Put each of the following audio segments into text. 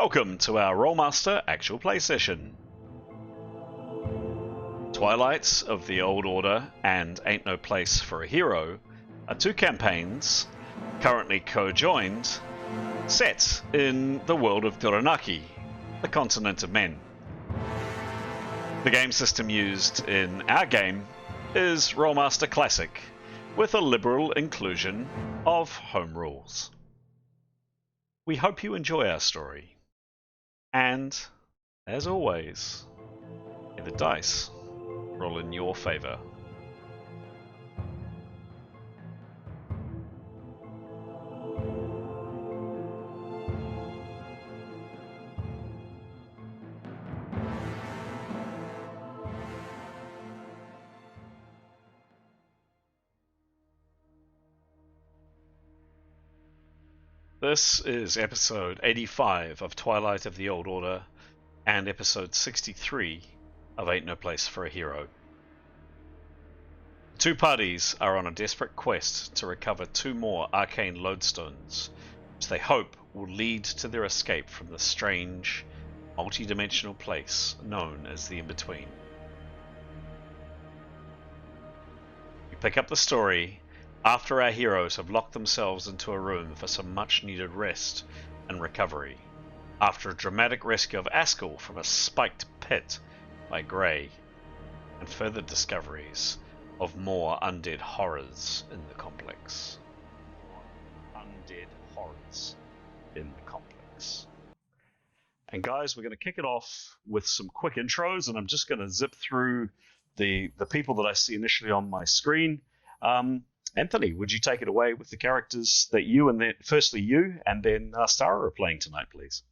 Welcome to our Rolemaster Actual play session. Twilight of the Old Order and Ain't No Place for a Hero are two campaigns, currently co-joined, set in the World of Duranarki, the continent of men. The game system used in our game is Rolemaster Classic, with a liberal inclusion of home rules. We hope you enjoy our story, and, as always, may the dice roll in your favour. This is episode 85 of Twilight of the Old Order and episode 63 of Ain't No Place for a Hero. The two parties are on a desperate quest to recover two more arcane lodestones, which they hope will lead to their escape from the strange, multi-dimensional place known as the In-Between. We pick up the story after our heroes have locked themselves into a room for some much-needed rest and recovery, after a dramatic rescue of Askel from a spiked pit by Grey, and further discoveries of more undead horrors in the complex. Undead horrors in the complex. And guys, we're going to kick it off with some quick intros, and I'm just going to zip through the people that I see initially on my screen. Anthony, would you take it away with the characters that you and then, firstly you, and then Stara are playing tonight, please?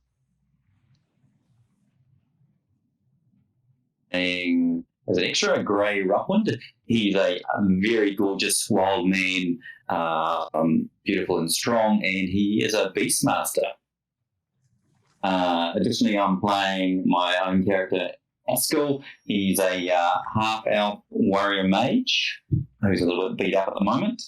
As an extra, Grey Rockland. He's a very gorgeous wild man, beautiful and strong, and he is a Beastmaster. Additionally, I'm playing my own character, Askel. He's a half-elf warrior mage who's a little bit beat up at the moment.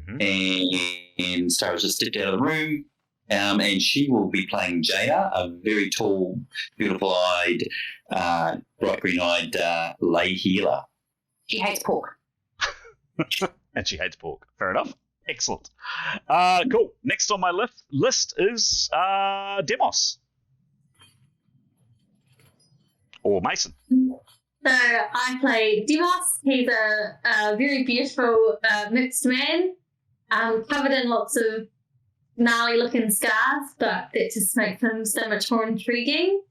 And Stara's just stepped out of the room, and she will be playing Jada, a very tall, beautiful-eyed, bright green-eyed lay healer. She hates pork. And she hates pork. Fair enough. Excellent. Cool. Next on my list is Demos. Or Mason. So I play Demos. He's a very beautiful mixed man, covered in lots of gnarly looking scars, but that just makes him so much more intriguing.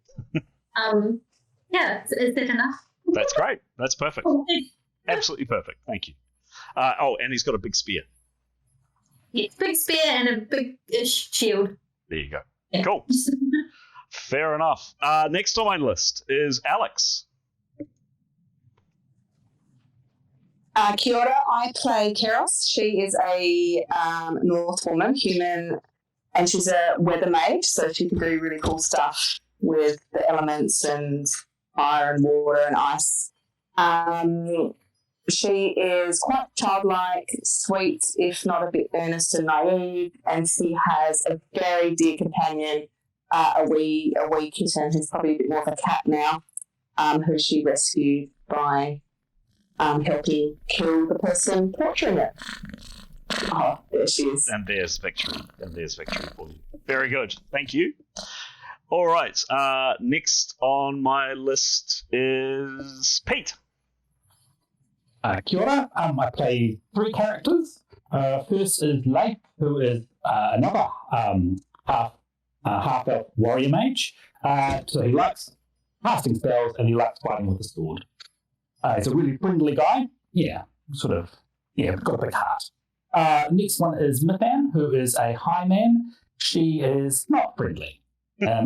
Is that enough? That's great. That's perfect. Absolutely perfect. Thank you. And he's got a big spear. Yeah, big spear and a big-ish shield. There you go. Yeah. Cool. Fair enough. Next on my list is Alex. Kia ora, I play Karios. She is a North woman, human, and she's a weather mage, so she can do really cool stuff with the elements and fire and water and ice. She is quite childlike, sweet, if not a bit earnest and naive, and she has a very dear companion, a wee kitten who's probably a bit more of a cat now, who she rescued by helping kill the person torturing it. Oh, there she is. And there's victory. For you. Very good. Thank you. All right. Next on my list is Pete. Kia ora. I play three characters. First is Leif, who is another half-elf warrior mage. So he likes casting spells and he likes fighting with a sword. He's a really friendly guy. Got a big heart. Next one is Mithan, who is a high man. She is not friendly.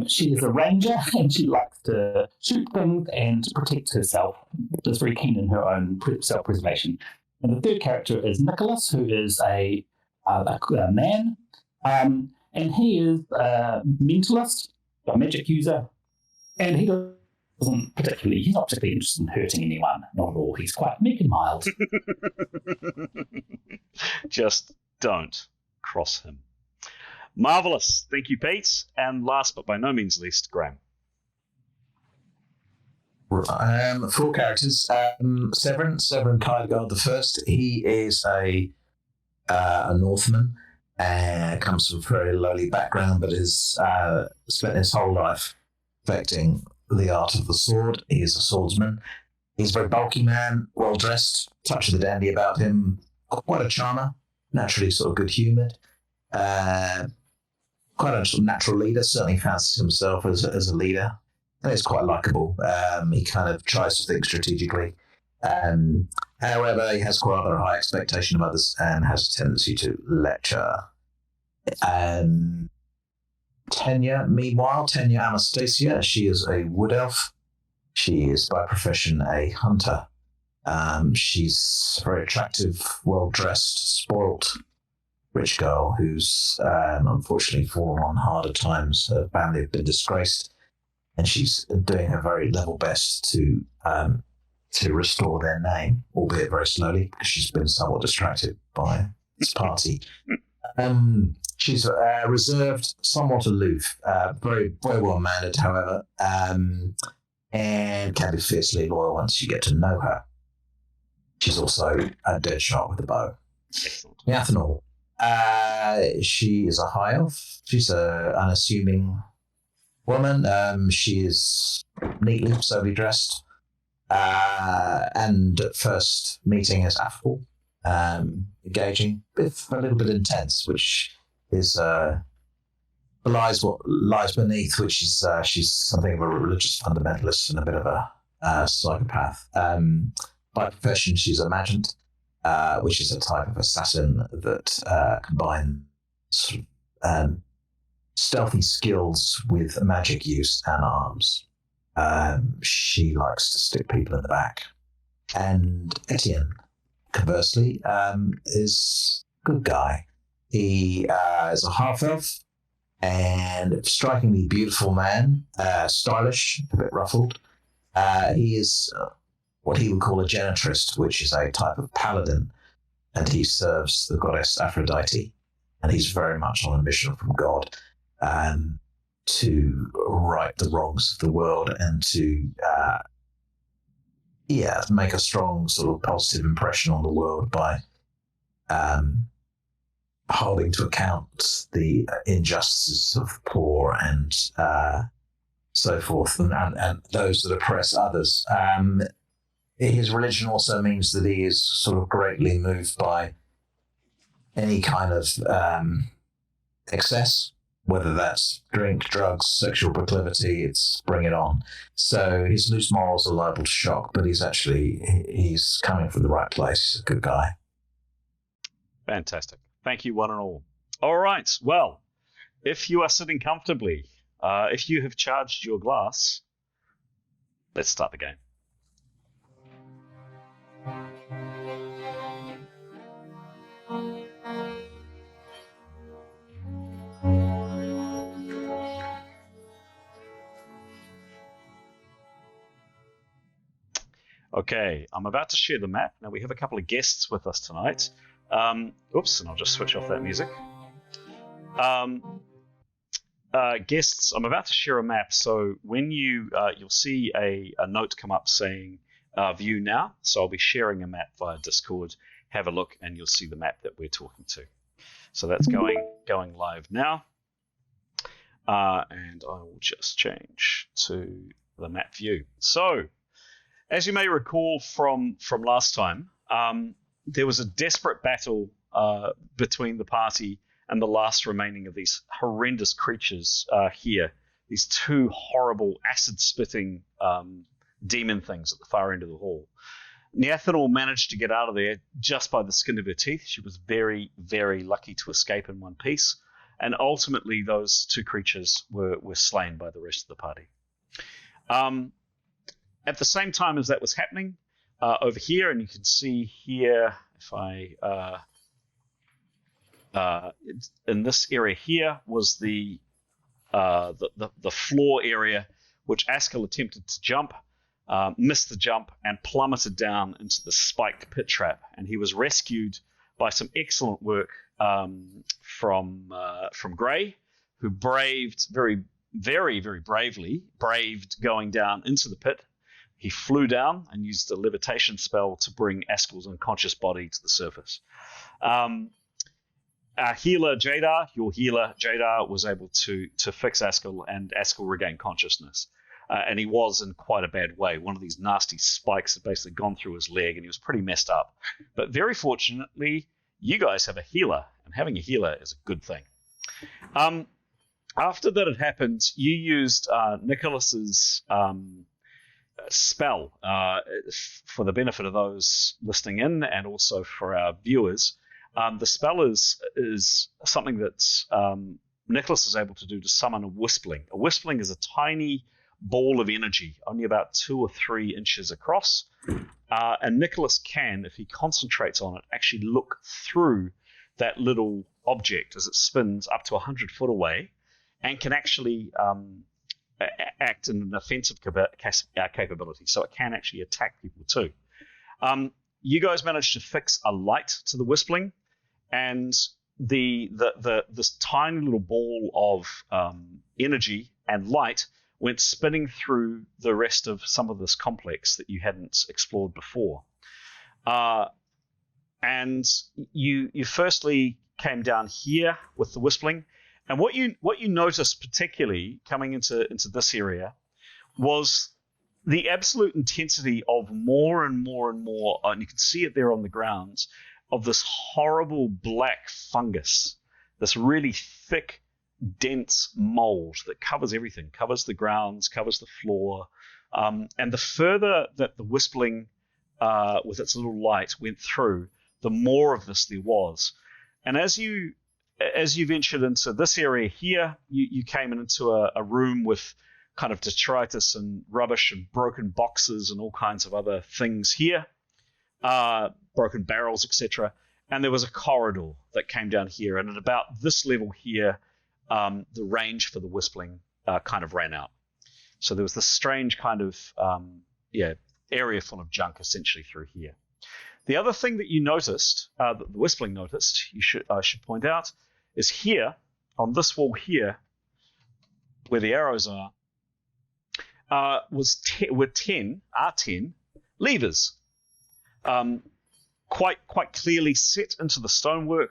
She is a ranger and she likes to shoot things and protect herself. She's very keen in her own self-preservation. And the third character is Nicholas, who is a man. And he is a mentalist, a magic user, and he's not particularly interested in hurting anyone, not at all. He's quite meek and mild. Just don't cross him. Marvelous. Thank you, Pete. And last but by no means least, Graham. 4 characters. Severin Kierkegaard the First. He is a Northman and comes from a very lowly background, but has spent his whole life perfecting the art of the sword. He is a swordsman. He's a very bulky man, well dressed, touch of the dandy about him, quite a charmer, naturally sort of good humoured. Quite a sort of natural leader, certainly fancies himself as a leader. And he's quite likable. He kind of tries to think strategically. However, he has quite a high expectation of others and has a tendency to lecture. Tenya Anastasia, she is a wood elf. She is by profession a hunter. She's very attractive, well-dressed, spoilt, rich girl who's unfortunately fallen on harder times. Her family have been disgraced, and she's doing her very level best to restore their name, albeit very slowly, because she's been somewhat distracted by this party. She's reserved, somewhat aloof, very, very well-mannered, however, and can be fiercely loyal once you get to know her. She's also a dead shot with a bow. Yathanol. She is a high elf. She's an unassuming woman. She is neatly, soberly dressed, and at first meeting is affable, engaging, but a little bit intense, which is belies what lies beneath, which is she's something of a religious fundamentalist and a bit of a psychopath. By profession, she's a magent, which is a type of assassin that combines stealthy skills with magic use and arms. She likes to stick people in the back. And Etienne, conversely, is a good guy. He is a half-elf and strikingly beautiful man, stylish, a bit ruffled. He is what he would call a genitrist, which is a type of paladin, and he serves the goddess Aphrodite, and he's very much on a mission from God to right the wrongs of the world and to make a strong sort of positive impression on the world by holding to account the injustices of the poor and so forth, and those that oppress others. His religion also means that he is sort of greatly moved by any kind of excess, whether that's drink, drugs, sexual proclivity, it's bring it on. So his loose morals are liable to shock, but he's coming from the right place. He's a good guy. Fantastic. Thank you, one and all. All right. Well, if you are sitting comfortably, if you have charged your glass, let's start the game. Okay, I'm about to share the map. Now, we have a couple of guests with us tonight. Oops, and I'll just switch off that music. Guests, I'm about to share a map, so when you'll see a note come up saying view now, so I'll be sharing a map via Discord. Have a look and you'll see the map that we're talking to. So that's going live now. And I will just change to the map view. So, as you may recall from last time, there was a desperate battle between the party and the last remaining of these horrendous creatures here. These two horrible acid-spitting demon things at the far end of the hall. Neathanol managed to get out of there just by the skin of her teeth. She was very, very lucky to escape in one piece. And ultimately, those two creatures were slain by the rest of the party. At the same time as that was happening, over here, and you can see here, if I in this area here was the floor area, which Askel attempted to jump, missed the jump, and plummeted down into the spiked pit trap. And he was rescued by some excellent work from Grey, who braved very, very, very braved going down into the pit. He flew down and used a levitation spell to bring Askel's unconscious body to the surface. Our healer, Jadar, was able to fix Askel, and Askel regained consciousness. And he was in quite a bad way. One of these nasty spikes had basically gone through his leg, and he was pretty messed up. But very fortunately, you guys have a healer, and having a healer is a good thing. After that had happened, you used Nicholas's spell for the benefit of those listening in, and also for our viewers. The spell is something that Nicholas is able to do to summon a Wispling. A Wispling is a tiny ball of energy, only about 2 or 3 inches across. And Nicholas can, if he concentrates on it, actually look through that little object as it spins up to 100 foot away, and can actually act in an offensive capability. So it can actually attack people too. You guys managed to fix a light to the Wispling, and this tiny little ball of energy and light went spinning through the rest of some of this complex that you hadn't explored before. And you firstly came down here with the Wispling, and what you noticed particularly coming into this area was the absolute intensity of more and more and more, and you can see it there on the ground, of this horrible black fungus, this really thick, dense mold that covers everything, covers the grounds, covers the floor. And the further that the Wispling, with its little light, went through, the more of this there was. And as you ventured into this area here, you came into a room with kind of detritus and rubbish and broken boxes and all kinds of other things here, broken barrels, etc. And there was a corridor that came down here, and at about this level here, the range for the Wispling kind of ran out. So there was this strange kind of area full of junk essentially through here. The other thing that you noticed, that the Wispling noticed, I should point out, is here on this wall here, where the arrows are, were 10 levers, quite clearly set into the stonework.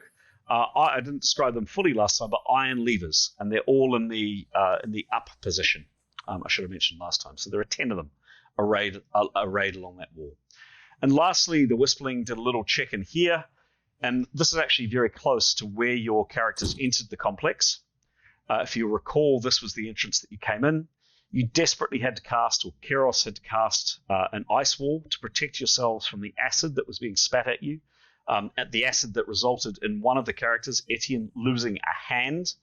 I didn't describe them fully last time, but iron levers, and they're all in the up position. I should have mentioned last time. So there are 10 of them arrayed along that wall. And lastly, the Wispling did a little check in here, and this is actually very close to where your characters entered the complex. If you recall, this was the entrance that you came in. You desperately had to cast, or Karios had to cast, an ice wall to protect yourselves from the acid that was being spat at you. At the acid that resulted in one of the characters, Etienne, losing a hand.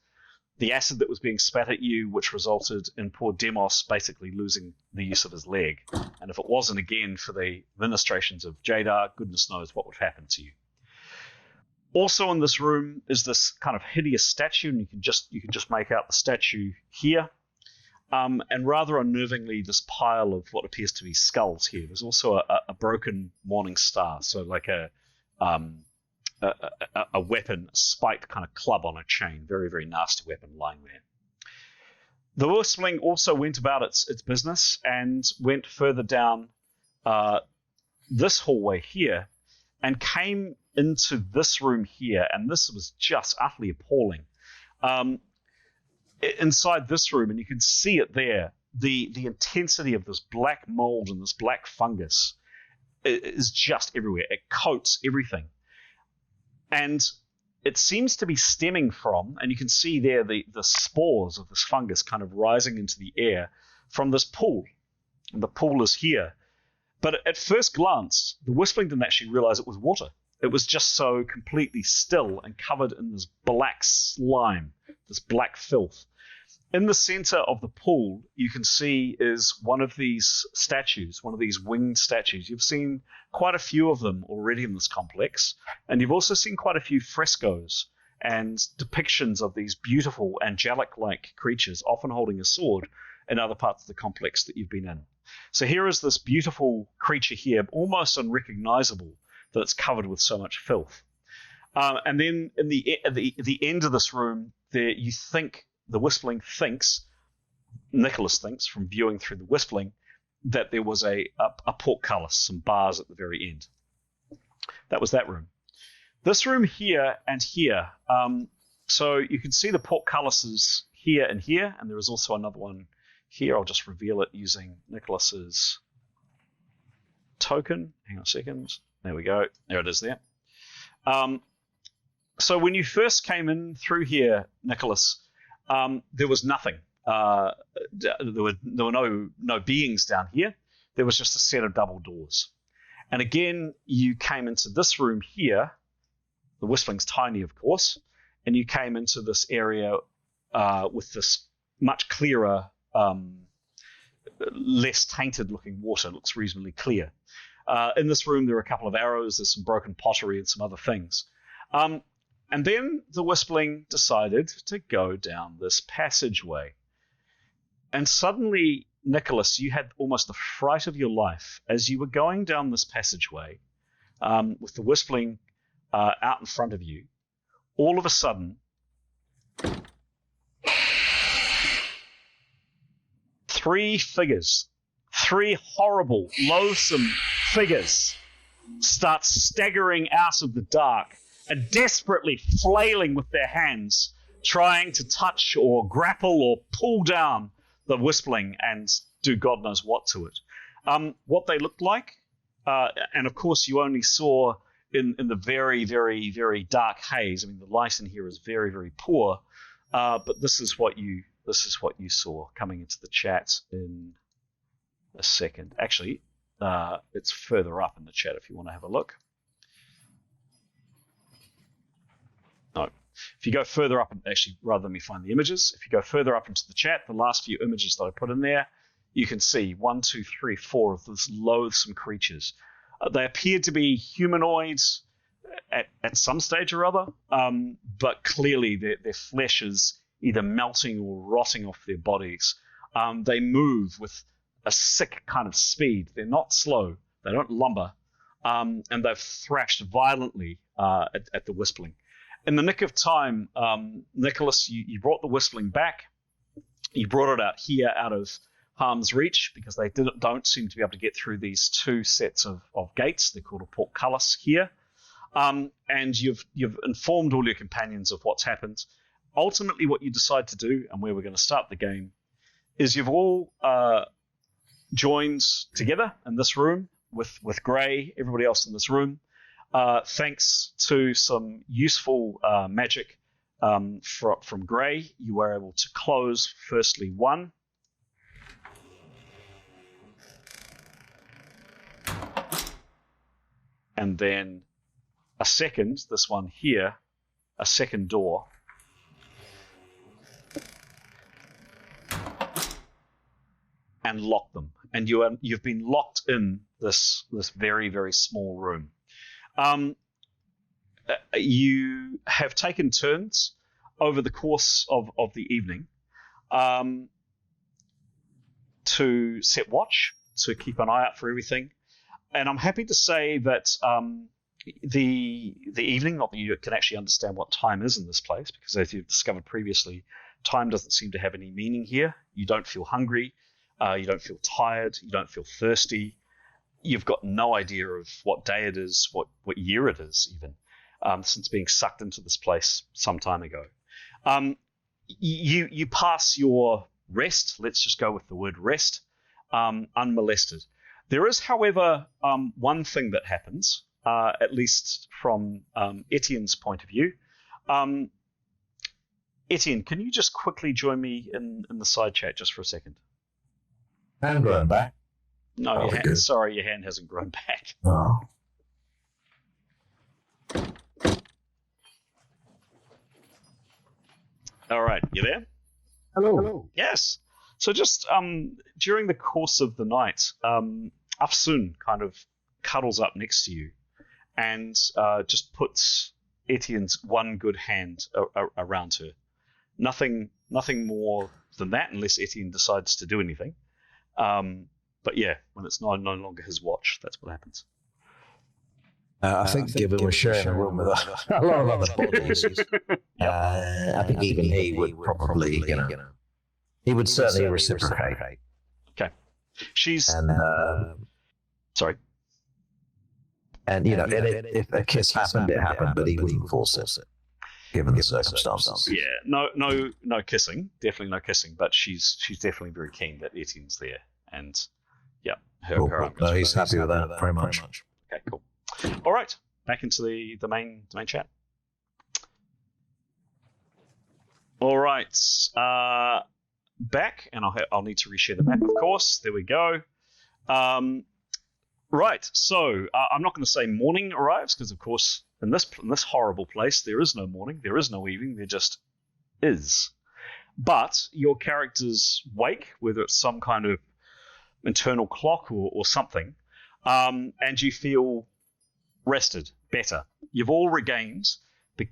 The acid that was being spat at you, which resulted in poor Demos basically losing the use of his leg. And if it wasn't again for the ministrations of Jadar, goodness knows what would happen to you. Also in this room is this kind of hideous statue, and you can just make out the statue here. And rather unnervingly, this pile of what appears to be skulls here. There's also a broken morning star, so like a weapon, a spiked kind of club on a chain, very, very nasty weapon lying there. The Wispling also went about its business and went further down this hallway here and came into this room here, and this was just utterly appalling. Inside this room, and you can see it there, the intensity of this black mold and this black fungus is just everywhere. It coats everything. And it seems to be stemming from, and you can see there the spores of this fungus kind of rising into the air from this pool. And the pool is here. But at first glance, the Wispling didn't actually realize it was water. It was just so completely still and covered in this black slime, this black filth. In the center of the pool, you can see is one of these statues, one of these winged statues. You've seen quite a few of them already in this complex, and you've also seen quite a few frescoes and depictions of these beautiful angelic-like creatures, often holding a sword, in other parts of the complex that you've been in. So here is this beautiful creature here, almost unrecognizable, that it's covered with so much filth. And then in the end of this room, there you think the Whispling thinks, Nicholas thinks from viewing through the Whispling, that there was a portcullis, some bars at the very end. That was that room. This room here and here. So you can see the portcullises here and here, and there is also another one here. I'll just reveal it using Nicholas's token. Hang on a second. There we go. There it is there. So when you first came in through here, Nicholas, there was nothing. There were no beings down here. There was just a set of double doors. And again, you came into this room here. The Whistling's tiny, of course. And you came into this area with this much clearer, less tainted looking water. It looks reasonably clear. In this room, there are a couple of arrows. There's some broken pottery and some other things. And then the Whistling decided to go down this passageway. And suddenly, Nicholas, you had almost the fright of your life as you were going down this passageway with the Whistling out in front of you. All of a sudden, three horrible, loathsome figures start staggering out of the dark and desperately flailing with their hands, trying to touch or grapple or pull down the Whistling and do God knows what to it. What they looked like, and of course you only saw in the very, very, very dark haze. I mean, the light in here is very, very poor, but this is what you saw coming into the chat in a second. Actually, it's further up in the chat if you want to have a look. No. If you go further up, actually, rather than me find the images, if you go further up into the chat, the last few images that I put in there, you can see 1, 2, 3, 4 of these loathsome creatures. They appeared to be humanoids at some stage or other, but clearly their flesh is either melting or rotting off their bodies. They move with a sick kind of speed. They're not slow. They don't lumber. And they've thrashed violently at the Whistling. In the nick of time, Nicholas, you brought the Whistling back. You brought it out here out of harm's reach because they don't seem to be able to get through these two sets of gates. They're called a portcullis here. And you've informed all your companions of what's happened. Ultimately, what you decide to do, and where we're going to start the game, is you've all joined together in this room with Gray, everybody else in this room. Thanks to some useful magic from Gray, you were able to close, firstly, one. And then a second, this one here, a second door. And lock them. And you've been locked in this very, very small room. You have taken turns over the course of the evening to set watch, to keep an eye out for everything. And I'm happy to say that the evening, not that you can actually understand what time is in this place, because as you've discovered previously, time doesn't seem to have any meaning here. You don't feel hungry. You don't feel tired. You don't feel thirsty. You've got no idea of what day it is, what year it is, even, since being sucked into this place some time ago. You pass your rest, let's just go with the word rest, unmolested. There is, however, one thing that happens, at least from Etienne's point of view. Etienne, can you just quickly join me in the side chat just for a second? I'm going back. No, sorry, your hand hasn't grown back. Oh. All right, you there? Hello. Yes. So just during the course of the night, Afsun kind of cuddles up next to you and just puts Etienne's one good hand around her. Nothing more than that, unless Etienne decides to do anything. But yeah, when it's no longer his watch, that's what happens. I think given we're sharing a room with a lot of other bodies, I think even he would probably, he would certainly reciprocate. Okay. She's... And, sorry. And, if a kiss happened, it happened, but he wouldn't force it, given the circumstances. Yeah, no kissing. Definitely no kissing, but she's definitely very keen that Etienne's there. And, yeah, her No, he's happy with that very much. Okay, cool. All right, back into the main chat. All right, back, and I'll need to reshare the map, of course. There we go. Right, so I'm not going to say morning arrives because, of course, in this horrible place, there is no morning, there is no evening, there just is. But your characters wake, whether it's some kind of internal clock or something, and you feel rested, better. You've all regained 8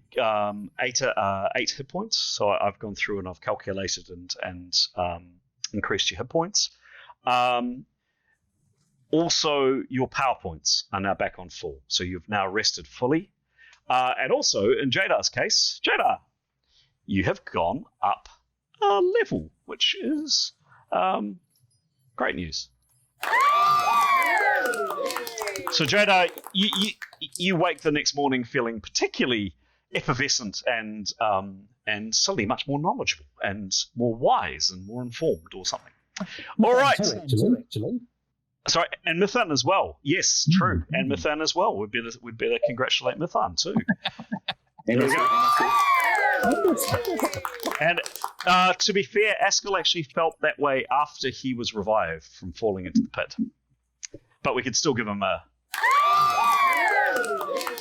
hit points. So I've gone through and I've calculated and increased your hit points. Also, your power points are now back on full. So you've now rested fully. And also, in Jadar's case, Jadar, you have gone up a level, which is great news. So Jadar, you wake the next morning feeling particularly effervescent and suddenly much more knowledgeable and more wise and more informed or something. All right. Actually. Sorry, and Mithan as well. Yes, true. And Mithan as well. We'd better congratulate Mithan too. There we go. And to be fair, Askel actually felt that way after he was revived from falling into the pit. But we could still give him a...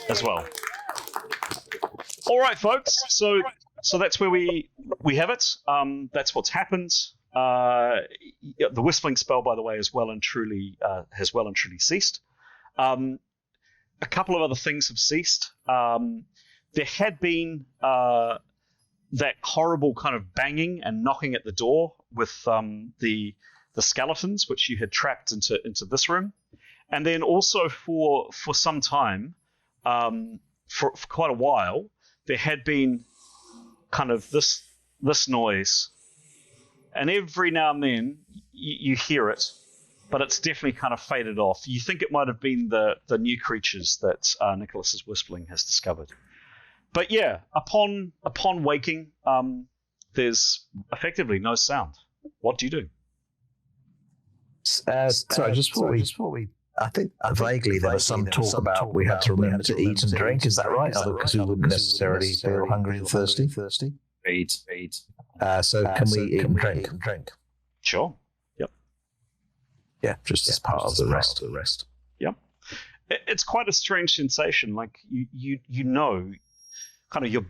as well. All right, folks. So that's where we have it. That's what's happened. The whistling spell, by the way, has well and truly ceased. A couple of other things have ceased. There had been that horrible kind of banging and knocking at the door with the skeletons, which you had trapped into this room, and then also for some time, for quite a while, there had been kind of this noise. And every now and then you hear it, but it's definitely kind of faded off. You think it might have been the new creatures that Nicholas's whistling has discovered. But yeah, upon waking, there's effectively no sound. What do you do? Sorry, just before we I think vaguely there was some talk about we had to remember to eat and drink. Is that right? Because we wouldn't necessarily feel hungry and thirsty. Eat. So can we eat and drink? Sure. Yep. Yeah, just as part of the rest. Yep. It's quite a strange sensation. Like you know, kind of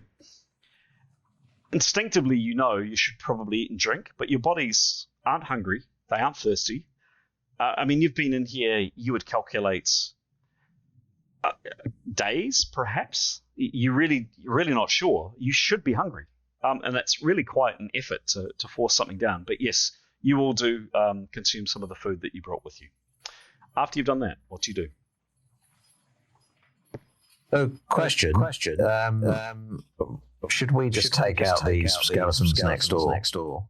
instinctively you know you should probably eat and drink, but your bodies aren't hungry. They aren't thirsty. I mean, you've been in here. You would calculate days, perhaps. You're really not sure. You should be hungry. And that's really quite an effort to force something down. But yes, you will do consume some of the food that you brought with you. After you've done that, what do you do? Oh, question. Should we just take out these skeletons next door,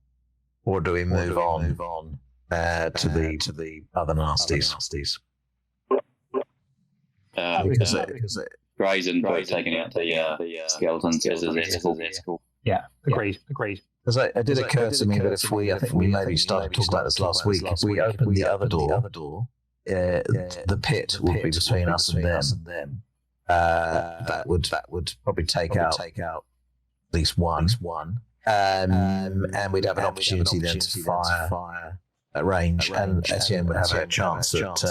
or do we move on to the other nasties? Because Brazen taking out the skeletons is ethical. Yeah, agreed. Because it did occur to me that if I think we maybe started talking about this last week, if we opened the other door, the pit would be between us and them. That would probably take out at least one. And we'd have an opportunity then to fire at range, and Etienne would have a chance at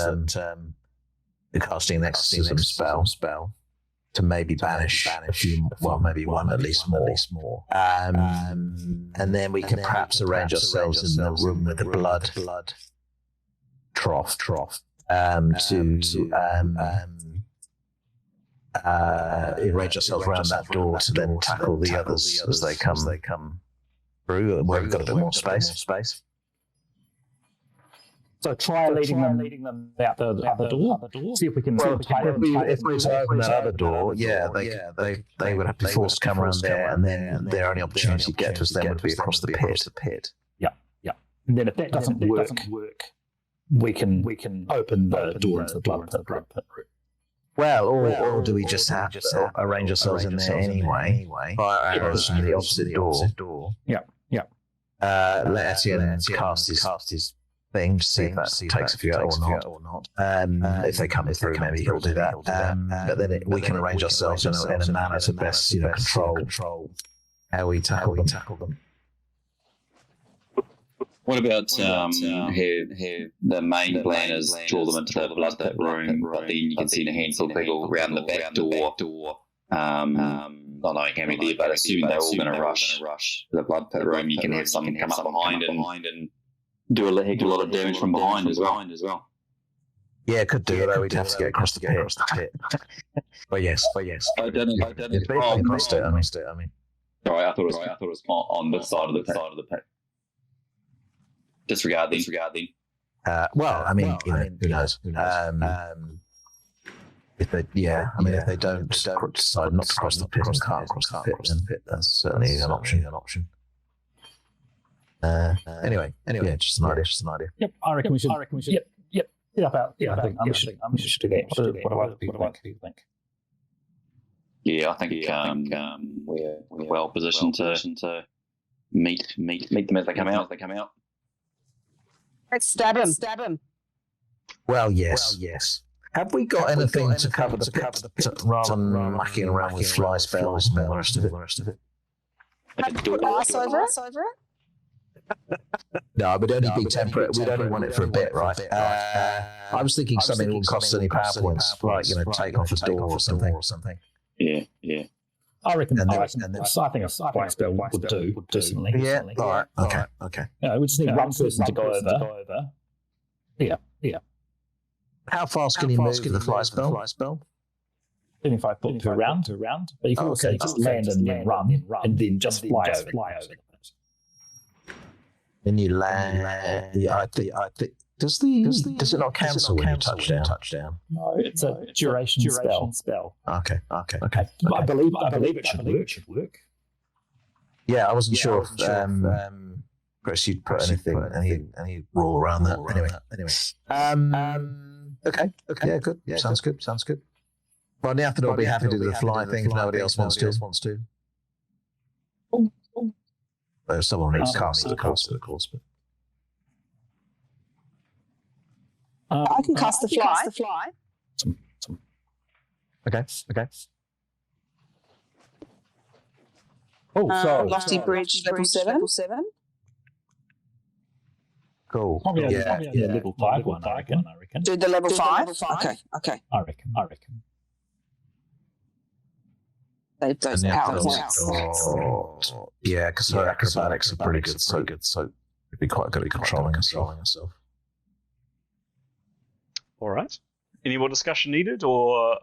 casting an exorcism spell to maybe banish a few, maybe one, at least more. And then we can perhaps arrange ourselves in the room with the blood trough to arrange ourselves around that door to then tackle the others as they come through, where we've got a bit more space. So try leading them out the other door. See if we can. Well, if we open that other door, they would have to be forced to come around there, and then their only opportunity to get to us then would be across the pit. Yeah. And then if that doesn't work, we can open the door into the blood pit. Well, or do we just have to arrange ourselves in there anyway? Fire arrows from the opposite door. Yeah. Let Etienne cast his thing to see if that takes a few out or not. If they come through, maybe he'll do that. But then we can arrange ourselves in a manner to best control how we tackle them. What about here? The main plan is draw them into the blood pit room, but then you can send a handful of people around the back door. Not knowing how many there, but assuming they're all going to rush to the blood pit room, you can have someone come up behind and do a heck of a lot of damage from behind as well. Yeah, could do, though. We'd have to get across the pit. Well, yes. I don't know. I missed it. Sorry, I thought it was on this side of the pit. Disregard then. Well, I mean, who knows? If they don't decide not to cross the pit and can't cross the pit, then that's certainly an option. Anyway, just an idea. Yep, I reckon we should. Yep. I think we should do that. What do you think? Yeah, I think we're well positioned to meet them as they come out. Let's stab him. Well, yes. Have we got anything to cover the pit rather than mucking around with fly spells and all the rest of it? Have you put ice over it? No, it would only be temporary. We'd only want it for a bit, right? I was thinking something that wouldn't cost any power points, like take off a door or something. Yeah. I reckon. I think a fly spell would do personally. Yeah. All right. Okay. We just need one person to go over. Yeah. How fast can you move the fly spell? 25 foot per round. But you can also just land and then run, and then just fly over. Then you land. I think. Does it not cancel when you touch down? No, it's a duration spell. Okay. I believe it should work. Yeah, I wasn't sure if Chris, you'd put any rule around that. Anyway. Okay. Yeah, good. Yeah, sounds good. Well, Nathan will be happy to do the fly thing if nobody else wants to. Well, someone needs to cast it, of course. But I can cast the fly. Okay. Lofty Bridge, level 7. Cool. Probably a level 5 one, I reckon. Do the level 5? Okay. I reckon. Those power points. Yeah, because her acrobatics are pretty good. So it'd be quite good at controlling herself. All right. Any more discussion needed, or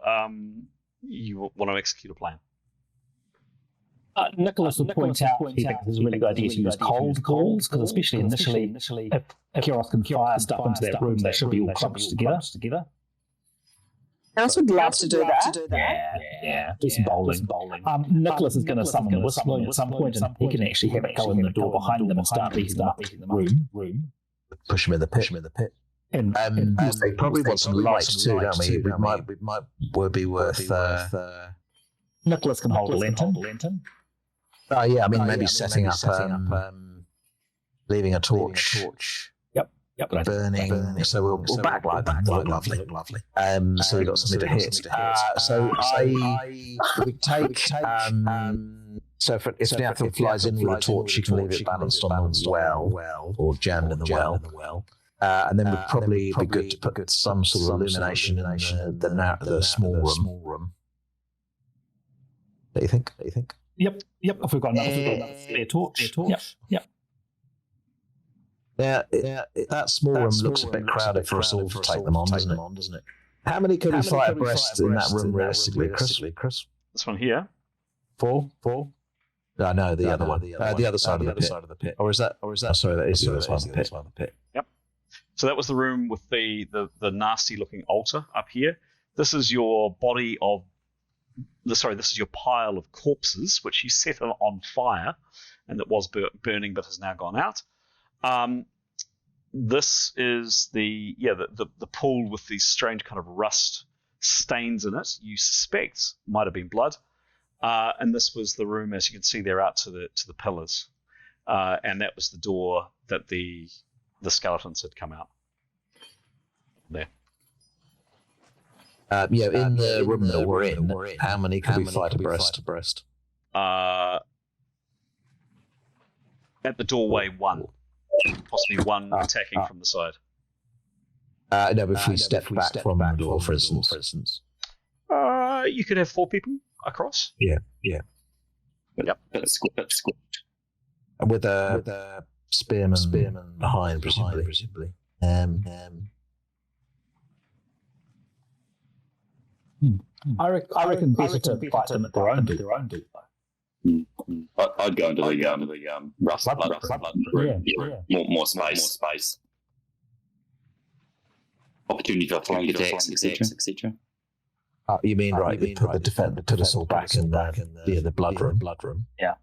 you want to execute a plan? Nicholas would point out he thinks it's a really good idea to use cold calls, because especially initially, if Karios can fire stuff into that room, they should be all clumped together. Nicholas would love to do that. Yeah. Do some bowling. Nicholas is going to summon the whistling at some point, and he can actually have it go in the door behind them and start beating up the room. Push him in the pit. And they probably want some light too, don't we? It might be worth. Nicholas can hold a lantern. Oh yeah, I mean maybe setting up, leaving a torch. Yep. Burning. So we'll backlight them. Look lovely. So we've got something to hit. So we take. So if the apple flies in with a torch, you can leave it balanced on the well, or jammed in the well. And then would probably be good to put some sort of illumination in the small room. What do you think? Yep. If we've got another spare torch. Yep. Yeah, that small room looks a bit crowded for us all to take them on, doesn't it? How many could we fight abreast in that room realistically, Chris? This one here. 4? No, the other one. The other side of the pit. Or is that? Sorry, that is the other side of the pit. Yep. So that was the room with the nasty looking altar up here. This is your body of this is your pile of corpses, which you set on fire, and that was burning but has now gone out. This is the pool with these strange kind of rust stains in it. You suspect might have been blood. And this was the room, as you can see there, out to the pillars, and that was the door that the skeletons had come out. There. In the room that we're in, how many can we fight abreast? At the doorway, one. Possibly one attacking from the side. No, but if we step back from the door, for instance. You could have 4 people across. Yeah. Yep. With a spearman behind, presumably. I reckon better to fight them at their own door. I'd go into the rust room. More space. Opportunity for flank attacks, etc. You mean you put the defender to us all back in the blood room. Yeah.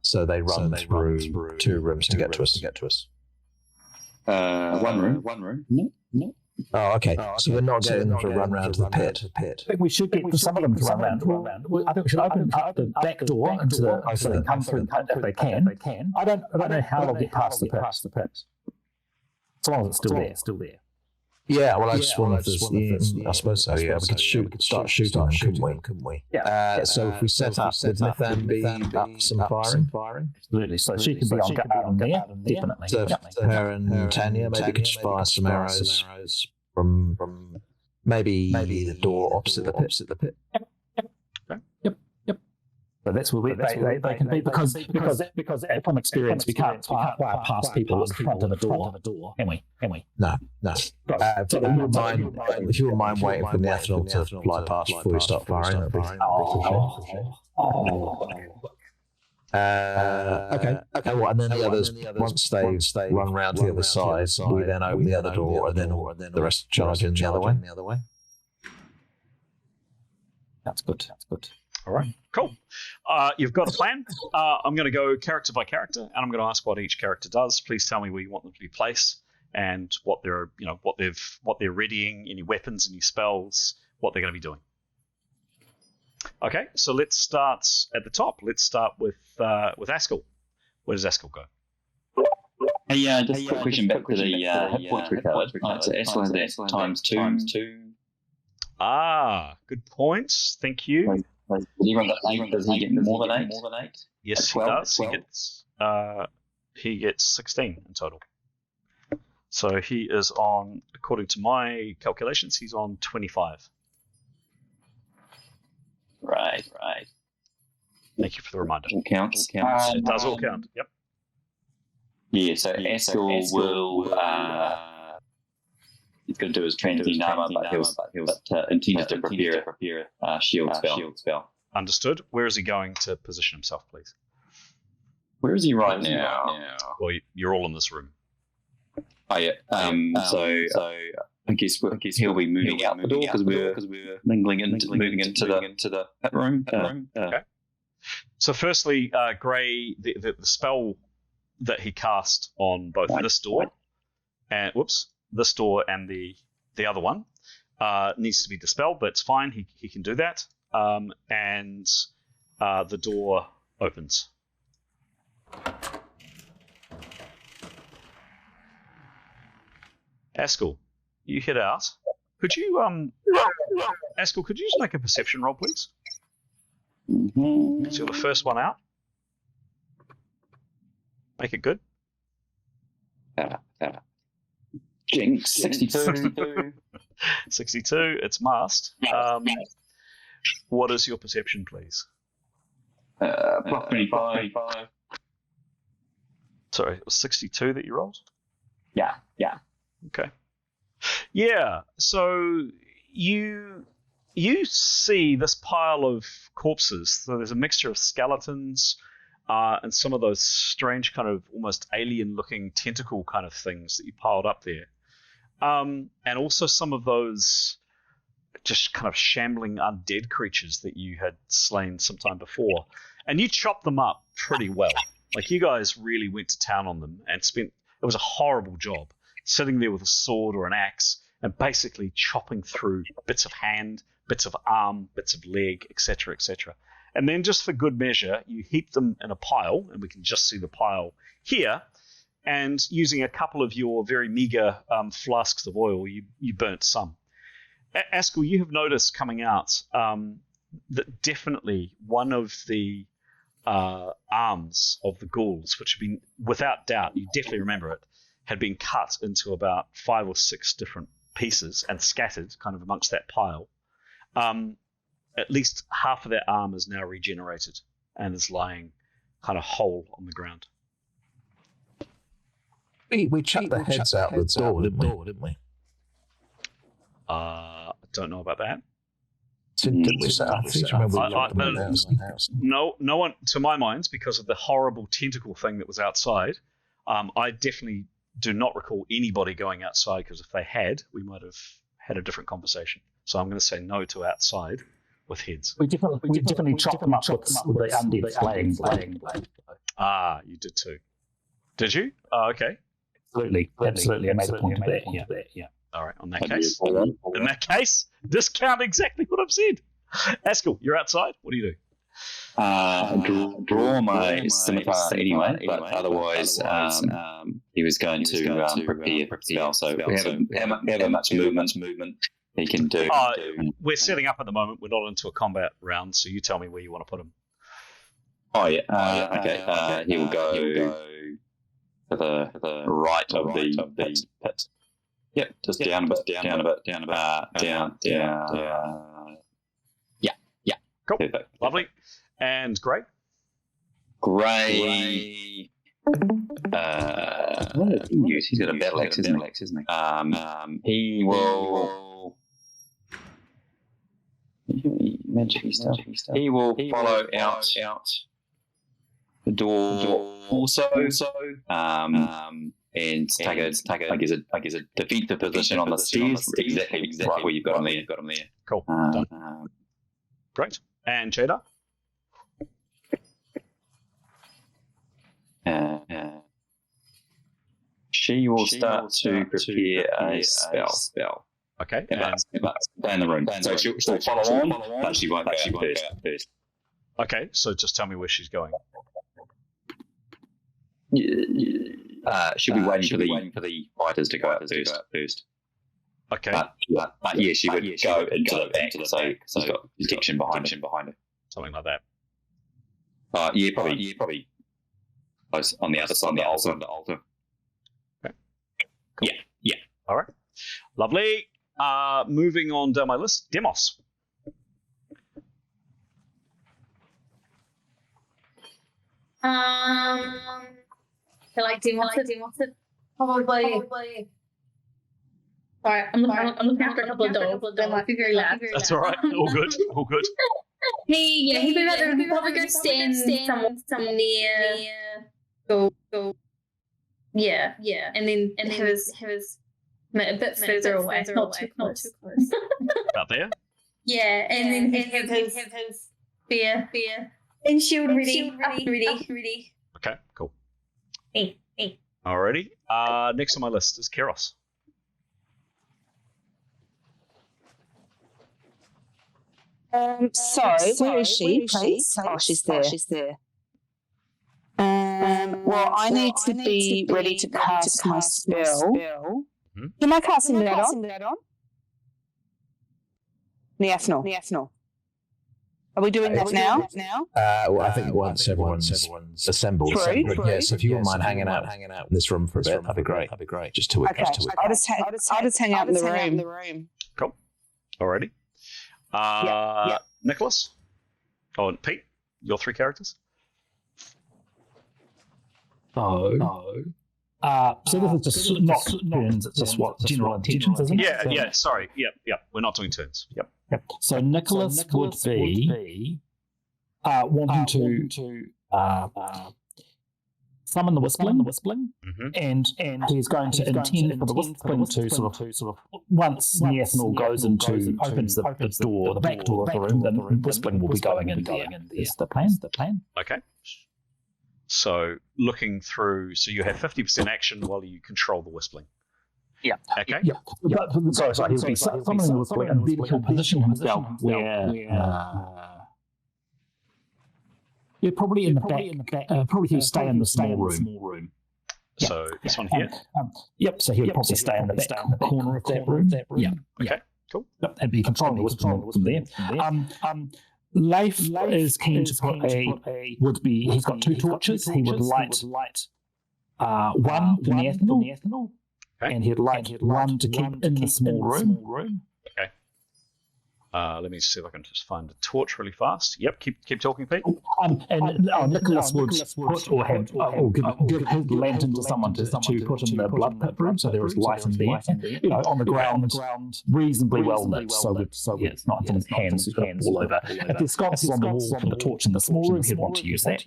So they run through 2 rooms to get to us. One room. No. Oh, okay. So we're not getting them to run round to the pit. I think we should get some of them to run around. I think we should open up the back door into the so they come through if they can. I don't know how they'll get past the pit. As long as it's still there. Yeah, well, I just wondered if there's... I suppose so, yeah. We could start shooting them, couldn't we? Yeah. So if we set up, would Nithan be up some firing? Absolutely. So she can be on there, definitely. So her and Tanya maybe could just fire some arrows from maybe the door opposite the pit. Yep. So that's where they can be because from experience we can't fire past people in front of the door, can we? No. If you wouldn't mind waiting for the ethanol to fly past before you start firing, that'd be okay. Well, and then the others, once they run round to the other side, we then open the other door, and then the rest charge in the other way. That's good. All right, cool. You've got a plan. I'm going to go character by character, and I'm going to ask what each character does. Please tell me where you want them to be placed, and what they're readying, any weapons, any spells, what they're going to be doing. Okay, so let's start at the top. Let's start with Askel. Where does Askel go? Hey, just a quick question back to the hit points recovered. So Askel has that times two. Good points. Thank you. Does he get more than 8? Yes, 12, he does. He gets 16 in total. So he is on, according to my calculations, he's on 25. Right. Thank you for the reminder. All counts. It does all count. Yep. Yeah. So Askel will. He's going to do his transient armor, but he'll intended to prepare a shield spell. Understood. Where is he going to position himself, please? Where is he right now? Well, you're all in this room. Oh yeah. So I guess he'll be moving out the door because we're moving into the pit room. Okay. So firstly, Gray, the spell that he cast on both this door and the other one needs to be dispelled, but it's fine. He can do that. And the door opens. Askel, you head out. Could you Askel, could you just make a perception roll, please? Mm-hmm. So you're the first one out. Make it good. Jinx, 62. 62, it's masked. What is your perception, please? Plus 25. Sorry, it was 62 that you rolled? Yeah. Okay. Yeah, so you see this pile of corpses. So there's a mixture of skeletons and some of those strange kind of almost alien-looking tentacle kind of things that you piled up there. and also some of those just kind of shambling undead creatures that you had slain some time before. And you chopped them up pretty well. Like, you guys really went to town on them and it was a horrible job, sitting there with a sword or an axe and basically chopping through bits of hand, bits of arm, bits of leg, etc., etc. And then, just for good measure, you heap them in a pile, and we can just see the pile here, and using a couple of your very meager flasks of oil, you burnt some. Askel, you have noticed coming out that definitely one of the arms of the ghouls, which had been, without doubt, you definitely remember it, had been cut into about 5 or 6 different pieces and scattered kind of amongst that pile. At least half of that arm is now regenerated and is lying kind of whole on the ground. We chucked the heads out the door, didn't we? I don't know about that. Didn't we set up? No one, to my mind, because of the horrible tentacle thing that was outside, I definitely do not recall anybody going outside, because if they had, we might have had a different conversation. So I'm going to say no to outside with heads. We definitely chopped them up with the undead flaying. Ah, you did too. Did you? Oh, okay. Absolutely. I made a point of that. Yeah. All right, in that case, discount exactly what I've said. Askel, you're outside. What do you do? Draw my scimitar anyway, but otherwise, he was going to prepare spell. So we haven't much movement he can do. We're setting up at the moment. We're not into a combat round, so you tell me where you want to put him. Oh yeah. Okay. He will go to the right of the pit. Yep, just down a bit. Yeah. Cool. Perfect. Lovely. And Grey? Grey. He's got a battle axe, isn't he? He will. Magic stuff. He will follow out the door also. And take a defensive position on the stairs, exactly right where you've got him there. Cool. Done. Great. And Cheetah? She will start to prepare a spell. Okay. Down the room. So she'll follow on, but she won't go first. Okay, so just tell me where she's going. She'll be waiting for the fighters to go out first. Okay. But yeah, she would go into the back, so she's got protection behind her. Something like that. Probably close on the other side of the altar. Okay. Cool. Yeah. All right. Lovely. Moving on down my list, Demos. I like Demos. Probably. Sorry, I'm looking after a couple of dogs. They might be very loud. That's all right. All good. He probably go stand somewhere near. Go. Yeah. And then have his a bit further away, not too close. Out there. Yeah, and then have his spear and shield ready. Okay. Cool. Hey. Alrighty. Next on my list is Karios. Sorry, where is she, please? Oh, she's there. Well, I need to be ready to cast my spell. Am I casting that on? Niafnol. Are we doing that now? Well, I think once everyone's assembled. Yeah, so if you wouldn't mind hanging out in this room for a bit, that'd be great. Just to okay. I'll just hang out in the room. Cool. Alrighty. Nicholas? Oh, and Pete? Your 3 characters? No. So this is just not turns, it's just what general intentions, isn't it? Yeah, sorry. Yep. We're not doing turns. Yep. So Nicholas would be wanting to summon the whispling, Mm-hmm. and he's going to intend for the whispling to sort of once Neathanol goes into opens the door, the back door of the room, then whispling will be going in there. Is the plan? Okay. So looking through, so you have 50% action while you control the whispling. Yeah. Okay. Yeah. But, sorry, he'll be summoning the whispling, and then he'll position himself where. Yeah, probably in the back. Probably he'll stay in the small room. So this one here. Yep. So he'll probably stay in the back corner of that room. Yeah. Okay. Cool. And be controlling the whispling from there. Leif is keen to put he's got 2 torches. He would light one for Neathanol, and he'd light one to keep in the small room. Okay. Let me see if I can just find a torch really fast. Yep, keep talking, Pete. Nicholas would put or give his lantern to someone to put in the blood pit room, so there is light in there. On the ground, reasonably well lit, so it's not in his hands all over. If there's sconces on the wall for the torch in the small room, he'd want to use that.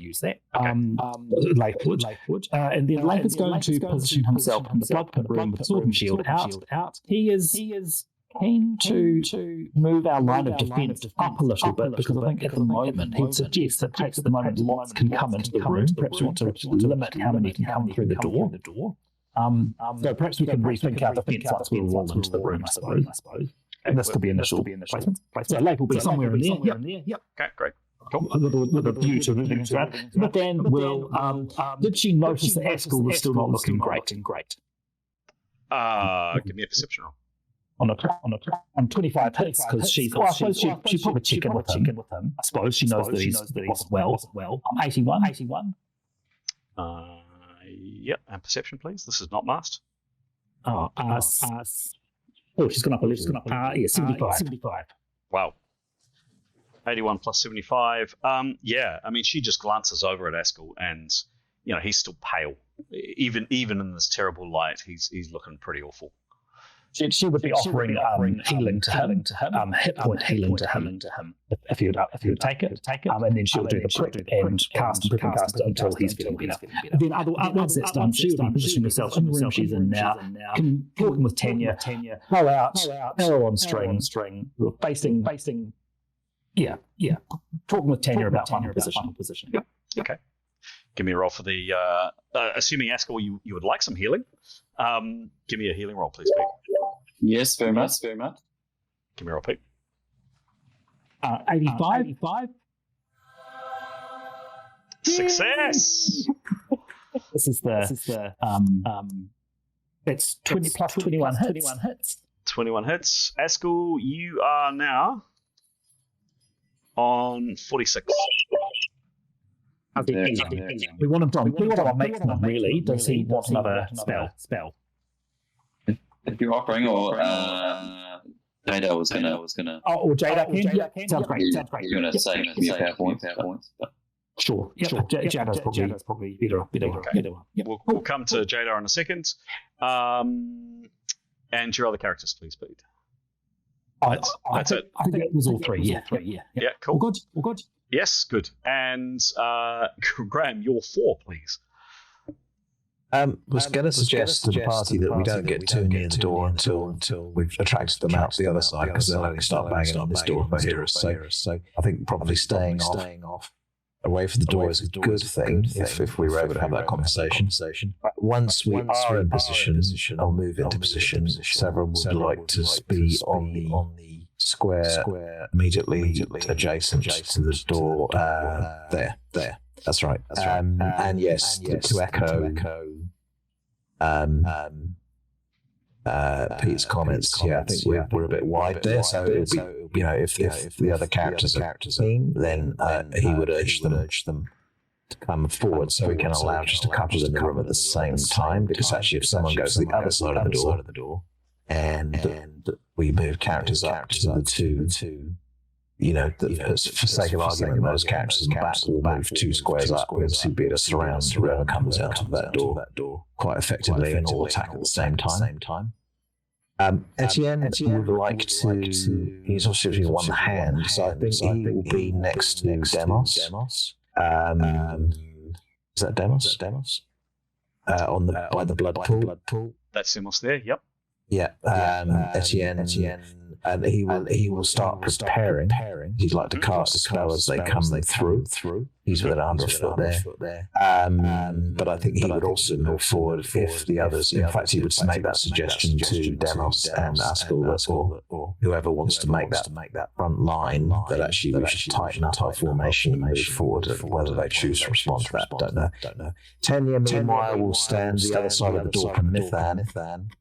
Leif would. And then Leif is going to position himself in the blood pit room with sword and shield out. He is keen to move our line of defence up a little bit, because I think at the moment he'd suggest that perhaps at the moment lots can come into the room. Perhaps we want to limit how many can come through the door. So perhaps we can rethink our defence once we roll into the room, I suppose. And this could be initial placement. So Leif will be somewhere in there. Yep. Okay, great. Cool. With a view to moving things around. But then did she notice that Askel was still not looking great? Give me a perception roll. On 25 hits, because she probably check in with him. I suppose she knows that he's well. 81. Yep, and perception, please. This is not masked. She's gone up a little. 75. Wow. 81 plus 75. Yeah, I mean, she just glances over at Askel, and he's still pale. Even in this terrible light, he's looking pretty awful. She would be offering healing to him, hit point healing to him, if he would take it, and then she'll do the prick and cast it until he's feeling better. Then once that's done, she will be positioning herself in the room she's in now, talking with Tanya, bow out, arrow on string, facing, talking with Tanya about final position. Yep. Okay. Give me a roll for the, assuming Askel, you would like some healing. Give me a healing roll, please, Pete. Yes, very much. Give me a roll, Pete. 85. Success! This is the it's 20 plus 21 hits. 21 hits. Askel, you are now on 46. We want him to make them, really. Does he want another spell? If you're offering, or Jada was gonna. Or Jada can. Sounds great. You're gonna say power points. Sure. Jada's probably better. Okay. We'll come to Jada in a second. And your other characters, please, Pete. That's it. I think it was all 3. Yeah. Yeah. Cool. All good. Yes, good. And Graham, your 4, please. Was going to suggest to the party that we don't get too near the door until we've attracted them out to the other side, because they'll only start banging on this door if they hear us. So I think probably staying off away from the door is a good thing if we were able to have that conversation. Once we are in position or move into position, several would like to be on the square immediately adjacent to the door. There. That's right. And yes, to echo Pete's comments. I think we're a bit wide there. So it would be, if the other characters are keen, then he would urge them to come forward, so we can allow just a couple in the room at the same time. Because actually, if someone goes to the other side of the door, and we move characters up to the two. For sake of argument, those characters in the back will move 2 squares up, we'll see beat us around whoever comes out of that door quite effectively and all attack at the same time. Etienne would like to, he's also using one hand, so I think he will be next to Demos. Is that Demos? by the blood pool. That's Simos there. Yep. Yeah, Etienne, and he will start preparing. He'd like to cast a spell as they come through. He's within 100 foot there. But I think he would also move forward if the others. In fact, he would make that suggestion to Demos and Askel or whoever wants to make that front line that actually we should tighten up our formation and move forward. Whether they choose to respond to that, don't know. Tanya, meanwhile, will stand the other side of the door from Mithan.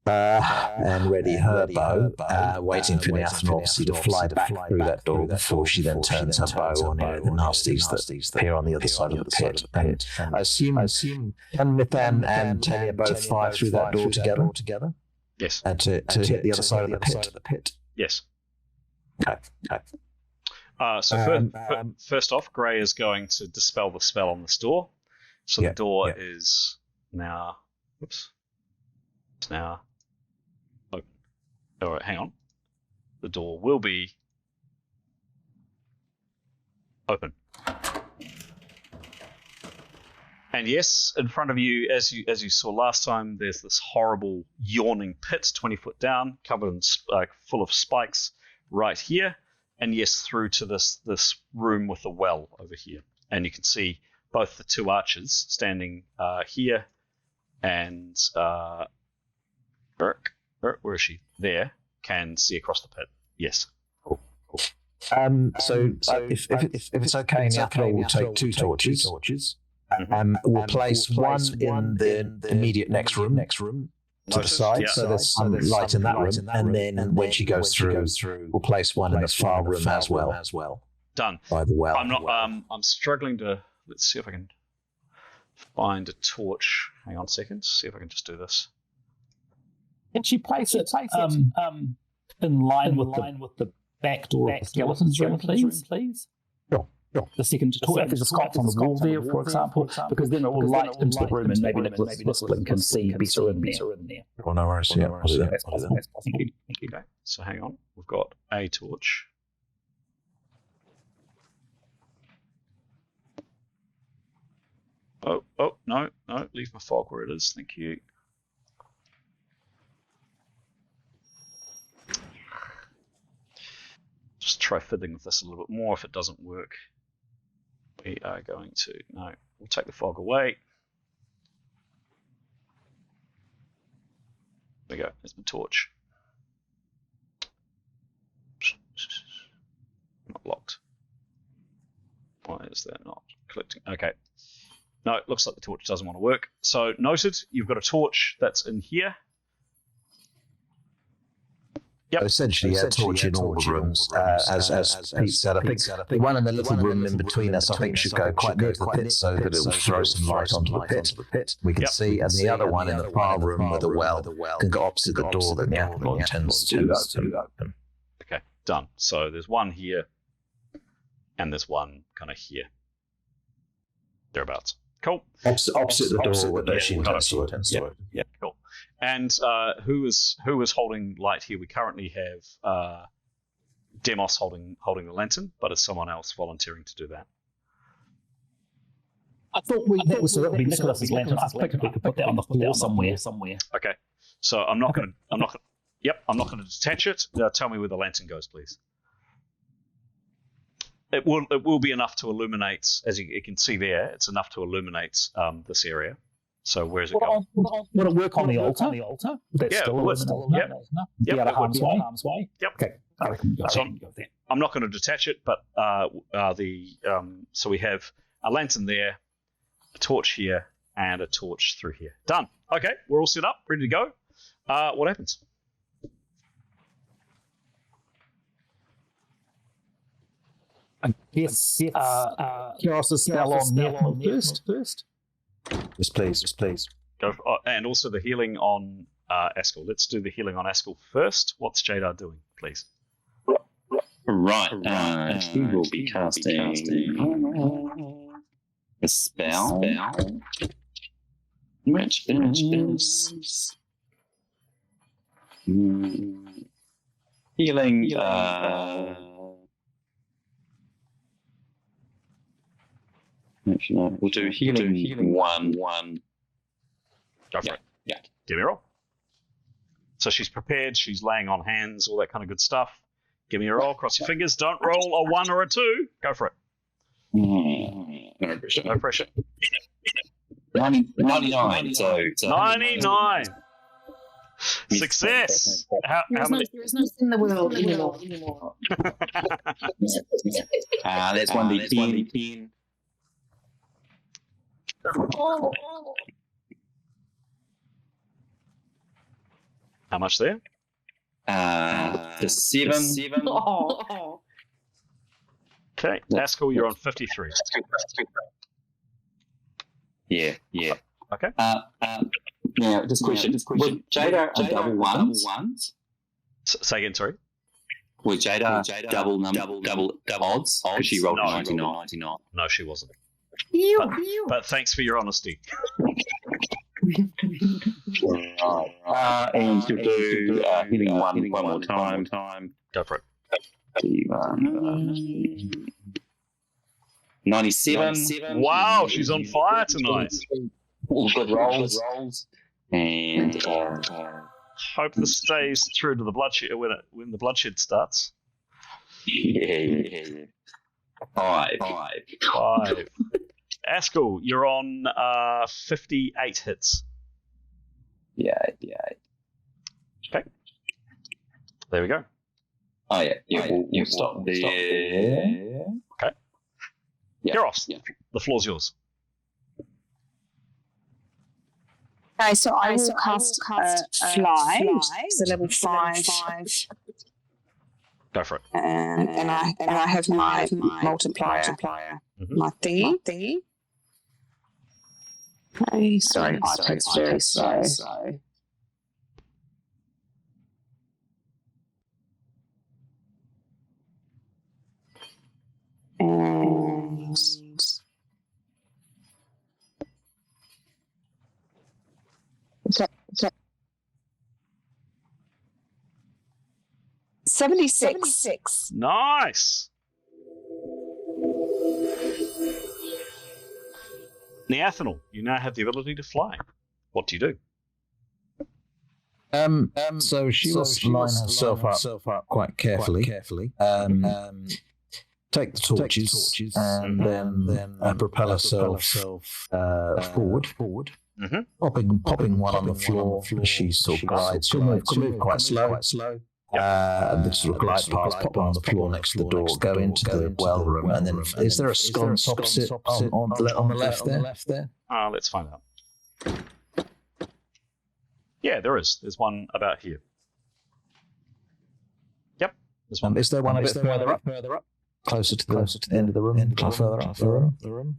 And ready her bow, waiting for Nathan obviously to fly back through that door before she then turns her bow on any of the nasties that appear on the other side of the pit. And I assume can Mithan and Tanya both fire through that door together? Yes. And to hit the other side of the pit? Yes. Okay. First off, Grey is going to dispel the spell on this door. So the door is now... Oops. It's now... All right, hang on. The door will be open. And yes, in front of you, as you saw last time, there's this horrible yawning pit 20 foot down, covered in full of spikes right here. And yes, through to this room with a well over here. And you can see both the two archers standing here and where is she? There. Can see across the pit. Yes. Cool. So if it's okay, Niakaro will take two torches. We'll place one in the immediate next room to the side, so there's some light in that room, and then when she goes through, we'll place one in the far room as well. Done. By the well. I'm not. I'm struggling to. Let's see if I can find a torch. Hang on a second. See if I can just do this. Can she place it in line with the back door of the skeleton's room, please? Sure. The second torch, there's a sconce on the wall there, for example, because then it will light into the room and maybe Nicholas Whistling can see better in there. Well, no worries. Yeah, I'll do that. Thank you. Okay, so hang on. We've got a torch. Oh, no, leave my fog where it is. Thank you. Just try fiddling with this a little bit more. If it doesn't work, we are going to... No, we'll take the fog away. There we go. There's my torch. Not locked. Why is that not collecting? Okay. No, it looks like the torch doesn't want to work. So noted, you've got a torch that's in here. Yep. Essentially, a torch in all the rooms. As Pete said, I think the one in the little room in between us, I think, should go quite near to the pit so that it will throw some light onto the pit. We can see, and the other one in the far room with the well can go opposite the door that Niakaro intends to open. Okay, done. So there's one here, and there's one kind of here. Thereabouts. Cool. Opposite the door that she intends to open. Yeah, cool. And who is holding light here? We currently have Demos holding the lantern, but is someone else volunteering to do that? I thought that would be Nicholas's lantern. I think we could put that on the floor somewhere. Okay. So I'm not going to detach it. Tell me where the lantern goes, please. It will be enough to illuminate, as you can see there. It's enough to illuminate this area. So where's it going? Would it work on the altar? That's still Be out of harm's way. Yep. Okay. I reckon go there. I'm not going to detach it, but so we have a lantern there, a torch here, and a torch through here. Done. Okay, we're all set up, ready to go. What happens? I guess Karios' spell on there first. Yes, please. Go and also the healing on Askel. Let's do the healing on Askel first. What's Jadar doing, please? Right. He will be casting a spell. Which is healing. Actually, no, we'll do healing 1. Go for it. Yeah. Give me a roll. So she's prepared. She's laying on hands, all that kind of good stuff. Give me a roll. Cross your fingers. Don't roll a 1 or a 2. Go for it. No pressure. No pressure. 99. So 99. Success. How many? There is no in the world anymore. That's 1d10. How much there? The 7. Okay. Askel, you're on 53. Yeah. Okay. Now, just question. Was Jada a double ones? Say again, sorry. Was Jada double odds? Because she rolled 99. No, she wasn't. But thanks for your honesty. And she'll do hitting one more time. Go for it. 97. Wow, she's on fire tonight. All good rolls. And Hope this stays through to the bloodshed when the bloodshed starts. yeah. 5. 5. Askel, you're on 58 hits. Yeah. Okay. There we go. Oh yeah. We'll stop there. Okay. Yeah. Karios, the floor's yours. Okay, so I will cast fly. So level 5. Go for it. And I have my multiplier. My thingy. Okay, sorry, iPad's very slow. And 76. Nice. Neathanel, you now have the ability to fly. What do you do? So she will line herself up quite carefully. Take the torches and then propel herself forward. Mm-hmm. Popping one on the floor as she sort of glides. She'll move quite slow. And sort of glide past, pop on the floor next to the door, go into the well room, and then is there a sconce opposite on the left there? Let's find out. Yeah, there is. There's one about here. Yep, there's one. Is there one a bit further up? Closer to the end of the room? Further up the room?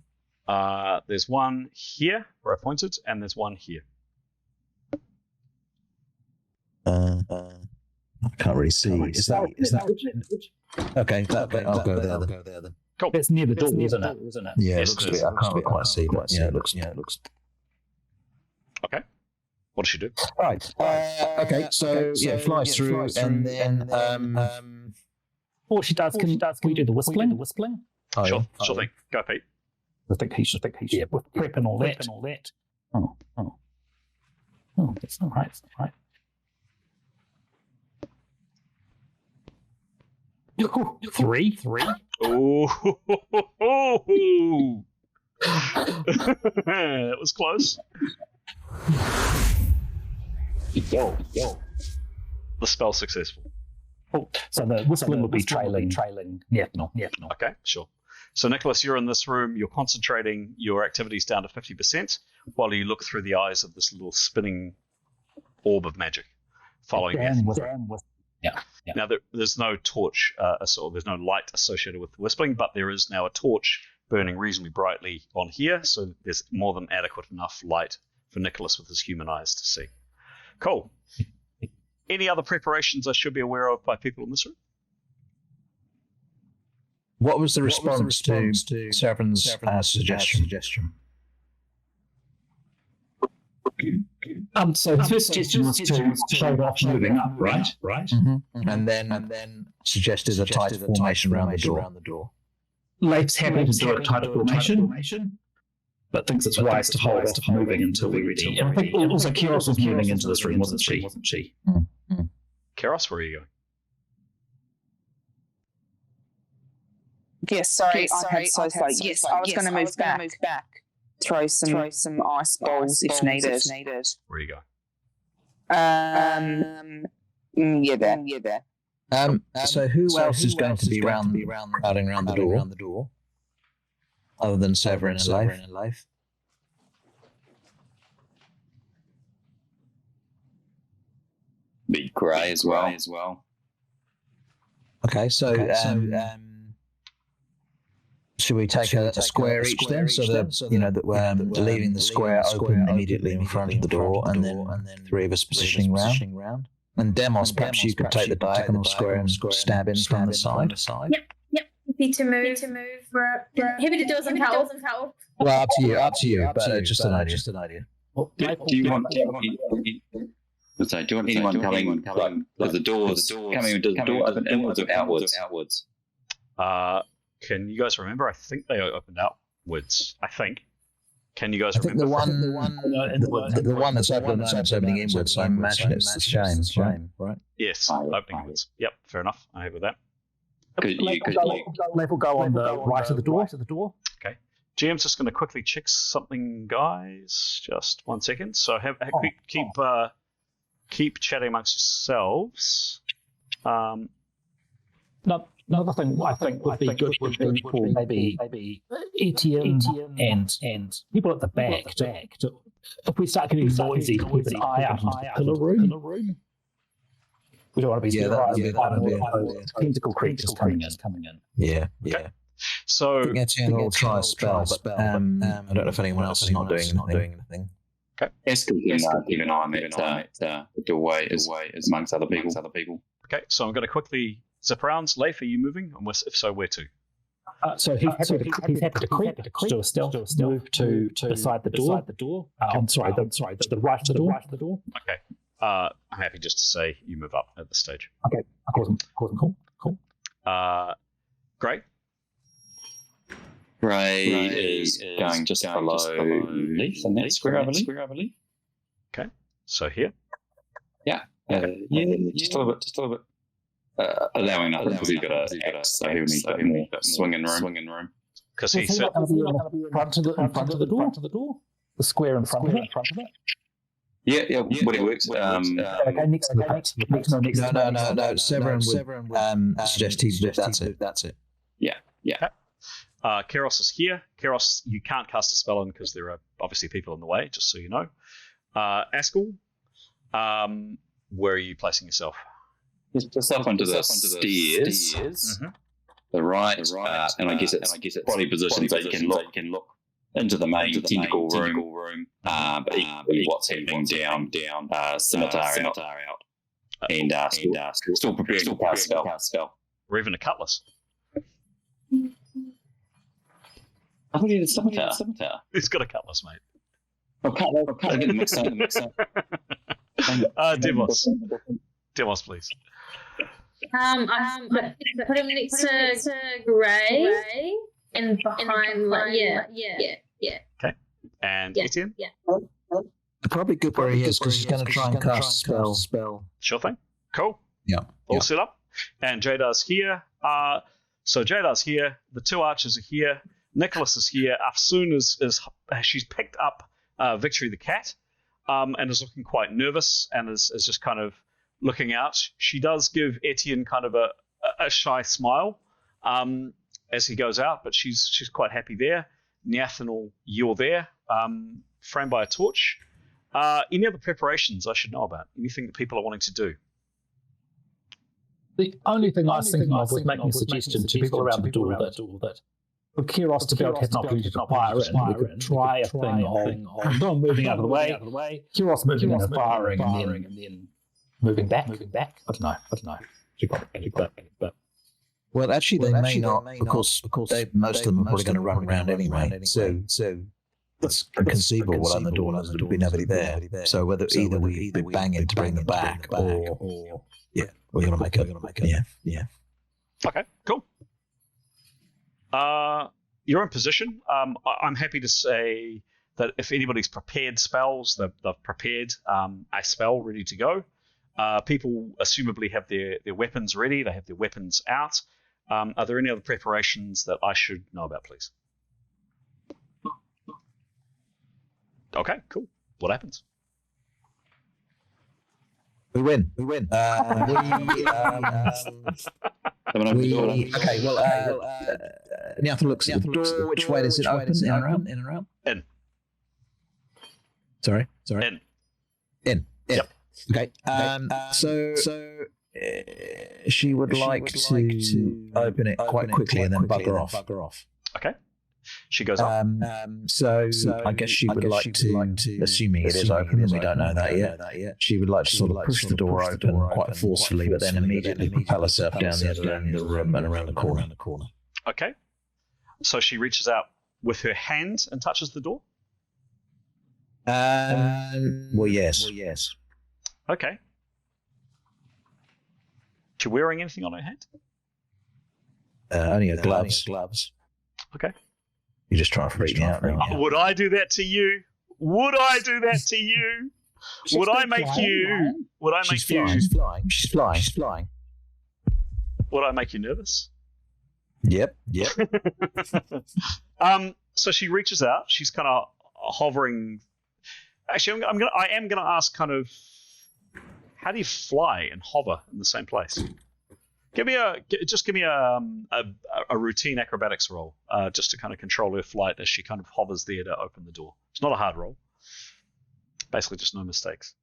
There's one here where I pointed, and there's one here. I can't really see. Is that? Okay, I'll go there then. Cool. It's near the door, isn't it? Yeah, Yes, it looks it a is. bit. I can't quite see, but yeah, it looks. Okay. What does she do? Right. Okay. So flies through, and then Or she does. Can we do the whistling? oh, Sure yeah. thing. Go, Pete. I think he should. Yeah, with prep and all that. Oh, that's all right. Three. Ooh. That was close. Yo. The spell's successful. Oh, so the whistling would be trailing. Yeah, no. Okay, sure. So, Nicholas, you're in this room. You're concentrating your activities down to 50% while you look through the eyes of this little spinning orb of magic, following you. Yeah. Now, there's no torch, or there's no light associated with the whistling, but there is now a torch burning reasonably brightly on here, so there's more than adequate enough light for Nicholas with his human eyes to see. Cool. Any other preparations I should be aware of by people in this room? What was the response to Severin's suggestion? So the first suggestion was to show off moving up, right? Mm-hmm. And then suggested a tight formation around the door. Leif's happy to do a tight formation. but thinks it's wise to hold off moving until we're ready. And I think also Karios was moving into this room, wasn't she? Karios, where are you going? Yes, sorry, I had so slow. Yes, I was going to move back. Throw some ice balls if needed. Where are you going? There. So who else is going to be crowding around the door? Other than Severin and Leif? Be grey as well. Okay, so should we take a square each then, so that we're leaving the square open immediately in front of the door, and then three of us positioning round? And Demos, perhaps you could take the diagonal square and stab in from the side. Yep. Happy to move. Happy to do as I'm told. Well, up to you. But just an idea. Do you want anyone coming? Like, the doors coming? Does the door open inwards or outwards? Can you guys remember? I think they opened outwards. I think. Can you guys I think remember? the one that's open is opening inwards. So I imagine it's the shame, right? Yes, opening inwards. Yep, fair enough. I agree with that. Level go on the right of the door. Okay. GM's just going to quickly check something, guys. Just 1 second. So keep chatting amongst yourselves. Another thing I think would be good would be for maybe Etienne and people at the back to if we start getting noisy, to keep an eye out on the pillar room. We don't want to be tentacle creatures coming in. Yeah. So I think Etienne will try a spell, but I don't know if anyone else is not doing anything. Okay. Askel can keep an eye on the doorway as amongst other people. Okay, so I'm going to quickly zip around. Leif, are you moving? And if so, where to? So he's happy to creep, to do a stealth move to beside the door. I'm sorry, to the right of the door. Okay. I'm happy just to say you move up at this stage. Okay, cool. Great. Gray is going just below Leaf in that square, I believe. Okay, so here. Yeah, just a little bit. Allowing nothing because he's got a axe, so he needs a bit more swinging room. Because he said in front of the door. The square in front of it. Yeah. When it works. Okay, next to the paint. No. Severin would suggest he do. That's it. Yeah. Karios is here. Karios, you can't cast a spell on because there are obviously people in the way, just so you know. Askel, where are you placing yourself? Just up onto the stairs. Mm-hmm. The right, and I guess it's body position so you can look into the main tentacle room. But equally what's happening down, scimitar out, and still preparing to cast a spell. Or even a cutlass. I thought he had a scimitar. He's got a cutlass, mate. Oh, cutlass. Get mixed up. Demos, please. I put him next to Gray and behind, yeah. Okay. And Etienne? Yeah. Probably good where he is because he's going to try and cast a spell. Sure thing. Cool. Yeah. All set up. And Jadar's here. So Jadar's here. The two archers are here. Nicholas is here. Afsoon is she's picked up Victory the cat and is looking quite nervous and is just kind of looking out. She does give Etienne kind of a shy smile as he goes out, but she's quite happy there. Niathanal, you're there, framed by a torch. Any other preparations I should know about? Anything that people are wanting to do? The only thing I was thinking of was making a suggestion to people around the door that for Karios to be able to have an opportunity to fire in, we could try a thing of Don moving out of the way, Karios moving in and firing, and then moving back. I don't know. But well, actually, they may not. Of course, most of them are probably going to run around anyway. So it's conceivable what on the door and there'll be nobody there. So whether either we bang in to bring them back, or we're going to make it. Yeah. Okay, cool. you're in position. I'm happy to say that if anybody's prepared spells, they've prepared a spell ready to go. People assumably have their weapons ready. They have their weapons out. Are there any other preparations that I should know about, please? Okay, cool. What happens? We win. Okay. Well, Nyath looks at the door. Which way does it open? In and around. In. Sorry. In. Yep. Okay. So she would like to open it quite quickly and then bugger off. Okay. She goes up. So I guess she would like to, assuming it is open, and we don't know that yet, she would like to sort of push the door open quite forcefully, but then immediately propel herself down the other end of the room and around the corner. Okay. So she reaches out with her hand and touches the door? Well, yes. Okay. She wearing anything on her hand? Only her gloves. Okay. You're just trying to freak me out now. Would I do that to you? Would I make you? She's flying. Would I make you nervous? Yep. So she reaches out. She's kind of hovering. Actually, I am gonna ask kind of, how do you fly and hover in the same place? Give me a routine acrobatics roll, just to kind of control her flight as she kind of hovers there to open the door. It's not a hard roll. Basically, just no mistakes.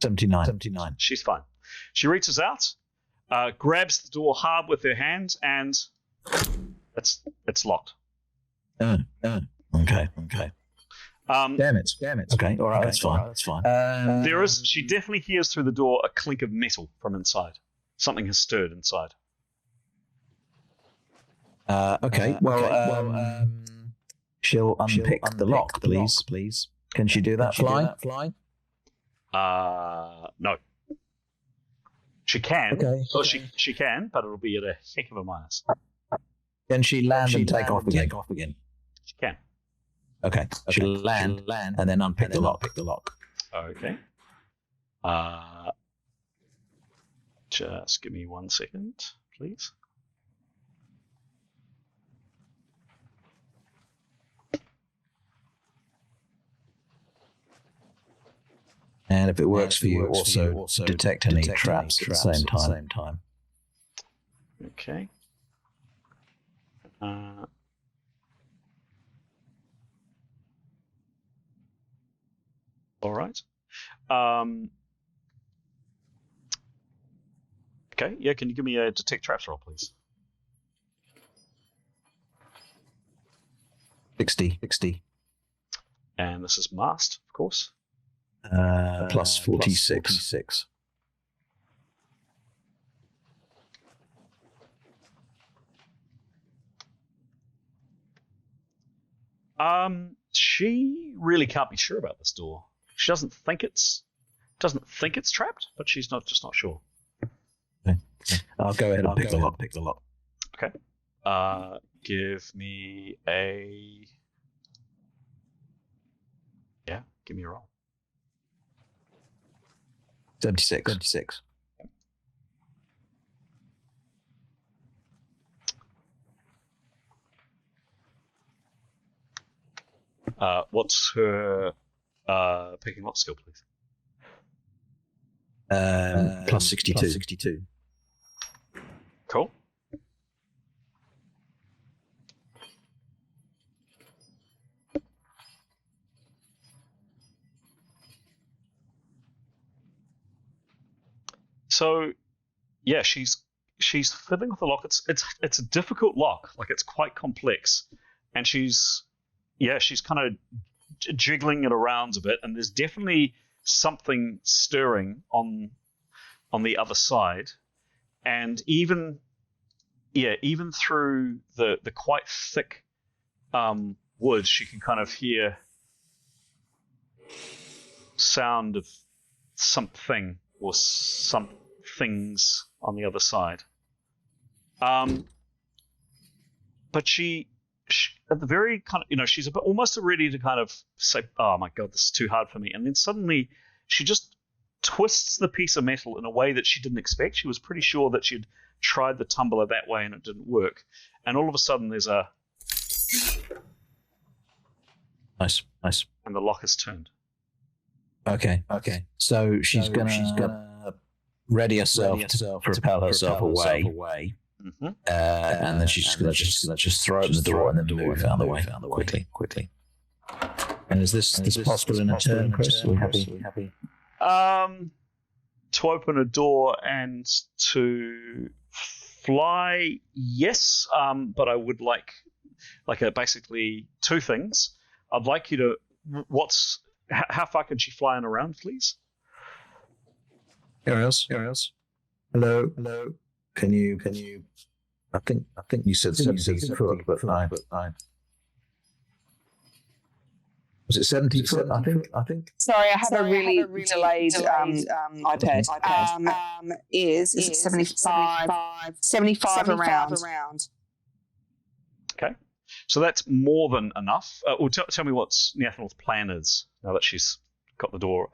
79. She's fine. She reaches out, grabs the door hard with her hand, and it's locked. Okay. Damn it. Okay, all right, that's fine. She definitely hears through the door a clink of metal from inside. Something has stirred inside. Okay. She'll unpick the lock, please. Can she do that flying? No. She can. Okay. Well, she can, but it'll be at a heck of a minus. Can she land and take off again? She can. Okay. She'll land and then unpick the lock. Okay. Just give me 1 second, please. And if it works for you, also detect any traps at the same time. Okay. All right. Okay, yeah, can you give me a detect traps roll, please? 60. And this is masked, of course. Plus 46. She really can't be sure about this door. She doesn't think it's trapped, but she's just not sure. Okay. I'll go ahead and pick the lock. Okay. Give me a... Yeah, give me a roll. 76. What's her picking lock skill, please? Plus 62. Cool. So, yeah, she's fiddling with the lock. It's a difficult lock. Like, it's quite complex, and she's kind of jiggling it around a bit, and there's definitely something stirring on the other side, and even through the quite thick wood, she can kind of hear sound of something or some things on the other side. But she at the very kind of, she's almost ready to kind of say, oh my God, this is too hard for me. And then suddenly she just twists the piece of metal in a way that she didn't expect. She was pretty sure that she'd tried the tumbler that way and it didn't work. And all of a sudden there's a... Nice. And the lock is turned. Okay. So she's gonna ready herself to propel herself away. Mm-hmm. And then she's gonna just throw open the door and then move out of the way quickly. And is this possible in a turn, Chris? Are we happy? To open a door and to fly, yes. But I would like basically two things. I'd like you to. How far can she fly and around, please? Karios. Hello. Can you? I think you said 70 foot, but nine. Was it 70 foot? I think. Sorry, I have a really delayed iPad. Is it 75 around? Okay. So that's more than enough. Tell me what Neathanel's plan is now that she's got the door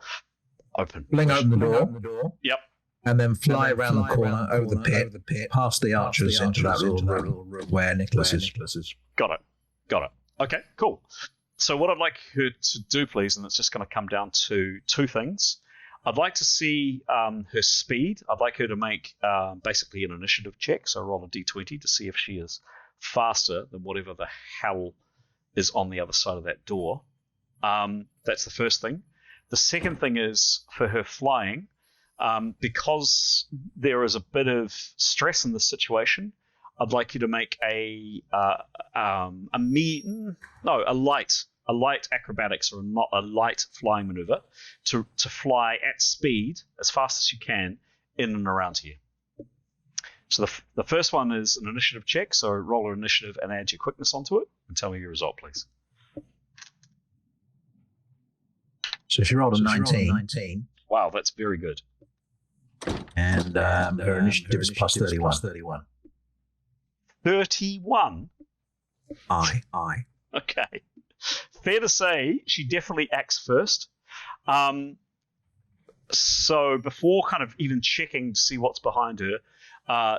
open. Fling open the door. Yep. And then fly around the corner over the pit, past the archers into that little room where Nicholas is. Got it. Okay, cool. So what I'd like her to do, please, and it's just going to come down to two things. I'd like to see her speed. I'd like her to make basically an initiative check, so roll a d20 to see if she is faster than whatever the hell is on the other side of that door. That's the first thing. The second thing is for her flying, because there is a bit of stress in this situation, I'd like you to make a light acrobatics or not a light flying maneuver to fly at speed as fast as you can in and around here. So the first one is an initiative check. So roll an initiative and add your quickness onto it, and tell me your result, please. So she rolled a 19. Wow, that's very good. And her initiative is plus 31. 31? Aye. Okay. Fair to say, she definitely acts first. So before kind of even checking to see what's behind her,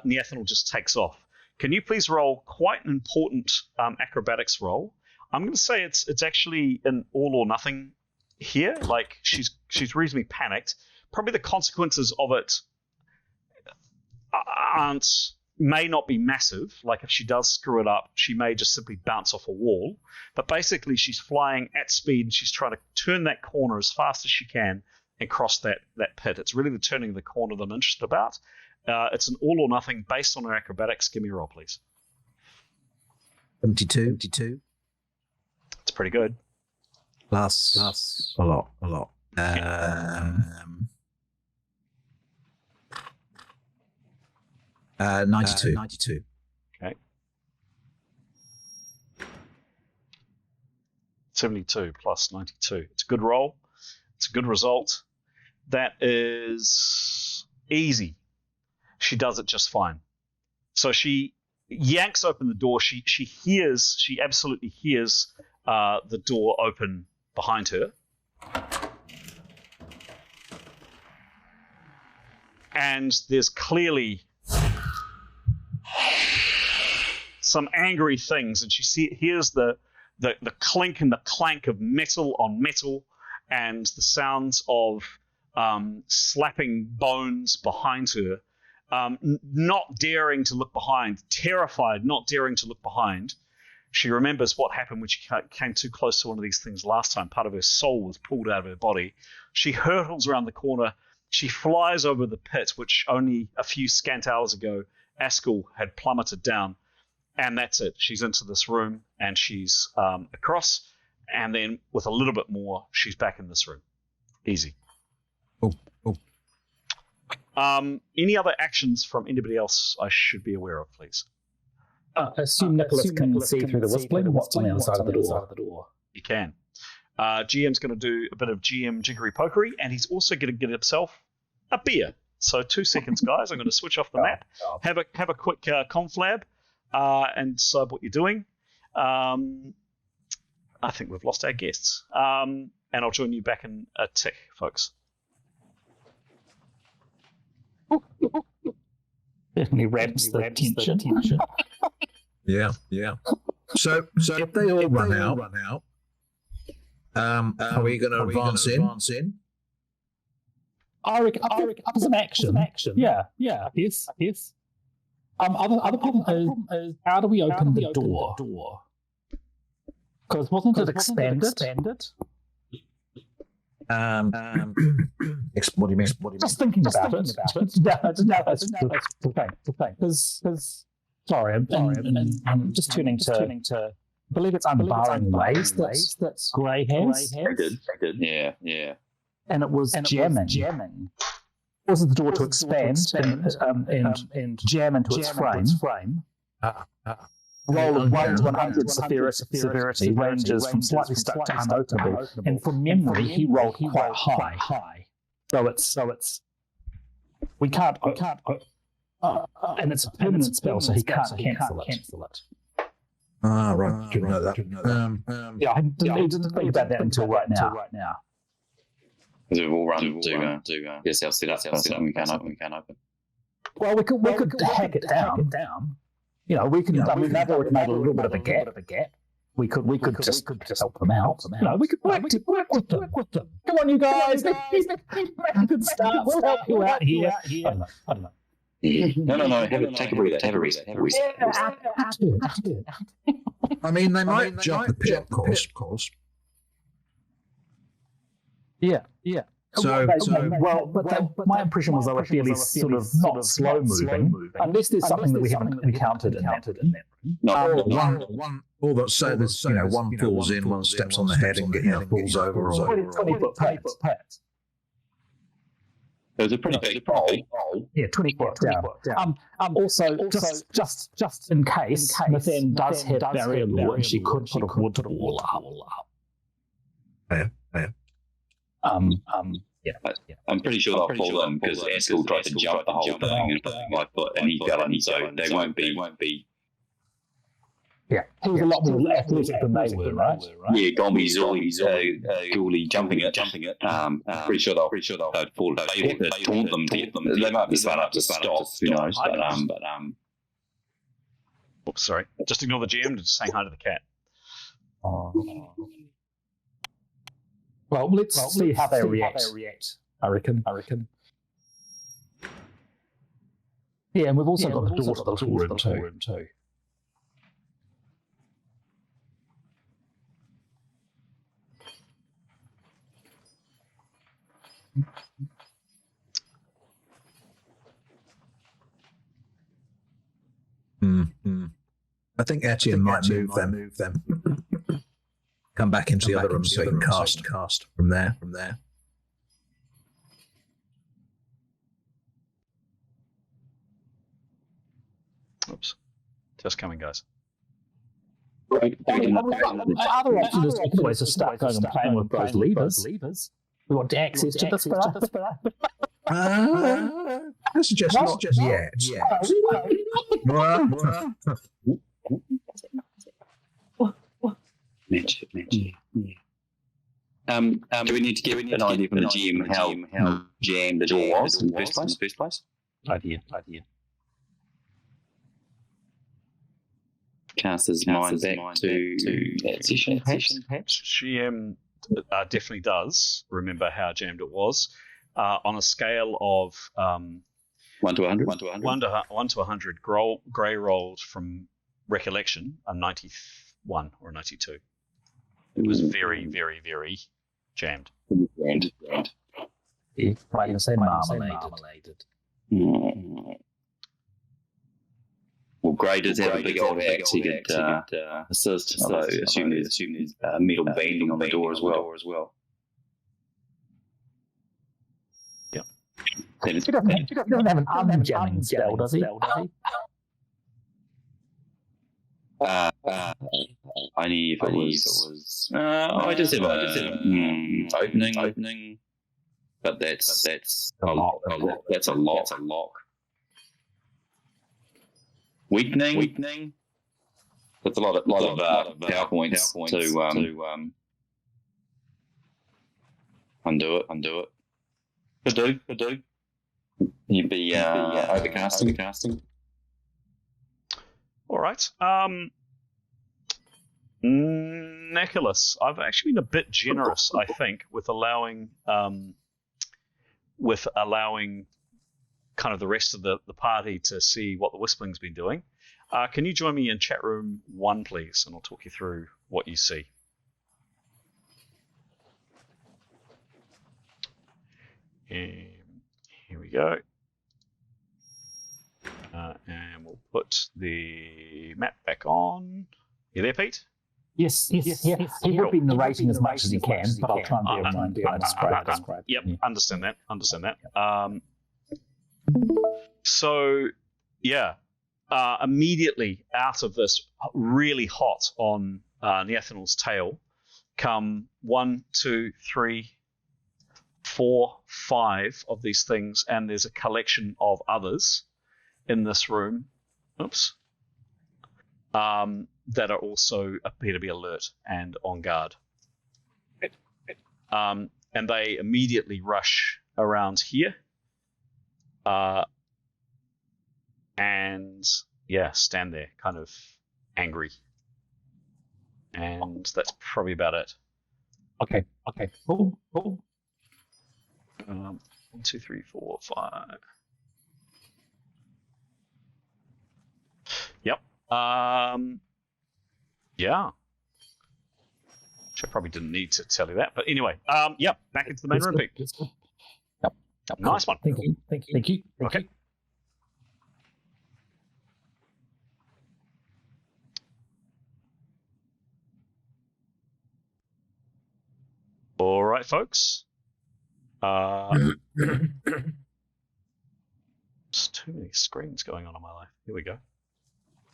Neathanel just takes off. Can you please roll quite an important acrobatics roll? I'm going to say it's actually an all or nothing here. Like she's reasonably panicked. Probably the consequences of it may not be massive. Like if she does screw it up, she may just simply bounce off a wall. But basically, she's flying at speed and she's trying to turn that corner as fast as she can and cross that pit. It's really the turning of the corner that I'm interested about. It's an all or nothing based on her acrobatics. Give me a roll, please. 72. It's pretty good. Plus a lot. 92. Okay. 72 plus 92. It's a good roll. It's a good result. That is easy. She does it just fine. So she yanks open the door. She absolutely hears the door open behind her. And there's clearly some angry things, and she hears the clink and the clank of metal on metal, and the sounds of slapping bones behind her. Not daring to look behind, terrified, not daring to look behind. She remembers what happened when she came too close to one of these things last time. Part of her soul was pulled out of her body. She hurtles around the corner. She flies over the pit, which only a few scant hours ago Askel had plummeted down. And that's it. She's into this room, and she's across. And then with a little bit more, she's back in this room. Easy. Oh. Any other actions from anybody else I should be aware of, please? Assume Nicholas can see through the whistling and what's on the other side of the door. You can. GM's going to do a bit of GM jiggery pokery, and he's also going to get himself a beer. So 2 seconds, guys. I'm going to switch off the map. Have a quick conflab and decide what you're doing. I think we've lost our guests. And I'll join you back in a tick, folks. Definitely ramps the tension. Yeah. So if they all run out, are we going to advance in? I reckon up as an action. Yeah. Yes. Other problem is how do we open the door? Because wasn't it expanded? What do you mean? Just thinking about it. No, that's the thing. Because sorry, I'm just turning to. I believe it's unbarring ways that's Grey has. They did. Yeah. And it was jamming. It wasn't the door to expand and jam into its frame. Roll of 1 to 100 severity ranges from slightly stuck to unopenable. And from memory, he rolled quite high. So it's we can't. And it's a permanent spell, so he can't cancel it. Ah, right. Didn't know that. Yeah, I didn't think about that until right now. Because we've all run to get ourselves set up and we can't open. Well, we could hack it down. You know, we can. I mean, they've already made a little bit of a gap. We could just help them out. You know, we could work with them. Come on, you guys. Make a good start. We'll help you out here. I don't know. No. Take a breather. I mean, they might jump the pit, of course. Yeah. So my impression was they were fairly sort of not slow moving, unless there's something that we haven't encountered in that room. All that say there's one falls in, one steps on the head and falls over. 20-foot pits. It was a pretty big hole. Yeah, 20 foot down. Also, just in case, Nathan does have barrier law, and she could put a wood wall up. Yeah. Yeah. I'm pretty sure they'll fall in because Askel tried to jump the whole thing and put my foot, and he fell in, so they won't be. Yeah, he was a lot more athletic than they were, right? Yeah, Gombi's Ghoulie jumping it. Pretty sure they'll fall. They taunt them. They might be smart enough to stop. Who knows? But Oops, sorry. Just ignore the GM. Just saying hi to the cat. Well, let's see how they react. I reckon. Yeah, and we've also got the door to the little room too. I think Etienne might move them. Come back into the other room so you can cast from there. Oops. Just coming, guys. Other option is we can always just start going and playing with those levers. We want access to this I suggest not just yet. Magic. Do we need to get an idea from the GM how jammed the door was in the first place? idea. Cast his mind back to that session, perhaps? She definitely does remember how jammed it was. On a scale of 1 to 100? 1 to 100, Grey rolled from recollection a 91 or a 92. It was very, very, very jammed. Yeah, right, you say marmalated. Well, Grey does have a big old axe he could assist, so I assume there's metal banding on the door as well. Yep. He doesn't have an unjamming spell, does he? Only if it was. I just have a opening, but that's a lock. That's a lock. Weakening. That's a lot of PowerPoints to undo it. Could do. You'd be overcasting. All right. Nicholas, I've actually been a bit generous, I think, with allowing kind of the rest of the party to see what the Wispling's been doing. Can you join me in chat room 1, please, and I'll talk you through what you see. And here we go. And we'll put the map back on. You there, Pete? Yes. He will be narrating as much as he can, but I'll try and be able to describe. Yep, understand that. So, yeah, immediately out of this really hot on Neathanel's tail come 1, 2, 3, 4, 5 of these things, and there's a collection of others in this room. That are also appear to be alert and on guard. And they immediately rush around here. And stand there, kind of angry. And that's probably about it. Okay. Cool. 1, 2, 3, 4, 5. Yep. Yeah. Which I probably didn't need to tell you that, but anyway. Yep. Back into the main room, Pete. Yep. Nice one. Thank you. Okay. All right, folks. There's too many screens going on in my life. Here we go.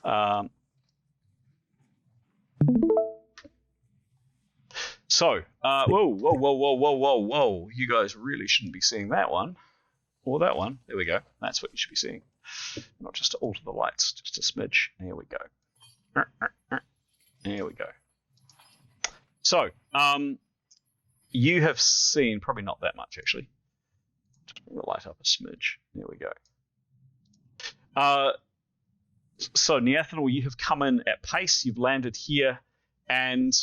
Whoa. You guys really shouldn't be seeing that one. Or that one. There we go. That's what you should be seeing. Not just to alter the lights, just a smidge. There we go. There we go. So, you have seen, probably not that much actually. Just bring the light up a smidge. There we go. So, Neathanel, you have come in at pace. You've landed here, and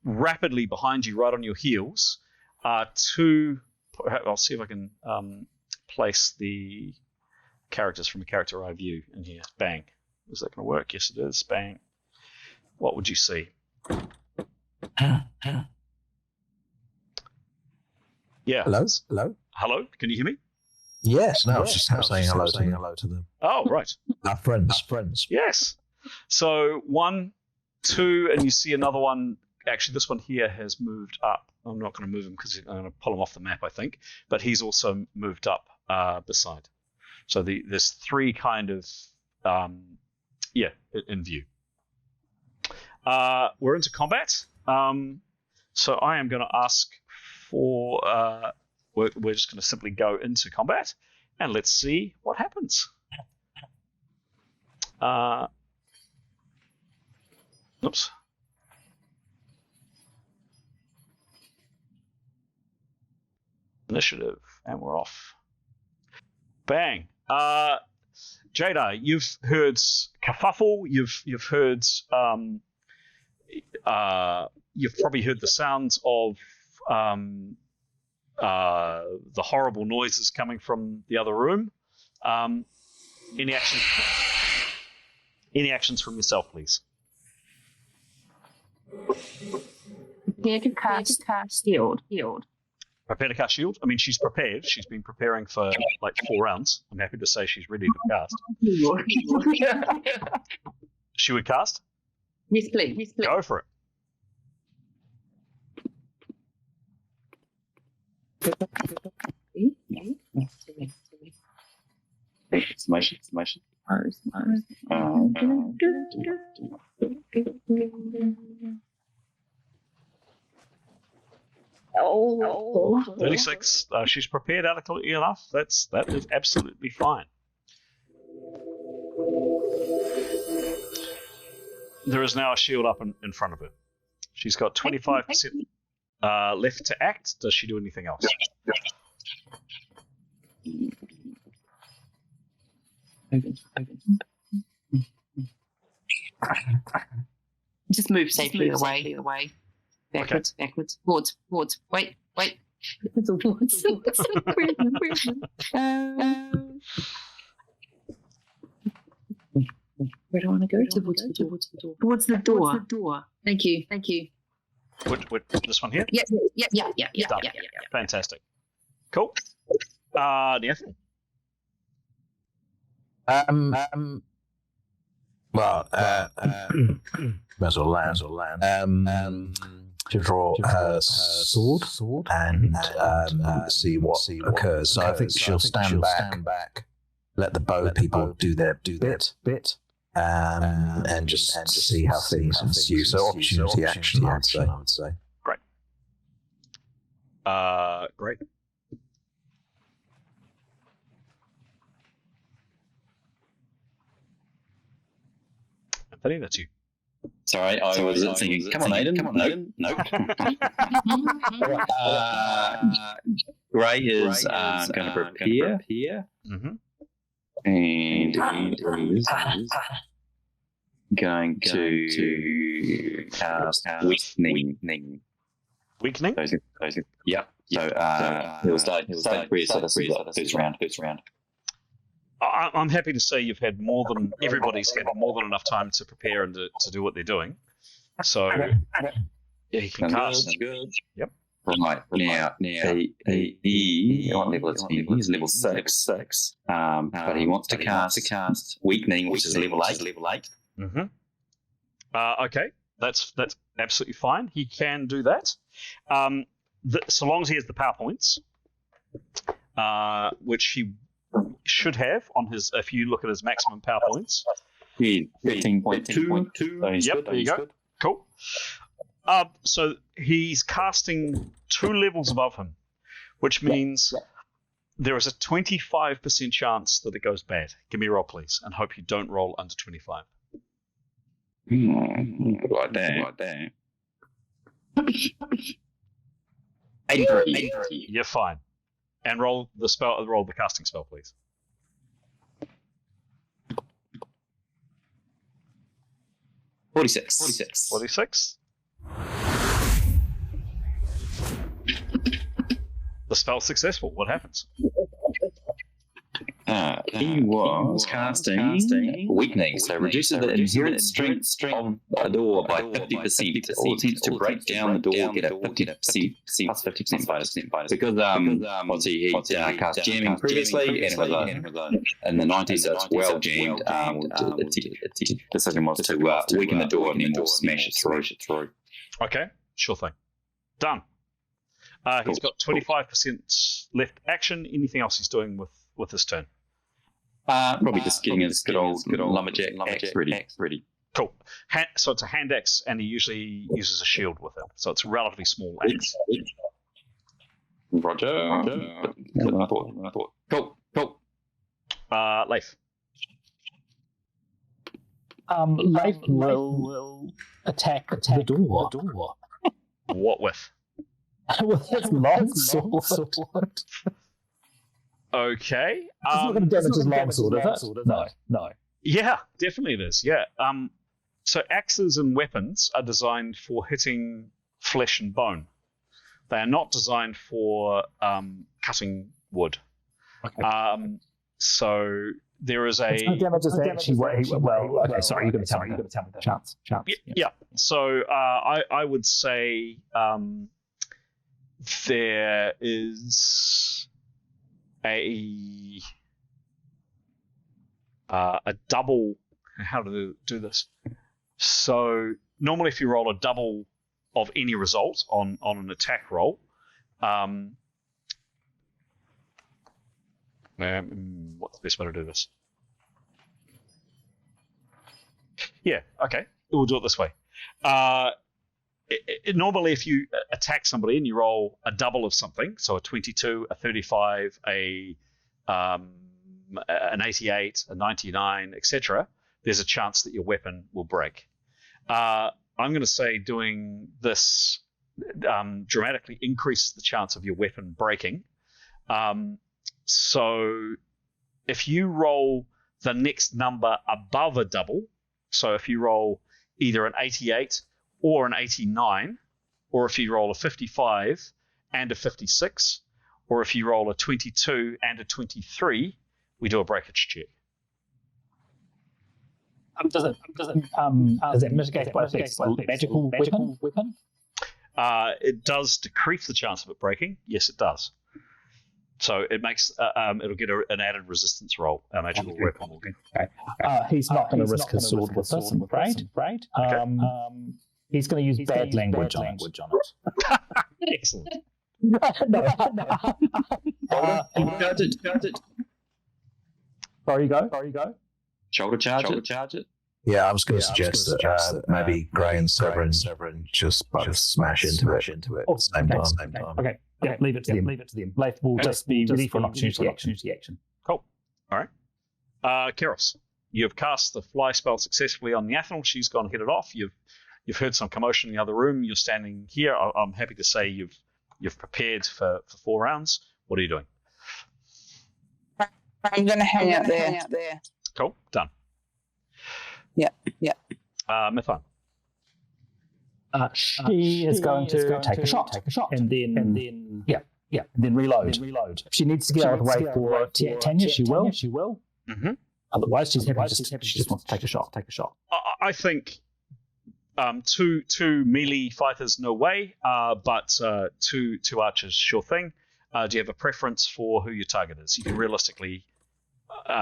rapidly behind you, right on your heels, are two. I'll see if I can place the characters from a character eye view in here. Bang. Is that going to work? Yes, it is. Bang. What would you see? Yeah. Hello. Can you hear me? Yes. No, I was just saying hello to them. Oh, right. Our friends. Yes. So 1, 2, and you see another one. Actually, this one here has moved up. I'm not going to move him because I'm going to pull him off the map, I think. But he's also moved up beside. So there's 3 kind of, in view. We're into combat. So I am going to ask for, we're just going to simply go into combat, and let's see what happens. Oops. Initiative, and we're off. Bang. Jada, you've heard kerfuffle. You've heard. You've probably heard the sounds of the horrible noises coming from the other room. Any actions from yourself, please? Prepare to cast shield. Prepare to cast shield? I mean, she's prepared. She's been preparing for like 4 rounds. I'm happy to say she's ready to cast. She would cast? Yes, please. Go for it. Exclamation. Oh. 36. She's prepared adequately enough. That is absolutely fine. There is now a shield up in front of her. She's got 25% left to act. Does she do anything else? Just move safely away. Backwards. Forwards. Wait. Towards. Where do I want to go? Towards the door. Thank you. Which, this one here? Yeah. Done. Fantastic. Cool. Nathan? Well, might as well land. To draw a sword and see what occurs. So I think she'll stand back, let the bow people do their bit, and just see how things ensue. So opportunity action, I would say. Great. Great. Anthony, that's you. Sorry, I was thinking, come on, Aiden. No. Gray is going to prepare. Mm-hmm. And he is going to cast weakening. Weakening? Yep. So he'll start free. So this is first round. I'm happy to say you've had everybody's had more than enough time to prepare and to do what they're doing. So, yeah, he can cast. Good. Yep. Right, now what level is he? He's level 6. But he wants to cast Weakening, which is level 8. Mm-hmm. Okay, that's absolutely fine. He can do that. So long as he has the power points, which he should have on his. If you look at his maximum power points, 15.2. Yep, there you go. Cool. So he's casting 2 levels above him, which means there is a 25% chance that it goes bad. Give me a roll, please, and hope you don't roll under 25. Like that. 83. You're fine. And roll the casting spell, please. $46. The spell's successful. What happens? He was casting Weakening, so reduces the inherent strength of a door by 50%. All attempts to break down the door get a 50% plus 50% bonus. Because obviously he cast jamming previously, and it was in the 90s, so it's well jammed. The decision was to weaken the door and then we'll smash it through. Okay, sure thing. Done. He's got 25% left action. Anything else he's doing with his turn? Probably just getting his good old lumberjack axe ready. Cool. So it's a hand axe, and he usually uses a shield with it. So it's a relatively small axe. Roger. More than I thought. Cool. Leif. Leif will attack the door. What with? With his long sword. Okay. It's not going to damage his long sword, is it? No. Yeah, definitely it is. Yeah. So axes and weapons are designed for hitting flesh and bone. They are not designed for cutting wood. Okay. So there is a. No damage is actually well. Okay, sorry, you're going to tell me. The chance. Yeah. So I would say there is a double. How to do this? So normally, if you roll a double of any result on an attack roll, what's the best way to do this? Yeah. Okay. We'll do it this way. Normally, if you attack somebody and you roll a double of something, so a 22, a 35, an 88, a 99, etc., there's a chance that your weapon will break. I'm going to say doing this dramatically increases the chance of your weapon breaking. So if you roll the next number above a double, so if you roll either an 88 or an 89, or if you roll a 55 and a 56, or if you roll a 22 and a 23, we do a breakage check. Does it mitigate by effects? Magical weapon? It does decrease the chance of it breaking. Yes, it does. So it makes it'll get an added resistance roll. A magical weapon. Okay. He's not going to risk his sword with us, I'm afraid. Okay. He's going to use bad language on it. Excellent. Charge it. Sorry, you go. Shoulder charge it. Yeah, I was going to suggest that maybe Grey and Severin just both smash into it at the same time. Okay, yeah, leave it to them. Leif will just be ready for an opportunity action. Cool. All right. Karios, you've cast the fly spell successfully on the Athanal. She's gone and hit it off. You've heard some commotion in the other room. You're standing here. I'm happy to say you've prepared for 4 rounds. What are you doing? I'm going to hang out there. Cool. Done. Yeah. Mython. She is going to take a shot, and then reload. If she needs to get out of the way for Tanya, she will. Mm-hmm. Otherwise, she just wants to take a shot. I think 2 melee fighters, no way, but 2 archers, sure thing. Do you have a preference for who your target is? You can realistically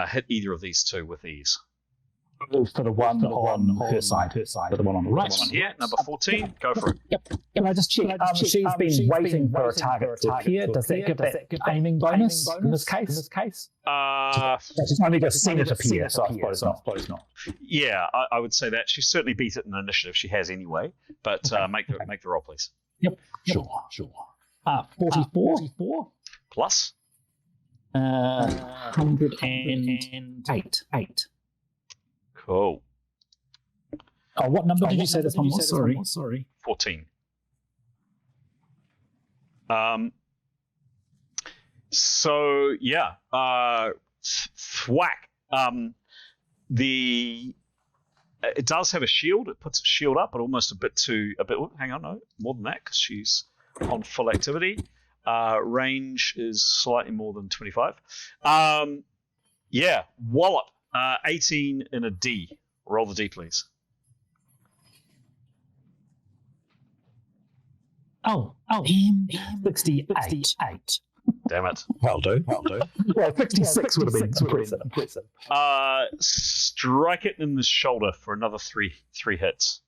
hit either of these 2 with ease. For the one on her side, for the one on the right. One here, number 14, go for it. Yep. Can I just check? She's been waiting for a target to appear. Does that give that aiming bonus in this case? She's only just seen it appear, so I suppose not. Yeah, I would say that. She's certainly beat it in initiative. She has anyway, but make the roll, please. Yep. Sure. 44 plus 108. Cool. Oh, what number did you say this one was? Sorry. 14. So yeah, thwack. It does have a shield. It puts its shield up, but almost a bit. Hang on, no, more than that because she's on full activity. Range is slightly more than 25. Yeah, wallop. 18 in a D. Roll the D, please. Oh, 68. Damn it. That'll do. Well, 56 would have been impressive. Strike it in the shoulder for another three hits.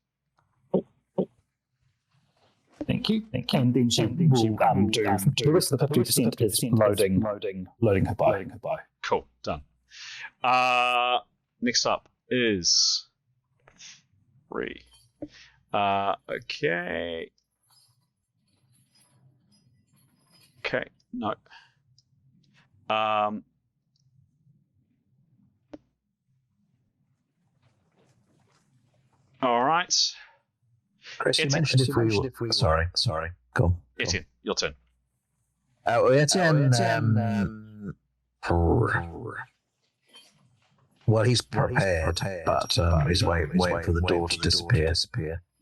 Thank you. And then she will do the rest of the 50% is loading her bow. Cool, done. Next up is 3. Okay, no. All right. Chris, you mentioned if we... Sorry. Go on. Etienne, your turn. Etienne, well, he's prepared, but he's waiting for the door to disappear.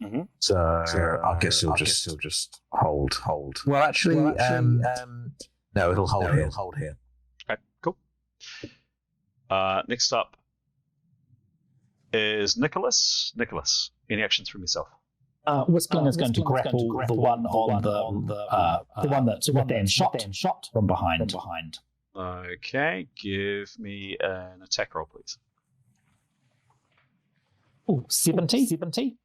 Mm-hmm. So I guess he'll just hold. Well, actually, no, it'll hold here. Okay, cool. Next up is Nicholas. Nicholas, any actions from yourself? Whispling is going to grapple the one on the one that's within shot from behind. Okay, give me an attack roll, please. Oh, 70.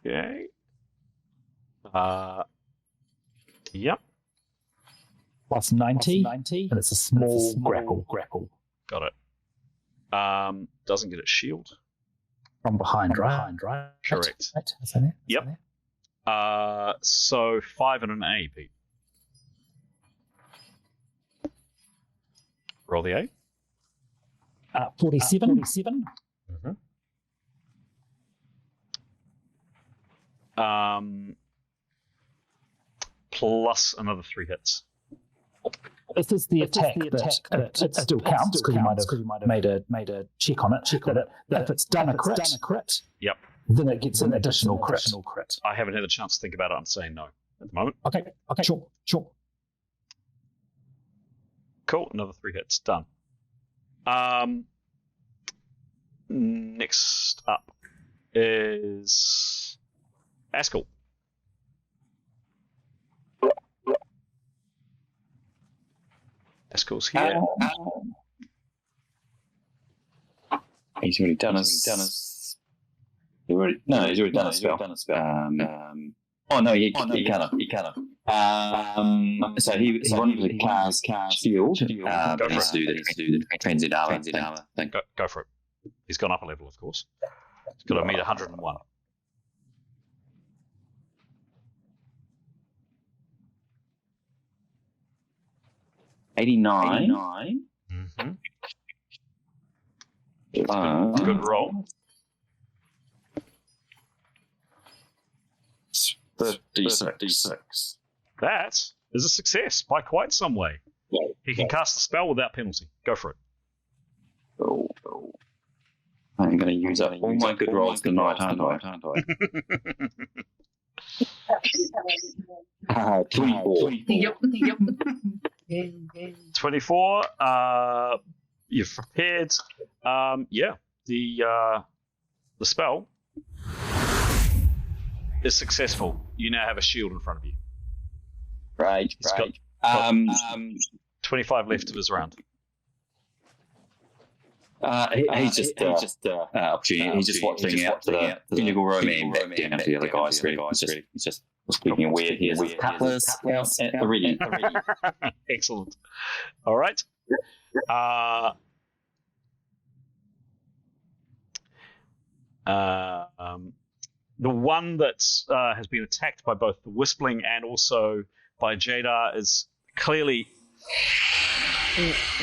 Okay. Yep. Plus 90. And it's a small grapple. Got it. Doesn't get its shield. From behind, right? Correct. Right. Is that it? Yep. So 5 and an A, Pete. Roll the A. 47. Mm-hmm. Plus another 3 hits. This is the attack that it still counts because you might have made a check on it. That if it's done a crit, Yep. then it gets an additional crit. I haven't had a chance to think about it. I'm saying no at the moment. Okay, sure. Cool, another 3 hits. Done. Next up is Askel. Askel's here. He's already done his. He's already done a spell. Oh no, he can't have. So he wanted to cast shield. But he's to do the transit armor thing. Go for it. He's gone up a level, of course. He's got to meet 101. $89. Mm-hmm. Good roll. 36. That is a success by quite some way. He can cast the spell without penalty. Go for it. Oh. I'm going to use up all my good rolls tonight, aren't I? 24. Yep. 24. You've prepared. The spell is successful. You now have a shield in front of you. Right. He's got 25 left of his round. He's just opportunity. He's just watching out the Pinnacle Roman back down to the other guys. Really, he's just looking weird. He has his cutlass out at the ready. Excellent. All right. The one that has been attacked by both the Whispling and also by Jadar is clearly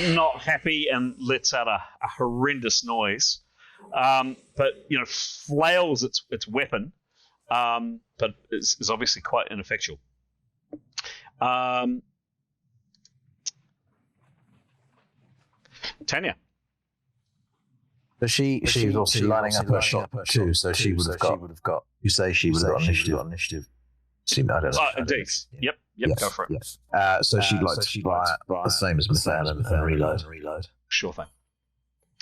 not happy and lets out a horrendous noise. But flails its weapon, but is obviously quite ineffectual. Tanya. So she was also lining up her shot too, so she would have got. You say she would have got initiative. I don't know. Indeed. Yep. Yes, go for it. Yes. So she'd like to try the same as Mathan and reload. Sure thing.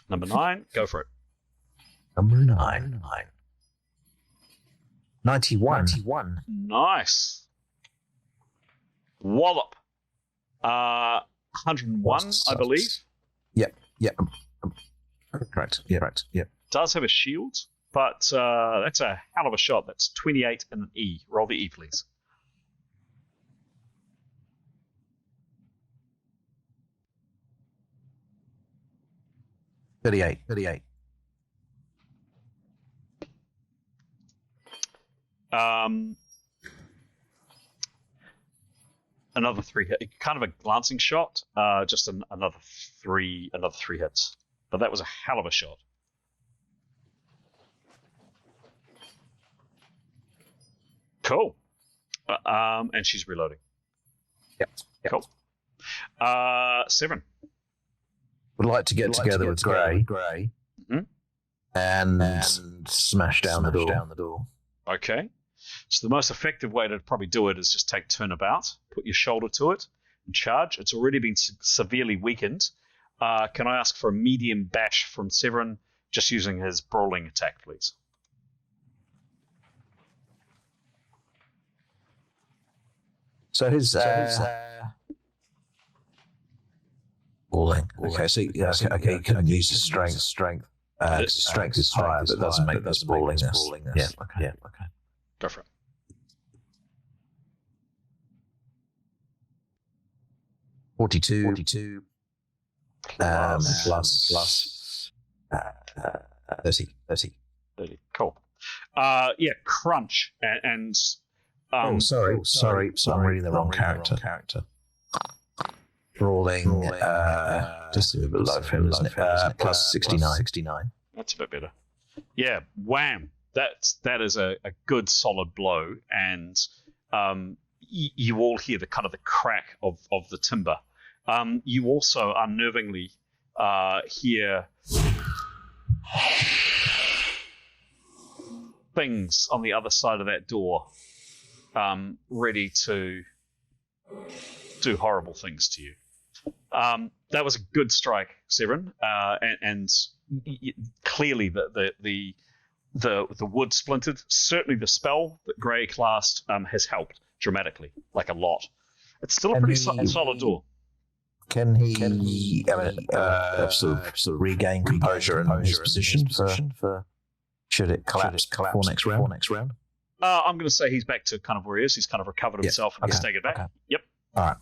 Number 9, go for it. Number 9. 91. Nice. Wallop. 101, I believe. Yep. Correct. Yep. Does have a shield, but that's a hell of a shot. That's 28 and an E. Roll the E, please. $38. Another 3 hit, kind of a glancing shot. Just another three hits. But that was a hell of a shot. Cool. And she's reloading. Yep. Cool. 7. Would like to get together with Gray. Mm-hmm. And smash down the door. Okay. So the most effective way to probably do it is just take turnabout, put your shoulder to it, and charge. It's already been severely weakened. Can I ask for a medium bash from Severin, just using his brawling attack, please? So his brawling. Okay, so he can use his strength. Strength is higher, but doesn't make this brawlingness. Yeah. Okay. Go for it. $42. Plus 30. 30. Cool. Crunch and sorry. I'm reading the wrong character. Brawling, just a bit low for him, isn't it? Plus 69. That's a bit better. Yeah, wham. that is a good solid blow, and you all hear the kind of the crack of the timber. You also unnervingly hear things on the other side of that door, ready to do horrible things to you. That was a good strike, Severin, and clearly the wood splintered. Certainly the spell that Grey cast has helped dramatically, like a lot. It's still a pretty solid door. Can he sort of regain composure in his position for should it collapse for next round? I'm going to say he's back to kind of where he is. He's kind of recovered himself and he's taken it back. Okay. Yep. All right.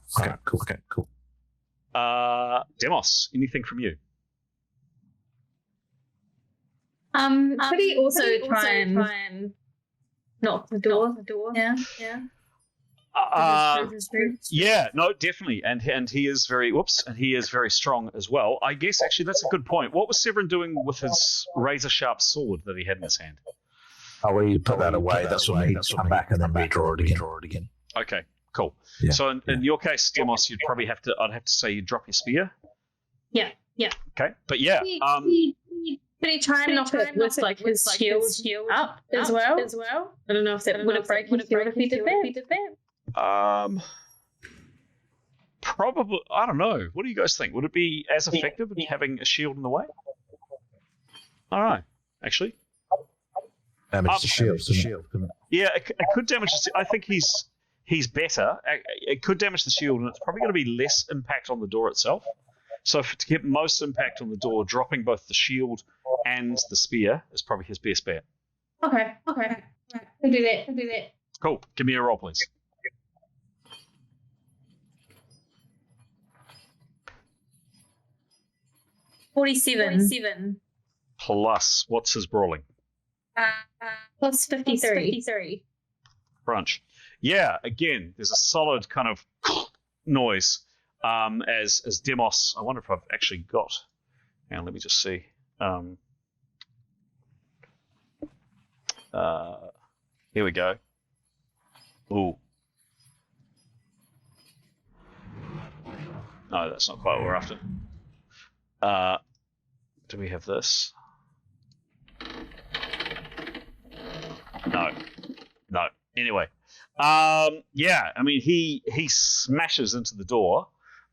Okay. Cool. Demos, anything from you? Could he also try and knock the door? Yeah. Yeah, no, definitely, and he is very strong as well. I guess actually that's a good point. What was Severin doing with his razor sharp sword that he had in his hand? Oh, we put that away. That's when he'd come back and then redraw it again. Okay, cool. Yeah. So in your case, Demos, I'd have to say you drop your spear. Yeah. Okay, but yeah, Could he try and knock it with like his shield up as well? I don't know if that would have broken his shield if he did that. Probably. I don't know. What do you guys think? Would it be as effective as having a shield in the way? I don't know. Actually, it's a shield. Yeah, it could damage. I think he's better. It could damage the shield, and it's probably going to be less impact on the door itself. So to get most impact on the door, dropping both the shield and the spear is probably his best bet. Okay. We'll do that. Cool. Give me a roll, please. $47. Plus, what's his brawling? Plus 53. Crunch. Yeah, again, there's a solid kind of noise as Demos. I wonder if I've actually got. Now, let me just see. Here we go. Ooh. No, that's not quite what we're after. Do we have this? No. Anyway, yeah. I mean, he smashes into the door,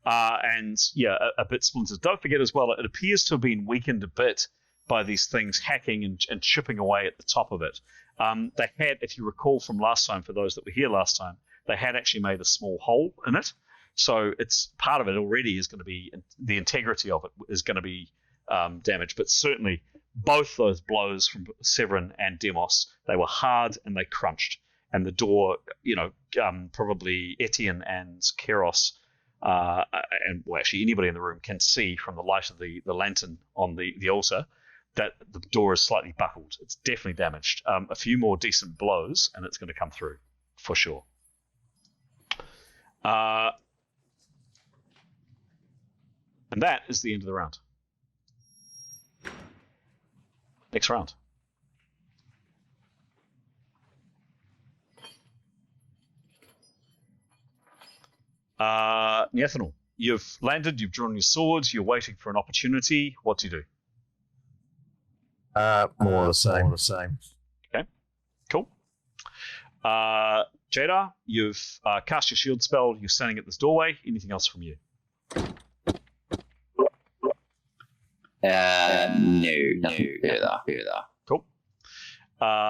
and yeah, a bit splinters. Don't forget as well, it appears to have been weakened a bit by these things hacking and chipping away at the top of it. They had, if you recall from last time, for those that were here last time, they had actually made a small hole in it. So it's part of it already is going to be, the integrity of it is going to be damaged. But certainly both those blows from Severin and Demos, they were hard and they crunched. And the door, probably Etienne and Karios, and well, actually anybody in the room can see from the light of the lantern on the altar that the door is slightly buckled. It's definitely damaged. A few more decent blows and it's going to come through for sure. And that is the end of the round. Next round. Neathanel, you've landed, you've drawn your swords, you're waiting for an opportunity. What do you do? More the same. Okay, cool. Jadar, you've cast your shield spell, you're standing at this doorway. Anything else from you? No, further. Cool.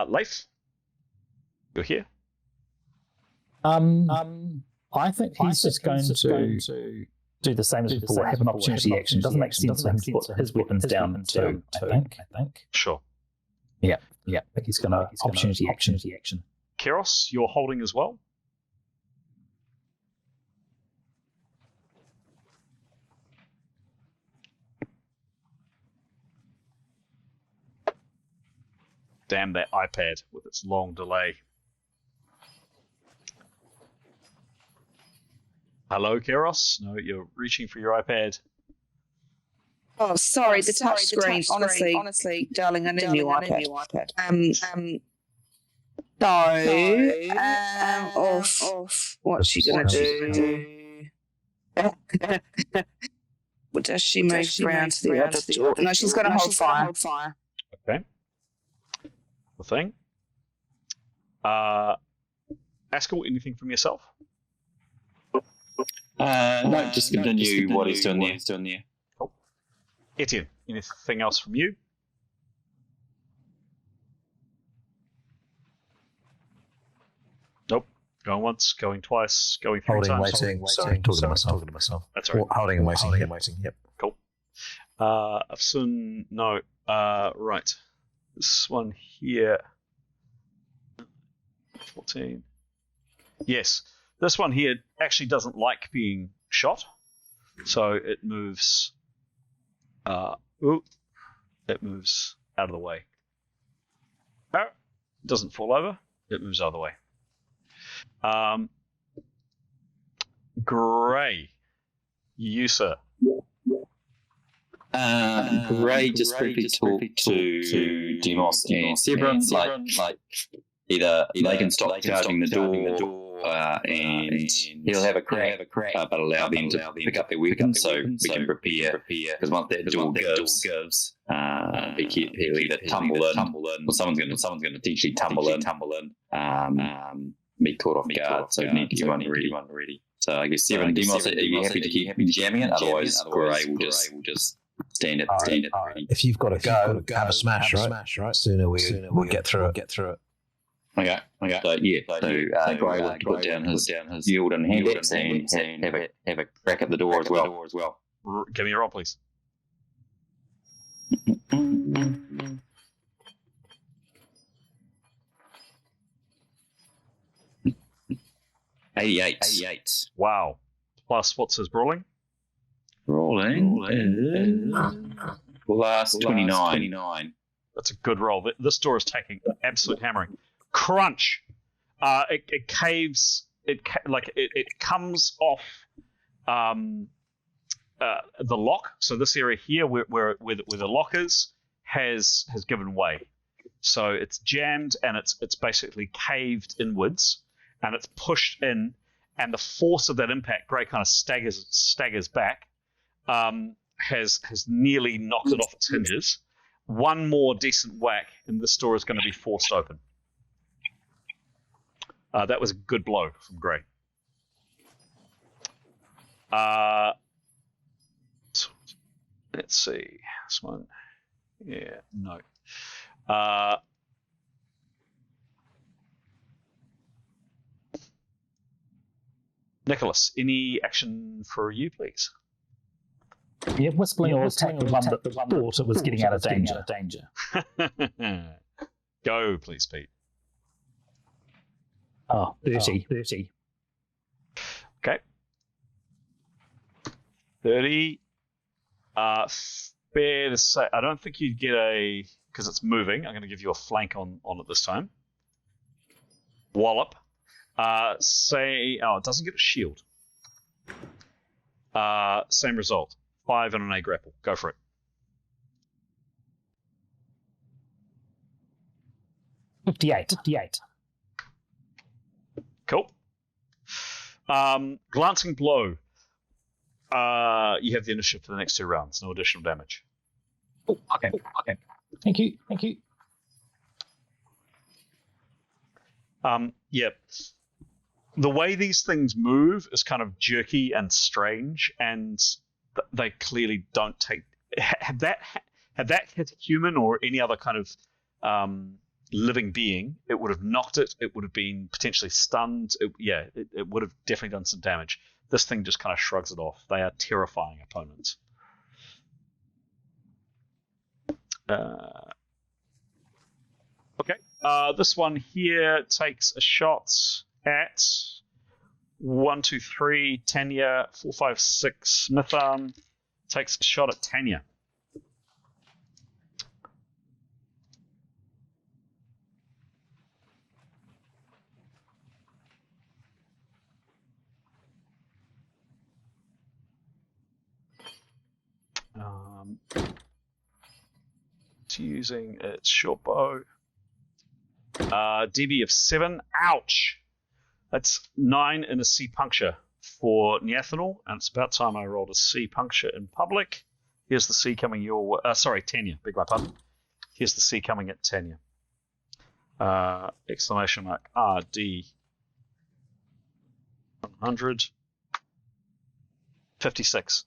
Leif, you're here. I think he's just going to do the same as before. Have an opportunity action. Doesn't make sense for him to put his weapons down too. I think. Sure. Yeah. I think he's going to opportunity action. Karios, you're holding as well. Damn that iPad with its long delay. Hello, Karios? No, you're reaching for your iPad. Oh, sorry, the touch screen. Honestly, darling, I need a new iPad. What's she gonna do? What does she move around to the other door? No, she's gonna hold fire. Okay. The thing. Askel, anything from yourself? No, just continue what he's doing there. Cool. Etienne, anything else from you? Nope. Going once, going twice, going three Holding, times. waiting. Sorry, talking to myself. That's all right. Holding and waiting. Yep. Cool. Afsun, no. Right. This one here. 14. Yes. This one here actually doesn't like being shot. So it moves. It moves out of the way. No, it doesn't fall over. It moves out of the way. Gray. You, sir. Gray just briefly talked to Demos and Severin, like either they can stop charging the door, and he'll have a crack, but allow them to pick up their weapons so we can prepare. Because once that door gives, be careful either tumble in, or someone's going to potentially tumble in, be caught off guard. So we need to get one ready. So I guess Severin, Demos, are you happy to keep jamming it? Otherwise, Gray will just stand it ready. If you've got to go, have a smash, right? Sooner we get through it. Okay. So Gray will put down his yield and hand axe and have a crack at the door as well. Give me a roll, please. 88. Wow. Plus, what's his brawling? Plus 29. That's a good roll. This door is taking an absolute hammering. Crunch. It caves. It comes off the lock. So this area here, where the lock is, has given way. So it's jammed and it's basically caved inwards, and it's pushed in. And the force of that impact, Gray kind of staggers back, has nearly knocked it off its hinges. One more decent whack, and this door is going to be forced open. That was a good blow from Gray. Let's see. This one. Yeah, no. Nicholas, any action for you, please? Yeah, whistling or attack the one that thought it was getting out of danger. Go, please, Pete. Oh, 30. Okay. 30. Fair to say, I don't think you'd get because it's moving, I'm going to give you a flank on it this time. Wallop. It doesn't get a shield. Same result. 5 and an A grapple. Go for it. $58. Cool. Glancing blow. You have the initiative for the next 2 rounds. No additional damage. Oh, okay. Thank you. Yeah. The way these things move is kind of jerky and strange, and they clearly don't take. Had that hit a human or any other kind of living being, it would have knocked it. It would have been potentially stunned. It would have definitely done some damage. This thing just kind of shrugs it off. They are terrifying opponents. Okay. This one here takes a shot at 1, 2, 3, Tanya, 4, 5, 6, Smith takes a shot at Tanya. It's using its short bow. DB of 7. Ouch! That's 9 in a C puncture for Neathanol, and it's about time I rolled a C puncture in public. Here's the C coming your way. Sorry, Tanya. Beg my pardon. Here's the C coming at Tanya. Exclamation mark RD 100 56.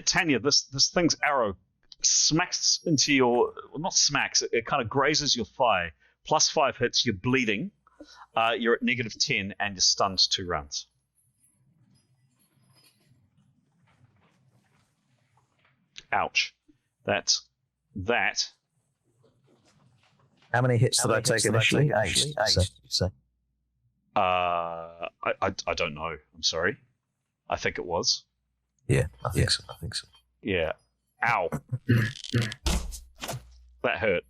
Tanya, this thing's arrow smacks into your, well, not smacks, it kind of grazes your thigh. +5 hits, you're bleeding. You're at -10 and you're stunned 2 rounds. Ouch. That. How many hits did I take initially? 8. You say? I don't know. I'm sorry. I think it was. Yeah, I think so. Yeah. Ow. That hurt.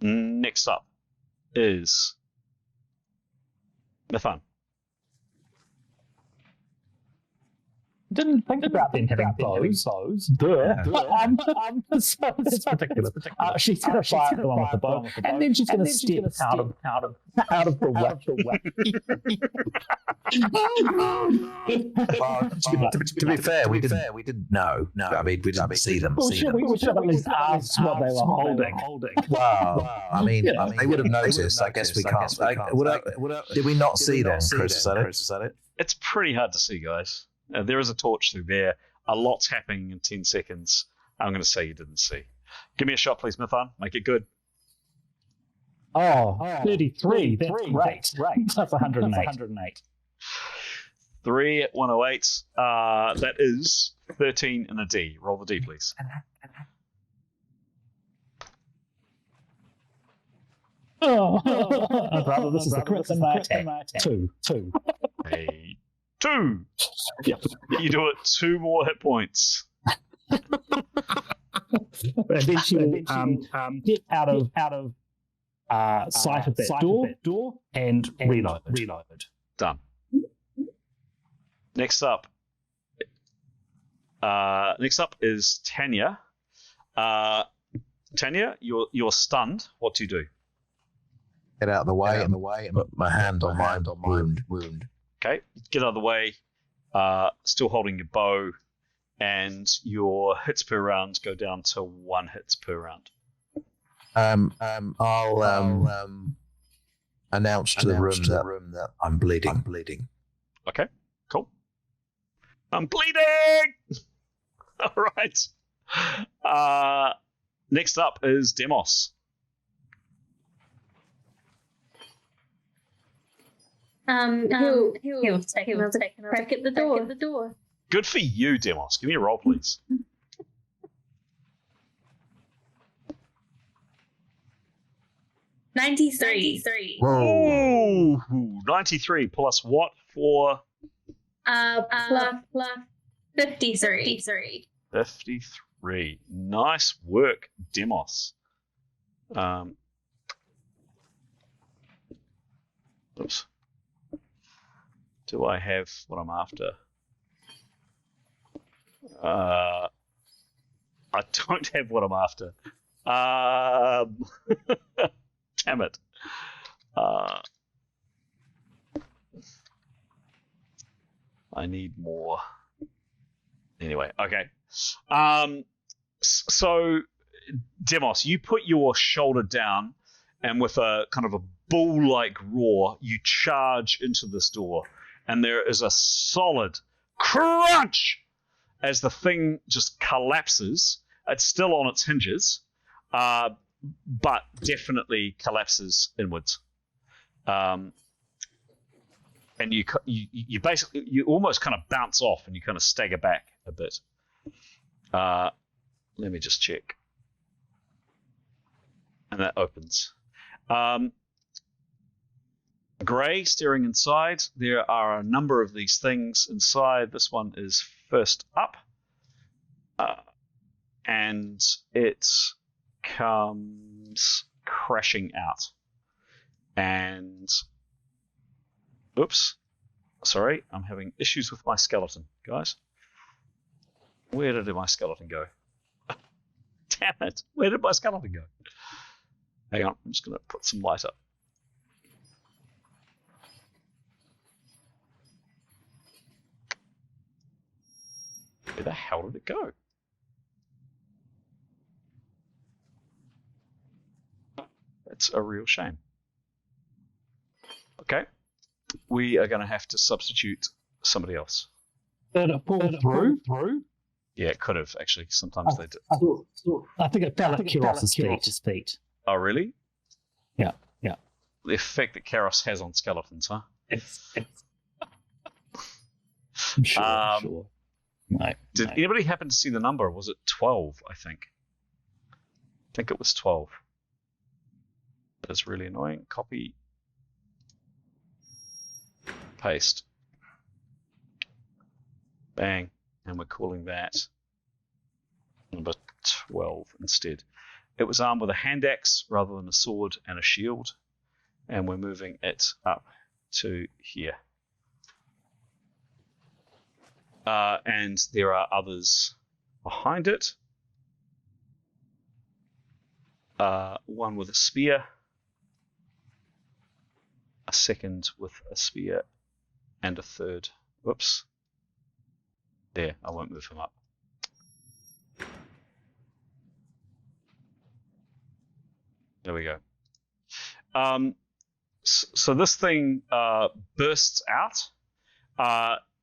Next up is Mithan. Didn't think about them having bows. Duh. So it's ridiculous. She's going to fire the one with the bow, and then she's going to step out of the way. To be fair, we didn't know. No, I mean, we didn't see them. We should have at least asked what they were holding. Well, I mean, they would have noticed. I guess we can't. Did we not see them, Chris? Is that it? It's pretty hard to see, guys. There is a torch through there. A lot's happening in 10 seconds. I'm going to say you didn't see. Give me a shot, please, Mithan. Make it good. 33. That's great. That's 108. 3 at 108. That is 13 in a D. Roll the D, please. Brother, this is the crit in my attack. 2. A 2. Yep. You do it 2 more hit points. But then she will get out of sight of that door and reload. Done. Next up is Tanya. Tanya, you're stunned. What do you do? Get out of the way and put my hand on my wound. Okay, get out of the way. Still holding your bow, and your hits per round go down to 1 hit per round. I'll announce to the room that I'm bleeding. Okay, cool. I'm bleeding! All right. Next up is Demos. He'll take another crack at the door. Good for you, Demos. Give me a roll, please. 93. Whoa! 93 plus what for? Plus 53. 53. Nice work, Demos. Oops. Do I have what I'm after? I don't have what I'm after. Damn it. I need more. Anyway, okay. So, Demos, you put your shoulder down, and with a kind of a bull-like roar, you charge into this door, and there is a solid crunch as the thing just collapses. It's still on its hinges, but definitely collapses inwards. And you basically, you almost kind of bounce off and you kind of stagger back a bit. Let me just check. And that opens. Grey staring inside. There are a number of these things inside. This one is first up. And it comes crashing out. And oops, sorry, I'm having issues with my skeleton, guys. Where did my skeleton go? Damn it, where did my skeleton go? Hang on, I'm just going to put some light up. Where the hell did it go? It's a real shame. Okay, we are going to have to substitute somebody else. Did it pull through? Yeah, it could have, actually. Sometimes they do. I think it fell at Karios' feet. Oh, really? Yeah. The effect that Karios has on skeletons, huh? I'm sure. No. Did anybody happen to see the number? Was it 12, I think? I think it was 12. That's really annoying. Copy. Paste. Bang. And we're calling that number 12 instead. It was armed with a hand axe rather than a sword and a shield. And we're moving it up to here. And there are others behind it. One with a spear. A second with a spear. And a third. Whoops. There, I won't move him up. There we go. So this thing bursts out.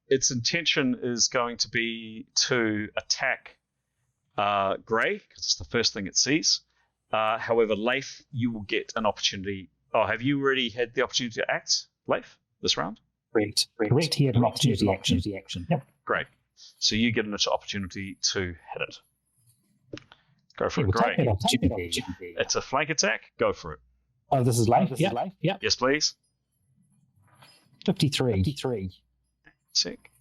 Its intention is going to be to attack Grey, because it's the first thing it sees. However, Leif, you will get an opportunity. Oh, have you already had the opportunity to act, Leif, this round? Correct. He had an opportunity action. Yep. Great. So you get an opportunity to hit it. Go for it, Grey. It's a flank attack. Go for it. Oh, this is Leif? Yep. Yes, please. 53. Sick.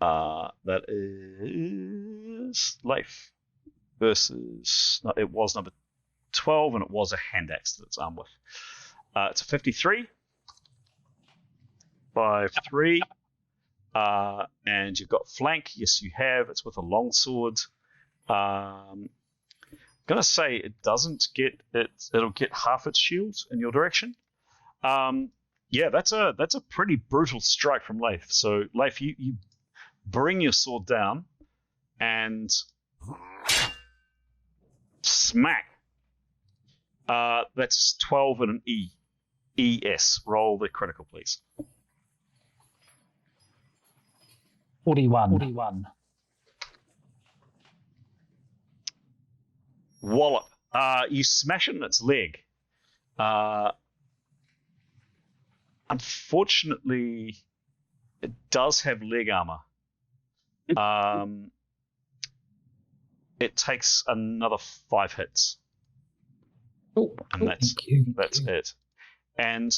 That is Leif versus. No, it was number 12, and it was a hand axe that it's armed with. It's a 53. 5-3. And you've got flank. Yes, you have. It's with a long sword. I'm gonna say it doesn't get it. It'll get half its shield in your direction. Yeah, that's a pretty brutal strike from Leif. So Leif, you bring your sword down and smack. That's 12 and an E. ES. Roll the critical, please. 41. Wallop. You smash it in its leg. Unfortunately, it does have leg armor. It takes another 5 hits. And that's it. And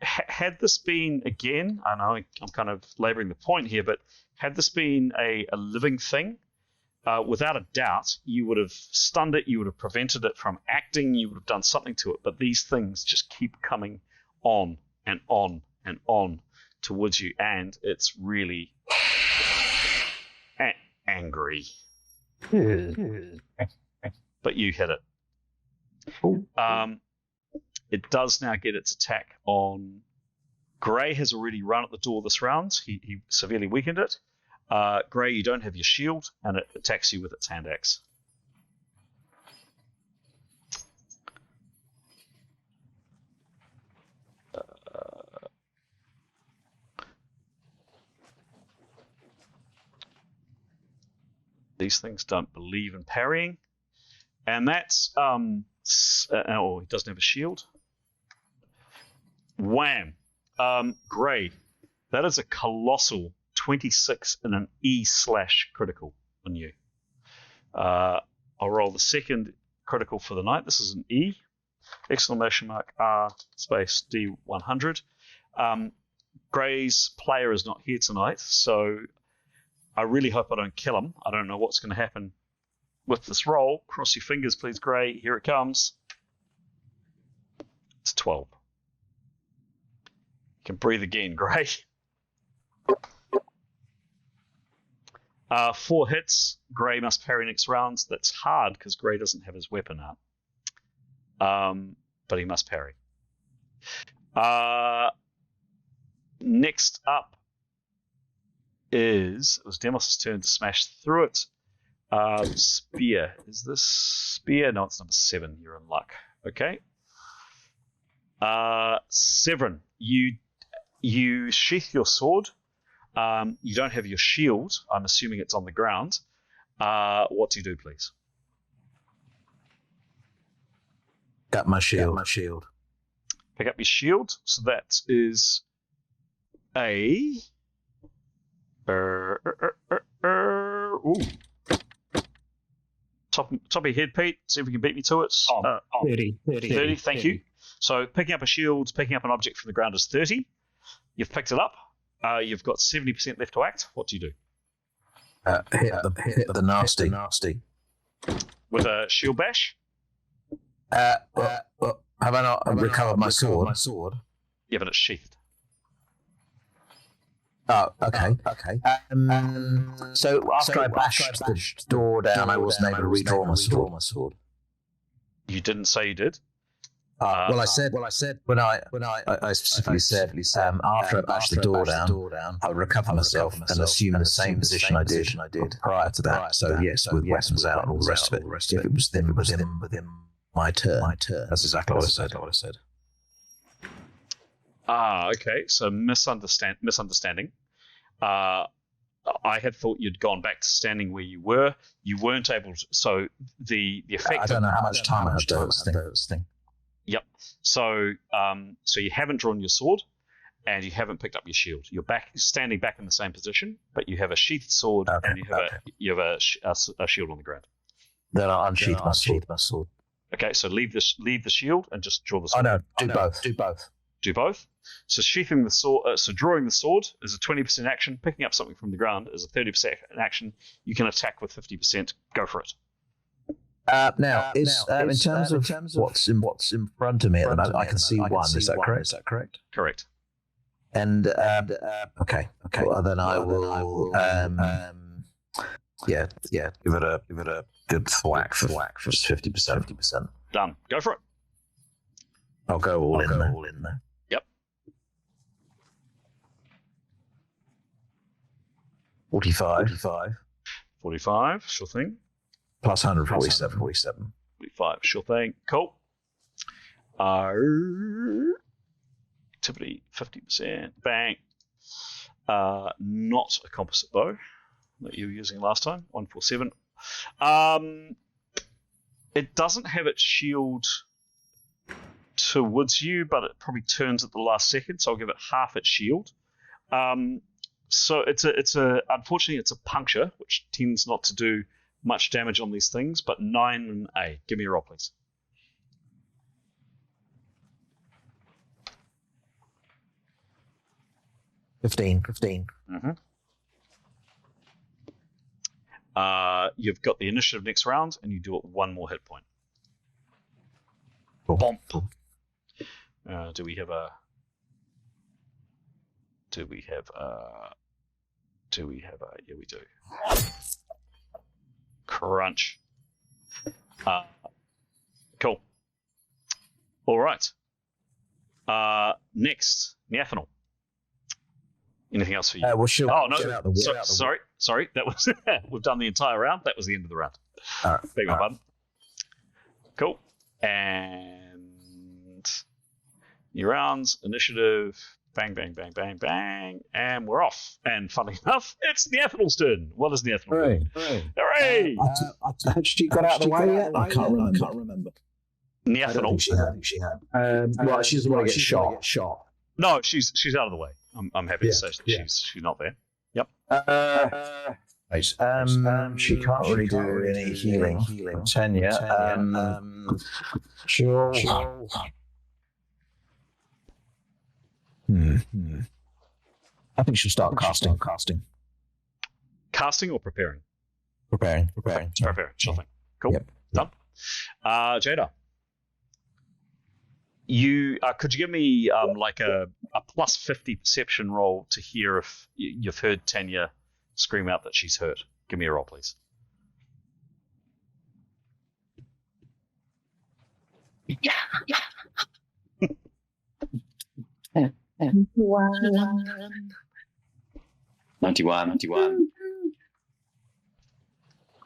had this been, again, I know I'm kind of laboring the point here, but had this been a living thing, without a doubt, you would have stunned it, you would have prevented it from acting, you would have done something to it. But these things just keep coming on and on and on towards you, and it's really angry. But you hit it. It does now get its attack on Grey. Has already run at the door this round. He severely weakened it. Grey, you don't have your shield, and it attacks you with its hand axe. These things don't believe in parrying. And that's... oh, he doesn't have a shield. Wham! Grey. That is a colossal 26 and an E/critical on you. I'll roll the second critical for the night. This is an E! Exclamation mark R space D100. Grey's player is not here tonight, so I really hope I don't kill him. I don't know what's going to happen with this roll. Cross your fingers, please, Grey. Here it comes. It's 12. You can breathe again, Grey. 4 hits. Grey must parry next round. That's hard because Grey doesn't have his weapon out. But he must parry. Next up it was Demos' turn to smash through it. Spear. Is this spear? No, it's number 7. You're in luck. Okay. Severin, you sheath your sword. You don't have your shield. I'm assuming it's on the ground. What do you do, please? Got my shield. Pick up your shield. So that is a... Ooh. Top of your head, Pete. See if we can beat me to it. 30, thank you. So picking up a shield, picking up an object from the ground is 30. You've picked it up. You've got 70% left to act. What do you do? Hit the nasty. With a shield bash? Have I not recovered my sword? Yeah, but it's sheathed. Oh, okay. So after I bashed the door down, I wasn't able to redraw my sword. You didn't say you did? Well, I said when I specifically said after I bashed the door down, I would recover myself and assume the same position I did prior to that. So yes, with weapons out and all the rest of it. If it was within my turn. That's exactly what I said. Okay. So misunderstanding. I had thought you'd gone back to standing where you were. You weren't able to. So the effect. I don't know how much time I had to do this thing. Yep. So you haven't drawn your sword, and you haven't picked up your shield. You're standing back in the same position, but you have a sheathed sword and you have a shield on the ground. Then I'll unsheath my sword. Okay, so leave the shield and just draw the sword. Oh no, do both. Do both. So sheathing the sword, drawing the sword is a 20% action. Picking up something from the ground is a 30% action. You can attack with 50%. Go for it. In terms of what's in front of me at the moment, I can see one. Is that correct? Correct. And okay. Well, then I will give it a good thwack for 50%. Done. Go for it. I'll go all in there. Yep. 45. Sure thing. Plus 147. 45. Sure thing. Cool. Activity 50%. Bang. Not a composite bow that you were using last time. 147. It doesn't have its shield towards you, but it probably turns at the last second, so I'll give it half its shield. So unfortunately it's a puncture, which tends not to do much damage on these things, but 9 and A. Give me a roll, please. $15. Mm-hmm. You've got the initiative next round, and you do it 1 more hit point. Cool. Bomp. Do we have a? Yeah, we do. Crunch. Cool. All right. Next, Neathanel. Anything else for you? Sorry. That was we've done the entire round. That was the end of the round. All right. Beg my pardon. Cool. And your rounds, initiative, bang, bang, bang, bang, bang, and we're off. And funnily enough, it's Neathanel's turn. What is Neathanel do? Hooray! Had she got out of the way yet? I can't remember. Neathanel. I think she had. Well, she's the one who gets shot. No, she's out of the way. I'm happy to say she's not there. Yep. She can't really do any healing. Tanya. Sure. I think she'll start casting. Casting or preparing? Preparing. Preparing. Sure thing. Cool. Yep. Done. Jada, you could you give me like a plus 50 perception roll to hear if you've heard Tanya scream out that she's hurt? Give me a roll, please. Wow. 91.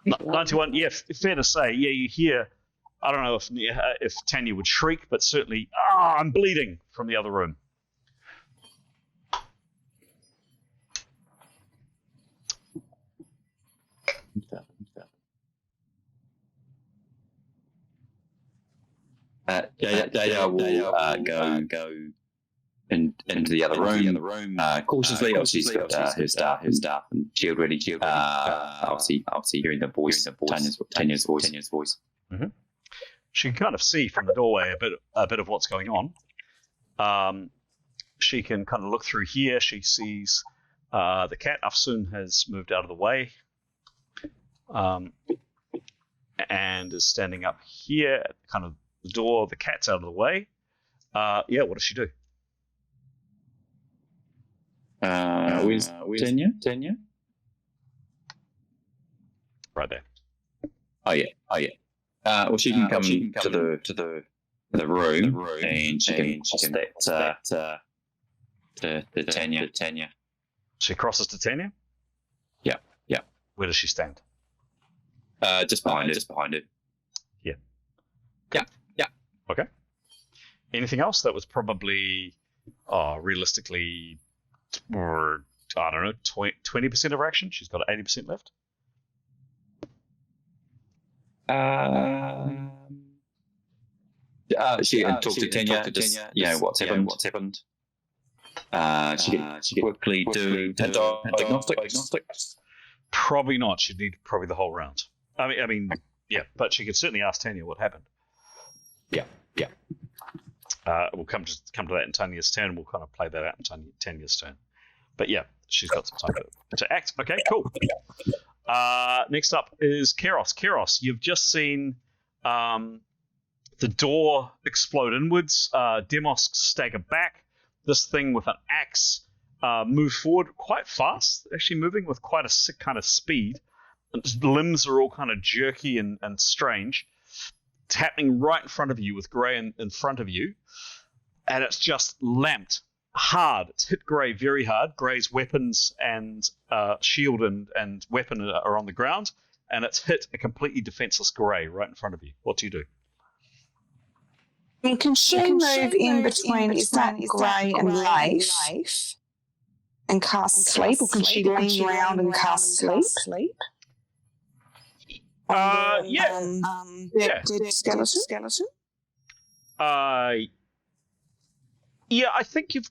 91, yeah, fair to say. Yeah, you hear, I don't know if Tanya would shriek, but certainly, I'm bleeding from the other room. Data will go into the other room. Cautiously, obviously, she's got her staff and shield ready. Obviously, hearing the voice, Tanya's voice. Mm-hmm. She can kind of see from the doorway a bit of what's going on. She can kind of look through here. She sees the cat. Afsun has moved out of the way and is standing up here at kind of the door. The cat's out of the way. What does she do? Where's Tanya? Right there. Oh yeah. Well, she can come to the room, and she can cross that to Tanya. She crosses to Tanya? Yeah. Where does she stand? Just behind it. Yeah. Yeah. Okay. Anything else that was probably realistically, or I don't know, 20% of her action? She's got 80% left. She can talk to Tanya. What's happened. She can quickly do diagnostics. Probably not. She'd need probably the whole round. I mean, yeah, but she could certainly ask Tanya what happened. Yeah. We'll come to that in Tanya's turn. We'll kind of play that out in Tanya's turn. But yeah, she's got some time to act. Okay, cool. Next up is Karios. Karios, you've just seen the door explode inwards. Demos stagger back. This thing with an axe move forward quite fast, actually moving with quite a sick kind of speed. Its limbs are all kind of jerky and strange. It's happening right in front of you with Grey in front of you, and it's just lamped hard. It's hit Grey very hard. Grey's weapons and shield and weapon are on the ground, and it's hit a completely defenseless Grey right in front of you. What do you do? Can she move in between? Is that Grey and Leif? And cast sleep, or can she lean around and cast sleep? Dead skeleton? Yeah, I think you've.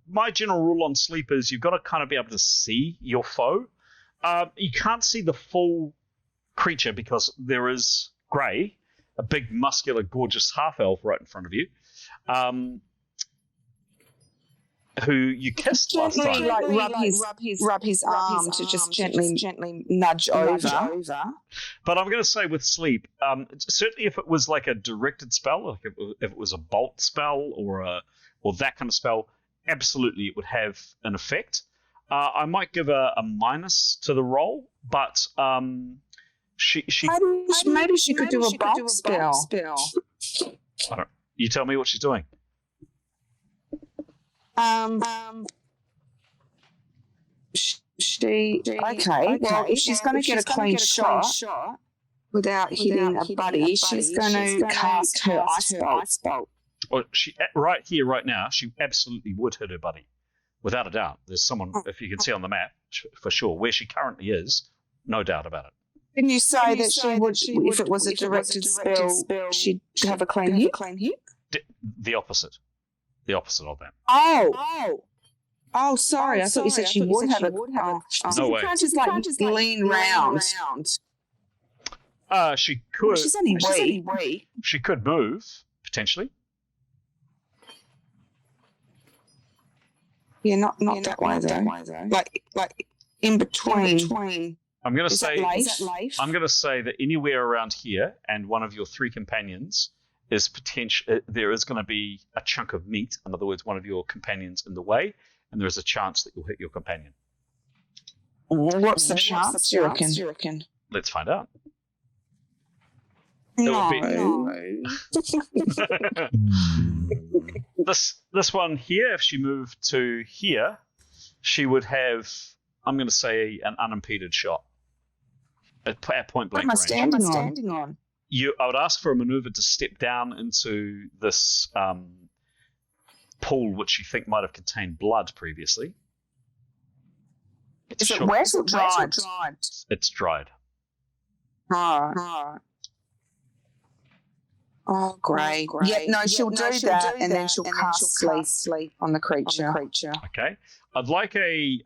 My general rule on sleep is you've got to kind of be able to see your foe. You can't see the full creature because there is Grey, a big, muscular, gorgeous half-elf right in front of you, who you kissed last time. Rub his arm to just gently nudge over. But I'm going to say with sleep, certainly if it was like a directed spell, like if it was a bolt spell or that kind of spell, absolutely it would have an effect. I might give a minus to the roll, but maybe she could do a bolt spell. I don't, you tell me what she's doing. Well, if she's going to get a clean shot without hitting a buddy, she's going to cast her ice bolt. Well, right here, right now, she absolutely would hit her buddy, without a doubt. There's someone, if you can see on the map, for sure, where she currently is, no doubt about it. Can you say that she would, if it was a directed spell, she'd have a clean hit? The opposite. The opposite of that. Oh, sorry. I thought you said she would have it. No way. She can't just lean round. She could. She's only weak. She could move, potentially. Yeah, not that way though. Like In between. I'm going to Is say that life? I'm going to say that anywhere around here and one of your 3 companions is potential. There is going to be a chunk of meat. In other words, one of your companions in the way, and there is a chance that you'll hit your companion. What's the chance, you reckon? Let's find out. No. This one here, if she moved to here, she would have, I'm going to say, an unimpeded shot at point blank range. What am I standing on? I would ask for a maneuver to step down into this pool, which you think might have contained blood previously. Is it wet or dried? It's dried. Oh, great. Yeah, no, she'll do that, and then she'll cast sleep on the creature. Okay. I'd like a,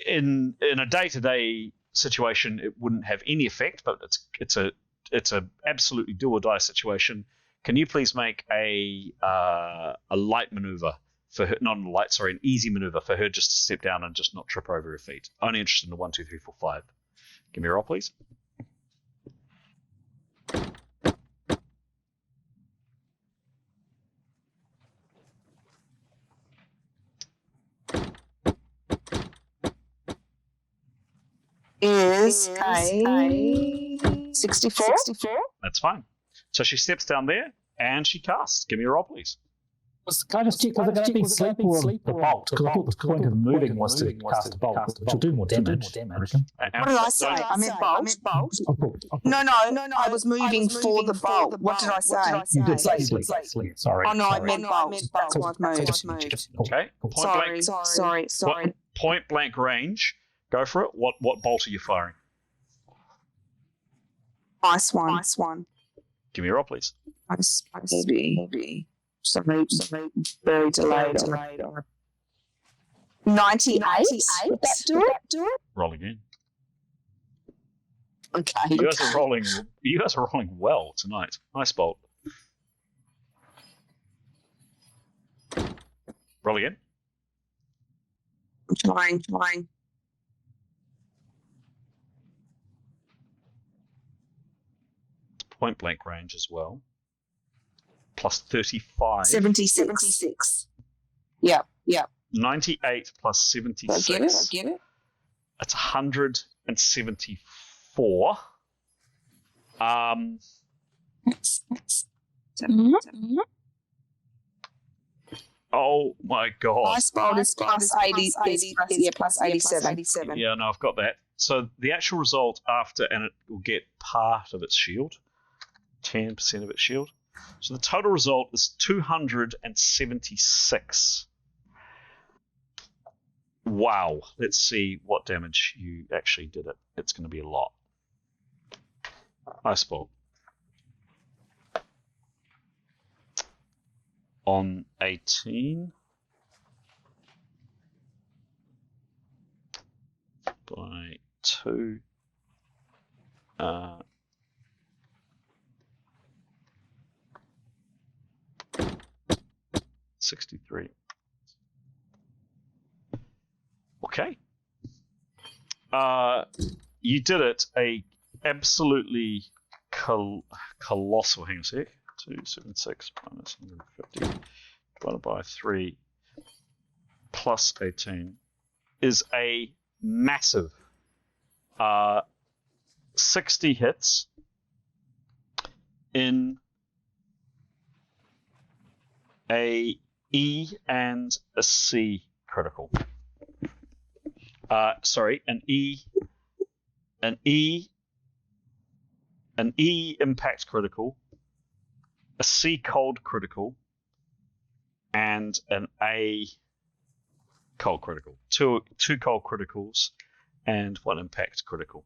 in a day-to-day situation, it wouldn't have any effect, but it's a absolutely do or die situation. Can you please make a light maneuver for her? Not a light, sorry, an easy maneuver for her just to step down and just not trip over her feet. Only interested in the 1, 2, 3, 4, 5. Give me a roll, please. Is a 64? That's fine. So she steps down there and she casts. Give me a roll, please. Can I just check, was it going to be sleep or the bolt? Because I thought the point of moving was to cast a bolt, which will do more damage, I reckon. What did I say? I meant bolt. No, I was moving for the bolt. What did I say? You did say sleep. Sorry. Oh, no, I meant bolt. That's why I've moved. Okay. Sorry. Point blank range. Go for it. What bolt are you firing? Nice one. Give me a roll, please. Heavy. Sorry, very delayed. 98? Would that do it? Roll again. Okay. You guys are rolling well tonight. Nice bolt. Roll again. I'm trying. Point blank range as well. Plus 35. 76. Yep. 98 plus 76. I get it. That's 174. Oh my god. Ice bolt is plus 80. Plus 87. Yeah, no, I've got that. So the actual result after, and it will get part of its shield, 10% of its shield. So the total result is 276. Wow. Let's see what damage you actually did it. It's going to be a lot. Ice bolt. On 18. By 2. 63. Okay. You did it. A absolutely colossal. Hang on a sec. 276 minus 150 divided by 3 plus 18 is a massive 60 hits in a E and a C critical. An E impact critical, a C cold critical, and an A cold critical. Two cold criticals and 1 impact critical.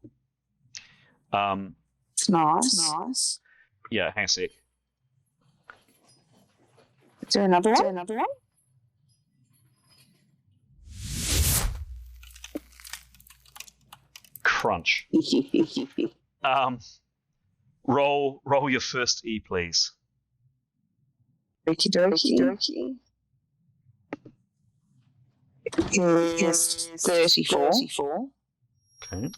It's nice. Yeah, hang on a sec. Is there another one? Crunch. Roll your first E, please. Okie dokie. is 34. Okay.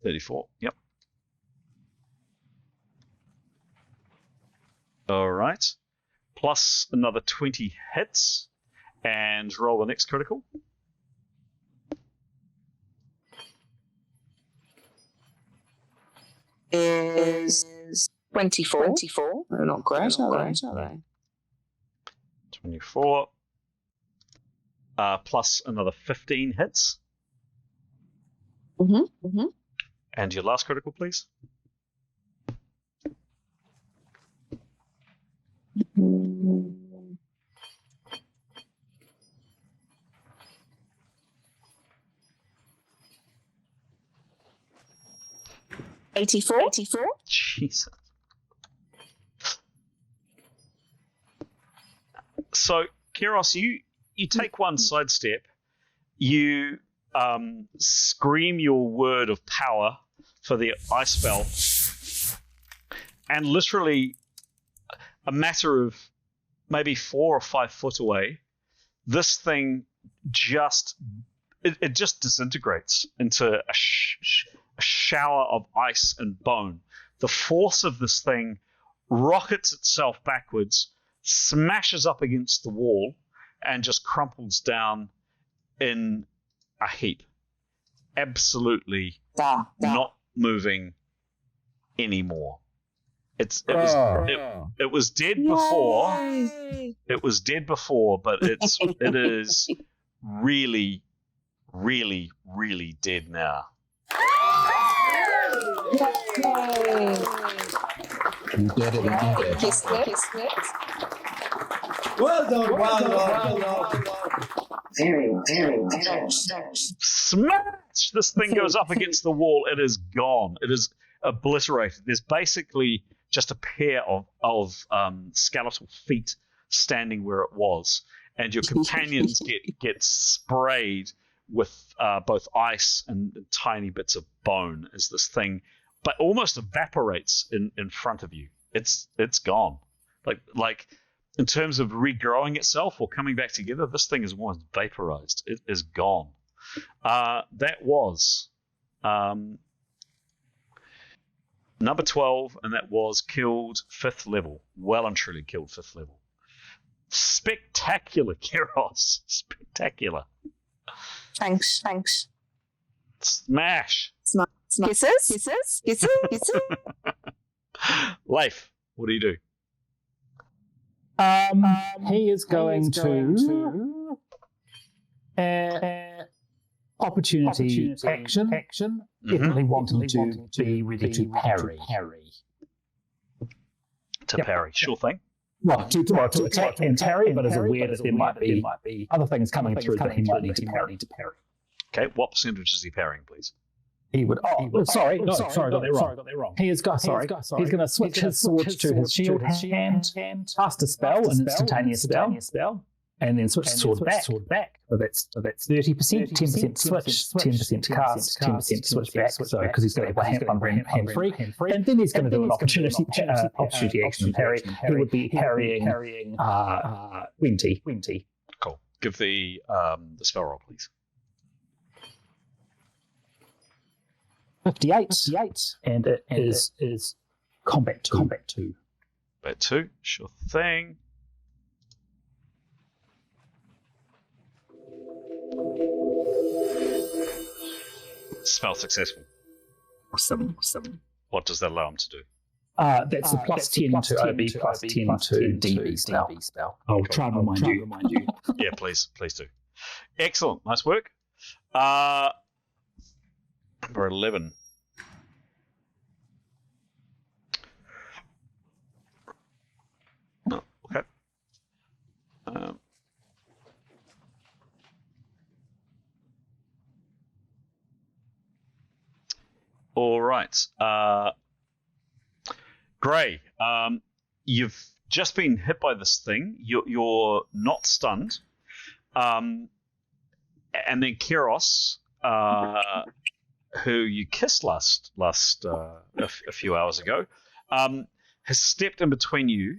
34. Yep. All right. Plus another 20 hits, and roll the next critical. Is 24. They're not great, are they? 24. Plus another 15 hits. Mm-hmm. And your last critical, please. Mm-hmm. 84. Jesus. So, Karios, you take one sidestep, you scream your word of power for the ice spell, and literally a matter of maybe 4 or 5 foot away, this thing just disintegrates into a shower of ice and bone. The force of this thing rockets itself backwards, smashes up against the wall, and just crumples down in a heap. Absolutely not moving anymore. It was dead before. It was dead before, but it is really, really, really dead now. You did it. Kiss lips. Well done. Very. Smash! This thing goes up against the wall. It is gone. It is obliterated. There's basically just a pair of skeletal feet standing where it was, and your companions get sprayed with both ice and tiny bits of bone as this thing, but almost evaporates in front of you. It's gone. Like in terms of regrowing itself or coming back together, this thing is almost vaporized. It is gone. That was number 12, and that was killed 5th level. Well and truly killed 5th level. Spectacular, Karios. Spectacular. Thanks. Smash. Kisses. Leif, what do you do? He is going to opportunity action. Definitely wanting to be ready to parry. Parry, sure thing. Well, to attack and parry, but as aware that there might be other things coming through that he might need to parry. Okay, what percentage is he parrying, please? He would. Sorry, got that wrong. He's going to switch his sword to his shield hand, cast a spell, an instantaneous spell, and then switch the sword back. So that's 30%, 10% switch, 10% cast, 10% switch back. So because he's going to have one hand free, and then he's going to do an opportunity action parry. He would be parrying 20. Cool. Give the spell roll, please. 58, and it is combat 2. Combat 2, sure thing. Spell successful. Awesome. What does that allow him to do? That's a plus 10 to OB, plus 10 to DB spell. I'll try and remind you. Yeah, please do. Excellent, nice work. Number 11. Oh, okay. All right. Gray, you've just been hit by this thing. You're not stunned. And then Karios, who you kissed last a few hours ago, has stepped in between you,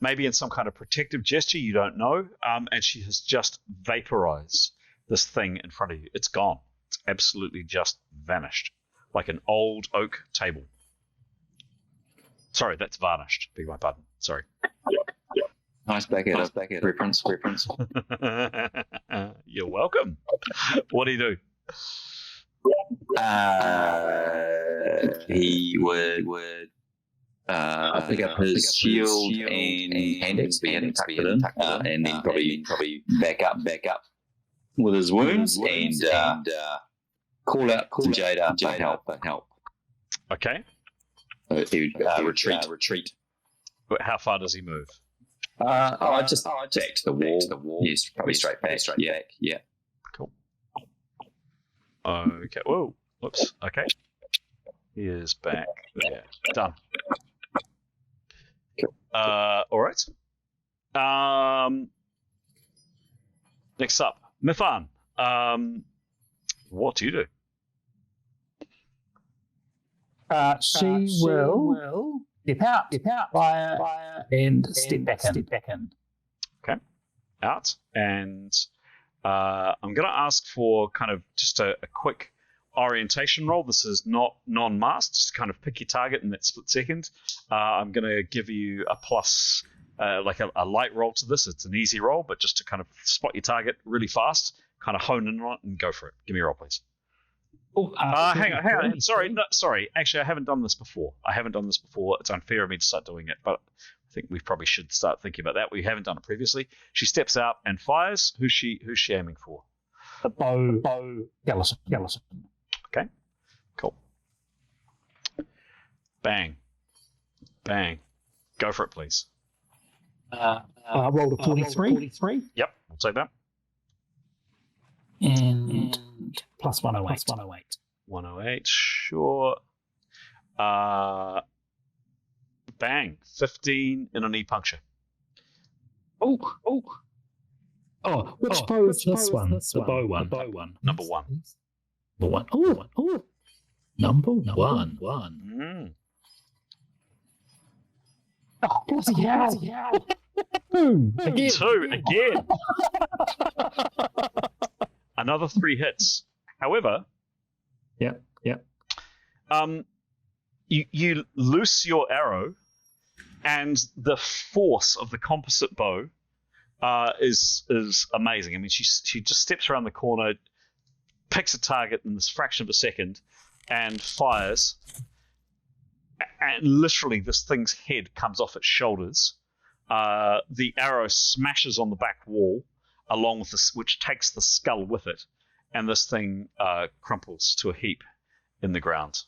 maybe in some kind of protective gesture, you don't know, and she has just vaporized this thing in front of you. It's gone. It's absolutely just vanished, like an old oak table. Sorry, that's varnished. Beg my pardon. Sorry. Nice back at reference. You're welcome. What do you do? He would pick up his shield and hand axe. We hadn't tucked it in, and then probably back up with his wounds and call out to Jada for help. Okay. He would retreat. But how far does he move? Just back to the wall. Yes, probably straight back. Yeah. Cool. Okay. Whoa. Whoops. Okay. He is back there. Done. All right. Next up, Mifan. What do you do? She will dip out, fire, and step back in. Okay. Out. And I'm going to ask for kind of just a quick orientation roll. This is not non-masked, just kind of pick your target in that split second. I'm going to give you a plus, like a light roll to this. It's an easy roll, but just to kind of spot your target really fast, kind of hone in on it and go for it. Give me a roll, please. Oh, hang on. Sorry. Actually, I haven't done this before. It's unfair of me to start doing it, but I think we probably should start thinking about that. We haven't done it previously. She steps out and fires. Who's she aiming for? The bow, Gallison. Okay, cool. Bang. Go for it, please. Roll to 43. Yep, we'll take that. And plus 108. 108, sure. Bang. 15 in a knee puncture. Oh, which bow is this one? The bow one. Number one. Oh, number one. Mm. Oh, bloody hell. Boom. Again. 2 again. Another 3 hits. However, Yep. You loose your arrow, and the force of the composite bow is amazing. I mean, she just steps around the corner, picks a target in this fraction of a second, and fires. And literally, this thing's head comes off its shoulders. The arrow smashes on the back wall, along with this, which takes the skull with it, and this thing crumples to a heap in the ground,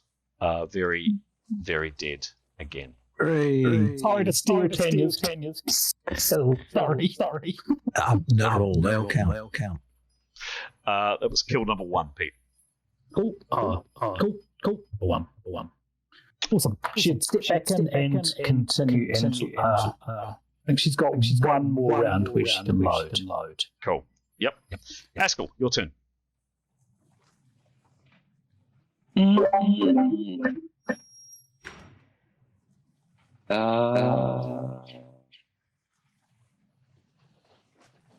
very, very dead again. Sorry to steal tenures. So sorry. Not at all. They'll count. That was kill number 1, Pete. Cool. Cool. One. Awesome. She'd step back in and continue. I think she's got one more round where she can load. Cool. Yep. Askel, your turn.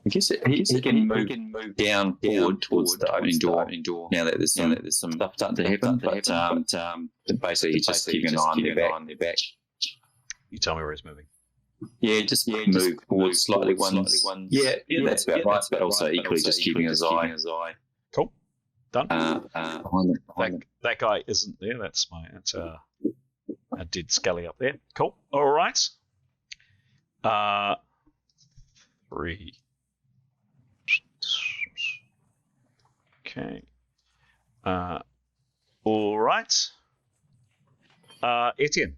I guess he can move down forward towards the opening door. Now that there's some stuff starting to happen, but basically he's just keeping an eye on their back. You tell me where he's moving. Yeah, just move forward slightly. Yeah, that's about right. But also equally just keeping his eye. Cool. Done. Behind that guy isn't there. That's a dead skelly up there. Cool. All right. 3. Okay. All right. Etienne.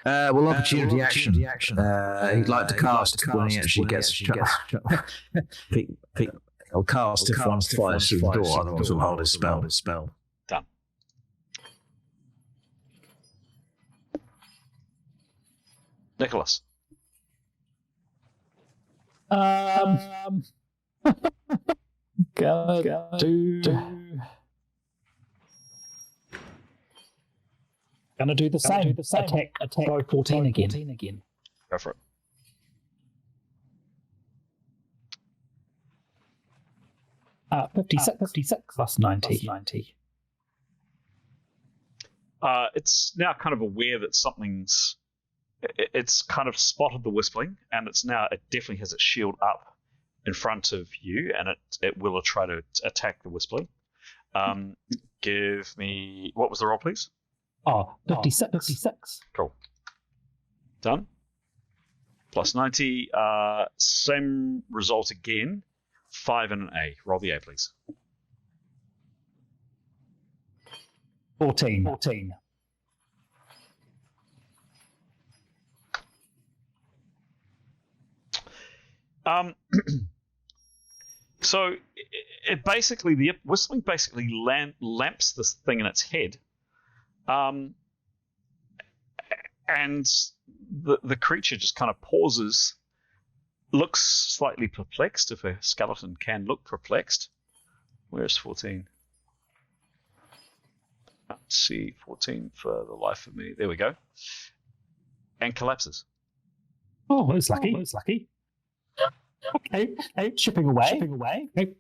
Well, opportunity action. He'd like to cast when he actually gets. I'll cast if one fires through the door, otherwise he'll hold his spell. Done. Nicholas. Go. Gonna do the same. Attack. Throw 14 again. Go for it. Uh, 56 plus 90. It's now kind of aware that something's. It's kind of spotted the whispering, and it definitely has its shield up in front of you, and it will try to attack the whispering. Give me, what was the roll, please? 56. Cool. Done. Plus 90. Same result again. 5 and an A. Roll the A, please. 14. So it basically, the whistling basically lamps this thing in its head, and the creature just kind of pauses, looks slightly perplexed, if a skeleton can look perplexed. Where's 14? Can't see 14 for the life of me. There we go. And collapses. Oh, it's lucky. Okay, chipping away. Hey,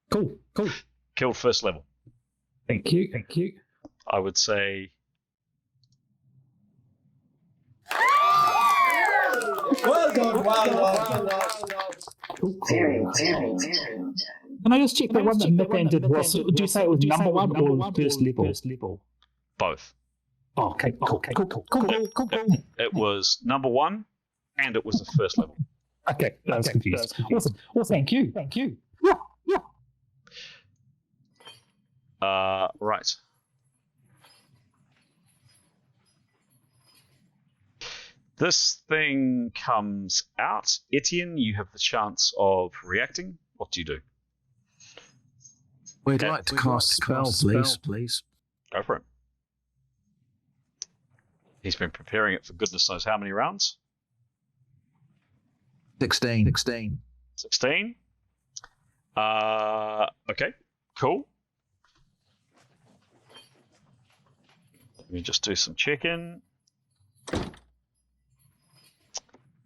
cool. Killed first level. Thank you. I would say. Well done. Cool. Can I just check the one that M.E.R.P did was? Do you say it was number one or first level? Both. Oh, okay, cool. It was number one, and it was the first level. Okay, I was confused. Awesome. Well, thank you. Yeah. Right. This thing comes out. Etienne, you have the chance of reacting. What do you do? We'd like to cast a spell, please. Go for it. He's been preparing it for goodness knows how many rounds. 16. 16. Okay, cool. Let me just do some checking.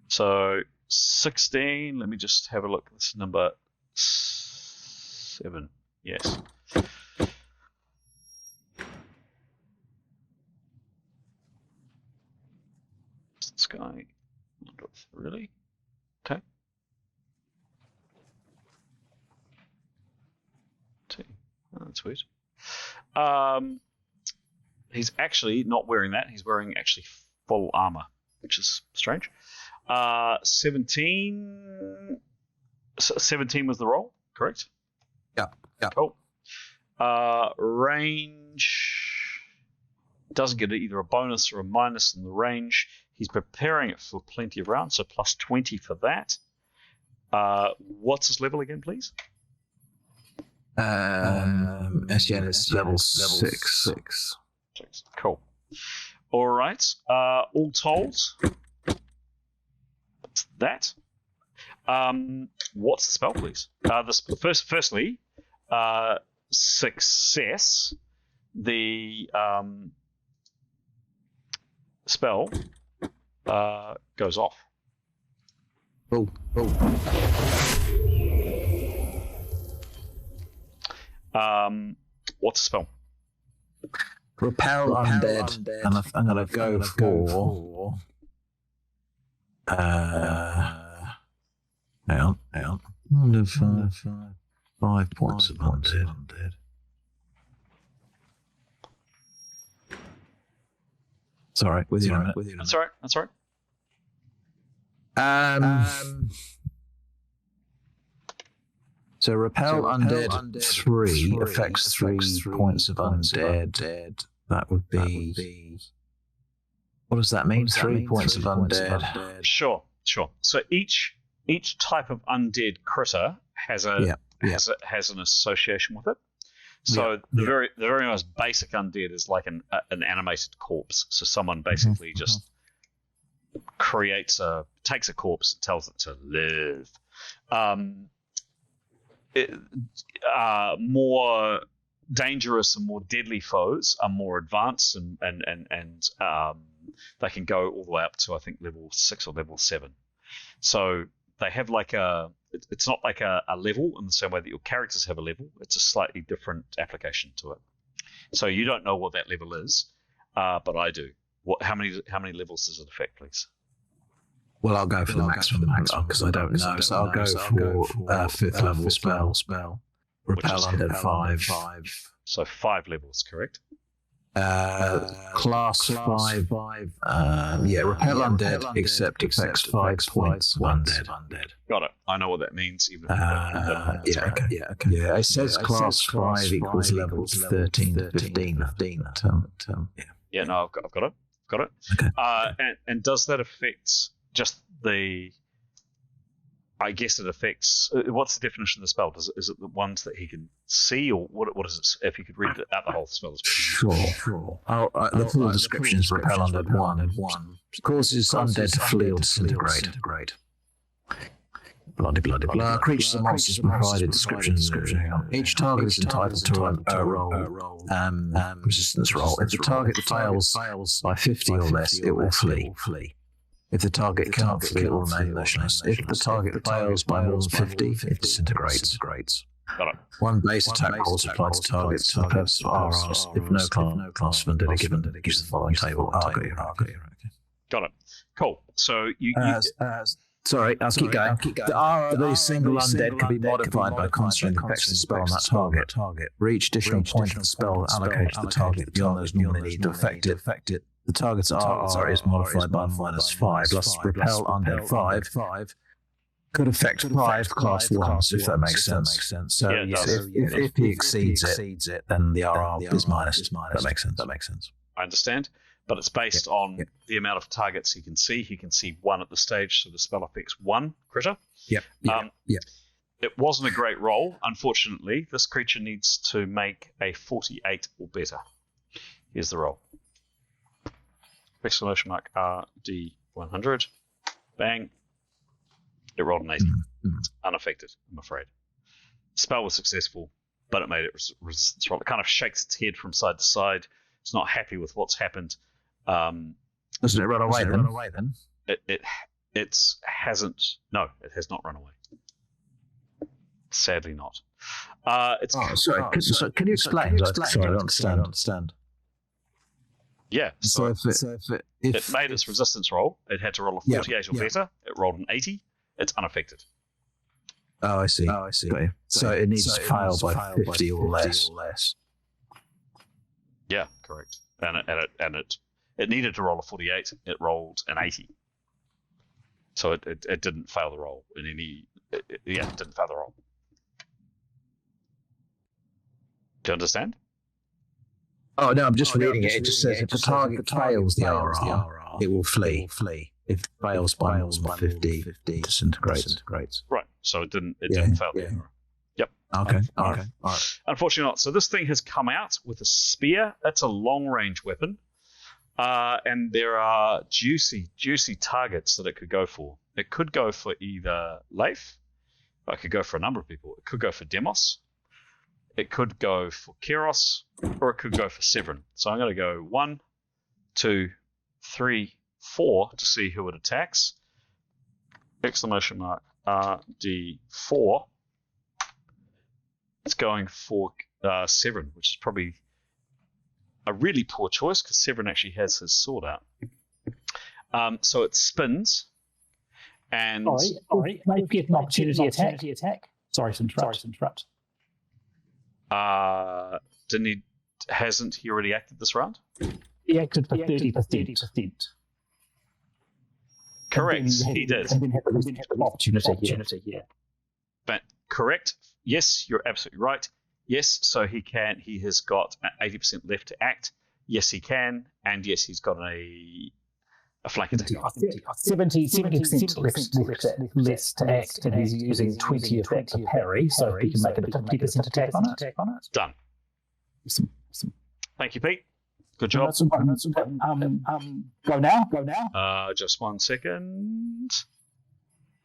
So 16. Let me just have a look. This is number 7. Yes. This guy. Really? Okay. Oh, that's weird. He's actually not wearing that. He's wearing actually full armor, which is strange. 17. 17 was the roll, correct? Yeah. Cool. Range doesn't get either a bonus or a minus in the range. He's preparing it for plenty of rounds, so plus 20 for that. What's his level again, please? SGN is level 6. Cool. All right. All told, that's that. What's the spell, please? Firstly, success. The spell goes off. Oh. What's the spell? Repel undead. And I'm going to go for... Hang on. 5 points of undead. Sorry, with you. That's all right. So repel undead 3 affects 3 points of undead. That would be. What does that mean? 3 points of undead. Sure. So each type of undead critter has an association with it. So the very most basic undead is like an animated corpse. So someone basically just takes a corpse and tells it to live. More dangerous and more deadly foes are more advanced and they can go all the way up to I think level 6 or level 7. So they have like it's not like a level in the same way that your characters have a level. It's a slightly different application to it. So you don't know what that level is, but I do. How many levels does it affect, please? Well, I'll go for the maximum because I don't know. So I'll go for 5th level spell. Repel undead 5. So 5 levels, correct? Class 5. Repel undead, except affects 5 points undead. Got it. I know what that means. Even it says class 5 equals levels 13 to 15. Yeah, no, I've got it. Okay. And does that affect just the? I guess it affects. What's the definition of the spell? Is it the ones that he can see, or what is it? If you could read out the whole spell. Sure. The full description is repel undead 1. Causes undead to flee or disintegrate. Bloody. Creatures and monsters provided description. Each target is entitled to a roll, resistance roll. If the target fails by 50 or less, it will flee. If the target cannot flee, it will remain motionless. If the target fails by more than 50, it disintegrates. Got it. One base attack roll is applied to targets for the purpose of RRs. If no class of undead are given, use the following table. Got it. Cool. So you sorry, I'll keep going. The RR single undead can be modified by concentrating the effects of the spell on that target. For each additional point of the spell allocated to the target beyond those normally needed to affect it, the target's RR is modified by -5. Thus, repel undead 5 could affect 5 class 1s, if that makes sense. So if he exceeds it, then the RR is minus. That makes sense. I understand. But it's based on the amount of targets he can see. He can see 1 at the stage, so the spell affects 1 critter. Yep. It wasn't a great roll. Unfortunately, this creature needs to make a 48 or better. Here's the roll. Exclamation mark RD100. Bang. It rolled an 80. It's unaffected, I'm afraid. Spell was successful, but it made it resistance roll. It kind of shakes its head from side to side. It's not happy with what's happened. Doesn't it run away then? It hasn't. No, it has not run away. Sadly not. Can you explain? Sorry, I don't understand. Yeah. So if it made its resistance roll, it had to roll a 48 or better. It rolled an 80. It's unaffected. Oh, I see. So it needs to fail by 50 or less. Yeah, correct. And it needed to roll a 48. It rolled an 80. So it didn't fail the roll in any. It didn't fail the roll. Do you understand? Oh no, I'm just reading it. It just says if the target fails the RR, it will flee. If it fails by more than 50, disintegrates. Right. So it didn't fail the RR. Yep. Okay. All right. Unfortunately not. So this thing has come out with a spear. That's a long-range weapon. And there are juicy targets that it could go for. It could go for either Leif. It could go for a number of people. It could go for Demos. It could go for Karios. Or it could go for Severin. So I'm going to go 1, 2, 3, 4 to see who it attacks. Exclamation mark RD4. It's going for Severin, which is probably a really poor choice because Severin actually has his sword out. So it spins. And Sorry. May get an opportunity attack. Sorry to interrupt. Hasn't he already acted this round? He acted for 30%. Correct, he did. And then had an opportunity, yeah. But correct, yes, you're absolutely right. Yes, so he has got 80% left to act. Yes, he can, and yes, he's got a flank attack. 70% less to act, and he's using 20 of that to parry, so he can make a 50% attack on it. Done. Awesome. Thank you, Pete. Good job. Go now. Just 1 second.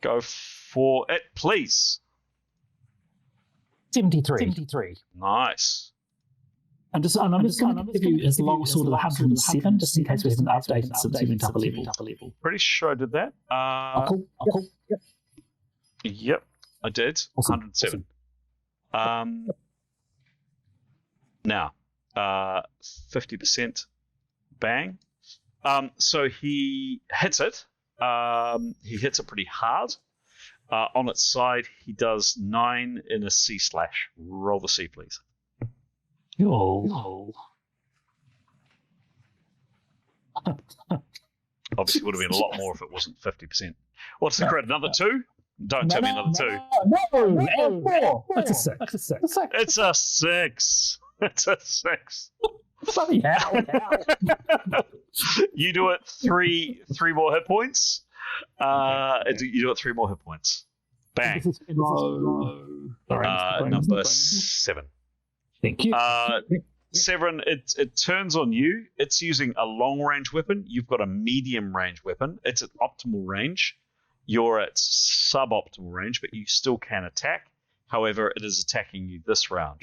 Go for it, please. 73. Nice. I'm just going to give you his long sword of 107, just in case we haven't updated since you went up a level. Pretty sure I did that. Cool. Yep, I did. Awesome. 107. Awesome. Now, 50% bang. So he hits it. He hits it pretty hard. On its side, he does 9 in a C slash. Roll the C, please. Oh. Obviously, it would have been a lot more if it wasn't 50%. What's the credit? Another 2? Don't tell me another 2. No. It's a 6. It's a 6. It's a 6. Bloody hell. You do it 3 more hit points. You do it 3 more hit points. Bang. Number 7. Thank you. Severin, it turns on you. It's using a long range weapon. You've got a medium range weapon. It's at optimal range. You're at suboptimal range, but you still can attack. However, it is attacking you this round.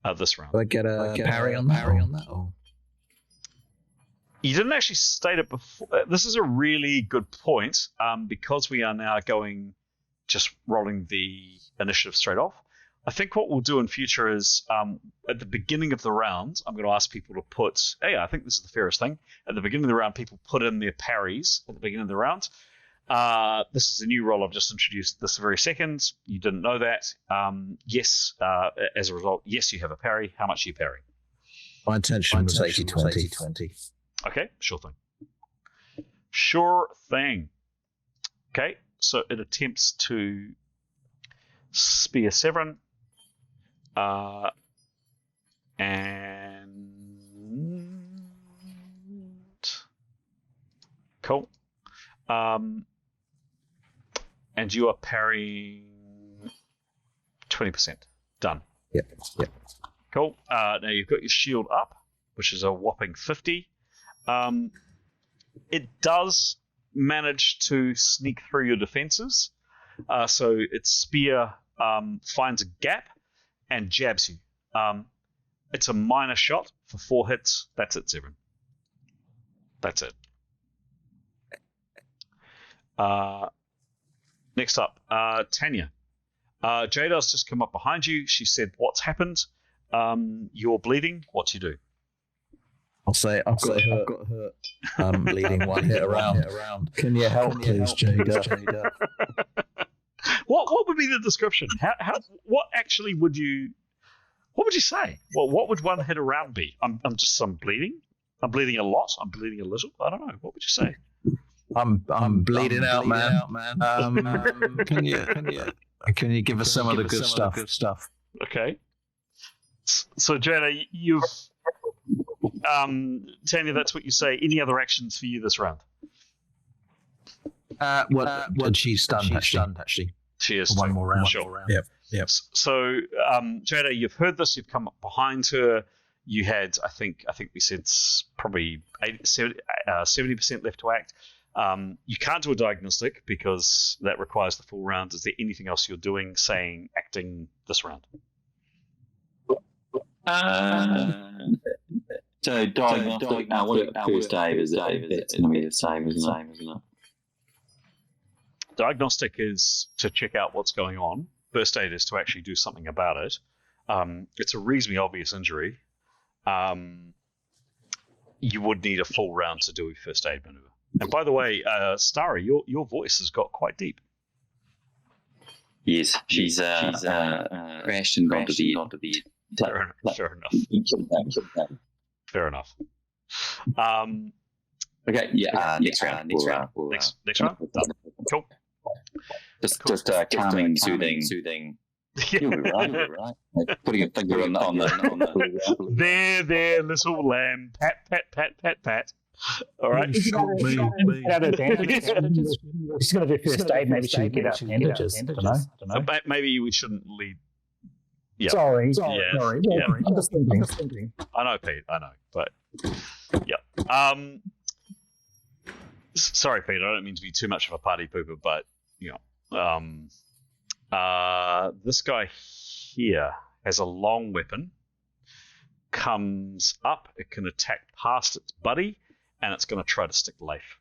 Do I get a parry on that? Or? You didn't actually state it before. This is a really good point, because we are now just rolling the initiative straight off. I think what we'll do in future is, at the beginning of the round, I'm going to ask people to put, I think this is the fairest thing. At the beginning of the round, people put in their parries at the beginning of the round. This is a new role I've just introduced this very second. You didn't know that. Yes, as a result, yes, you have a parry. How much are you parrying? My intention was 80-20. Okay, sure thing. Sure thing. Okay, so it attempts to spear Severin. And cool. And you are parrying 20%. Done. Yep. Cool. Now you've got your shield up, which is a whopping 50. It does manage to sneak through your defenses. So its spear finds a gap and jabs you. It's a minor shot for 4 hits. That's it, Severin. That's it. Next up, Tanya. Jada's just come up behind you. She said, "What's happened? You're bleeding. What do you do?" I'll say, I've got hurt. I'm bleeding 1 hit around. Can you help, please, Jada? What would be the description? What actually would you? What would you say? Well, what would 1 hit around be? I'm bleeding. I'm bleeding a lot. I'm bleeding a little. I don't know. What would you say? I'm bleeding out, man. Can you give us some of the good stuff? Okay. So Jada, you've Tanya, that's what you say. Any other actions for you this round? What she's stunned actually. She is one more round. Sure. Yep. So Jada, you've heard this. You've come up behind her. You had, I think we said probably 70% left to act. You can't do a diagnostic because that requires the full round. Is there anything else you're doing, saying, acting this round? So diagnostic. What first aid is it? It's going to be the same, isn't it? Diagnostic is to check out what's going on. First aid is to actually do something about it. It's a reasonably obvious injury. You would need a full round to do a first aid maneuver. And by the way, Starry, your voice has got quite deep. Yes, she's crashed and gone to the Fair enough. Okay, yeah. Next round. Next round. Done. Cool. Just calming, soothing. You'll be right. Putting a finger on the there, little lamb. Pat. All right. She's going to do first aid. Maybe she can get out bandages. I don't know. Maybe we shouldn't lead. Yeah. Sorry. Yeah. I'm just thinking. I know, Pete. I know, but yeah. Sorry, Pete. I don't mean to be too much of a party pooper, but this guy here has a long weapon, comes up, it can attack past its buddy, and it's going to try to stick Leif.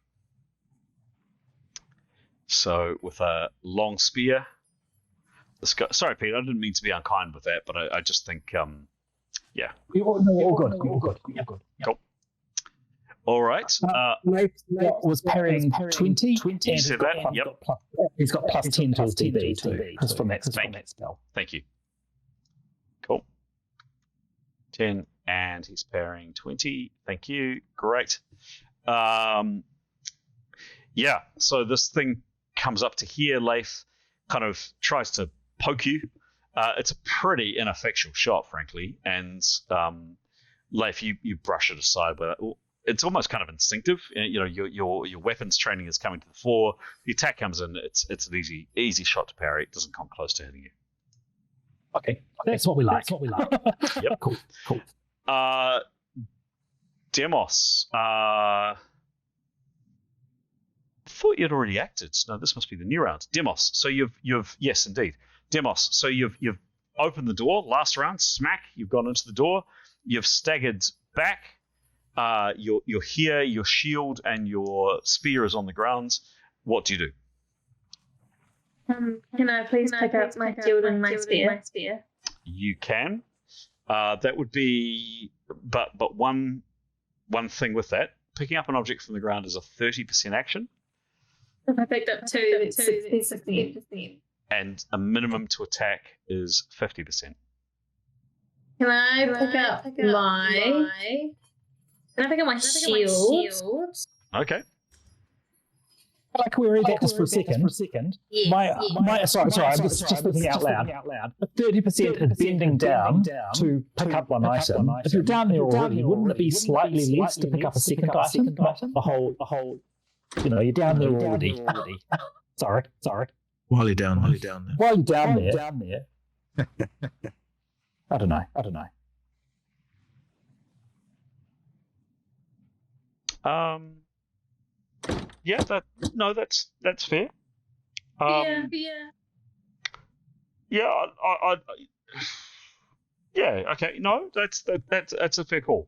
So with a long spear, this guy. Sorry, Pete, I didn't mean to be unkind with that, but I just think, yeah. All good. Cool. All right. Leif was parrying 20. You said that? Yep. He's got plus 10 to his DB too, just from that spell. Thank you. Cool. 10, and he's parrying 20. Thank you. Great. Yeah, so this thing comes up to here. Leif kind of tries to poke you. It's a pretty ineffectual shot, frankly, and Leif, you brush it aside. But it's almost kind of instinctive. You know, your weapons training is coming to the fore. The attack comes in. It's an easy shot to parry. It doesn't come close to hitting you. Okay, that's what we like. Yep. Cool. Demos. Thought you'd already acted. No, this must be the new round. Demos. So you've yes, indeed. Demos. So you've opened the door. Last round, smack. You've gone into the door. You've staggered back. You're here. Your shield and your spear is on the ground. What do you do? Can I please pick up my shield and my spear? You can. That would be, but one thing with that, picking up an object from the ground is a 30% action. If I picked up two, it's 60%. And a minimum to attack is 50%. Can I pick up my shield? Okay. Like we read that just for a second. Yeah. Sorry, I'm just thinking out loud. 30% is bending down to pick up one item. If you're down there already, wouldn't it be slightly less to pick up a second item? The whole, you're down there already. Sorry. While you're down there. While you're down there. I don't know. Yeah, that's fair. Yeah. Yeah, yeah. Okay, no, that's a fair call.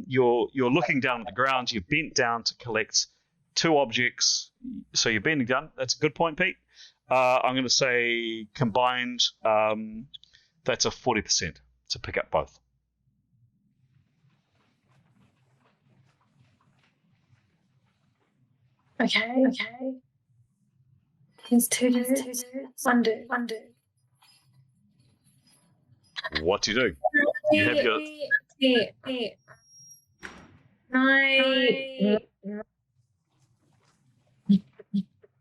You're looking down at the ground. You're bent down to collect two objects, so you're bending down. That's a good point, Pete. I'm going to say combined. That's a 40% to pick up both. Okay. It's two dudes. One dude. What do you do? You have your.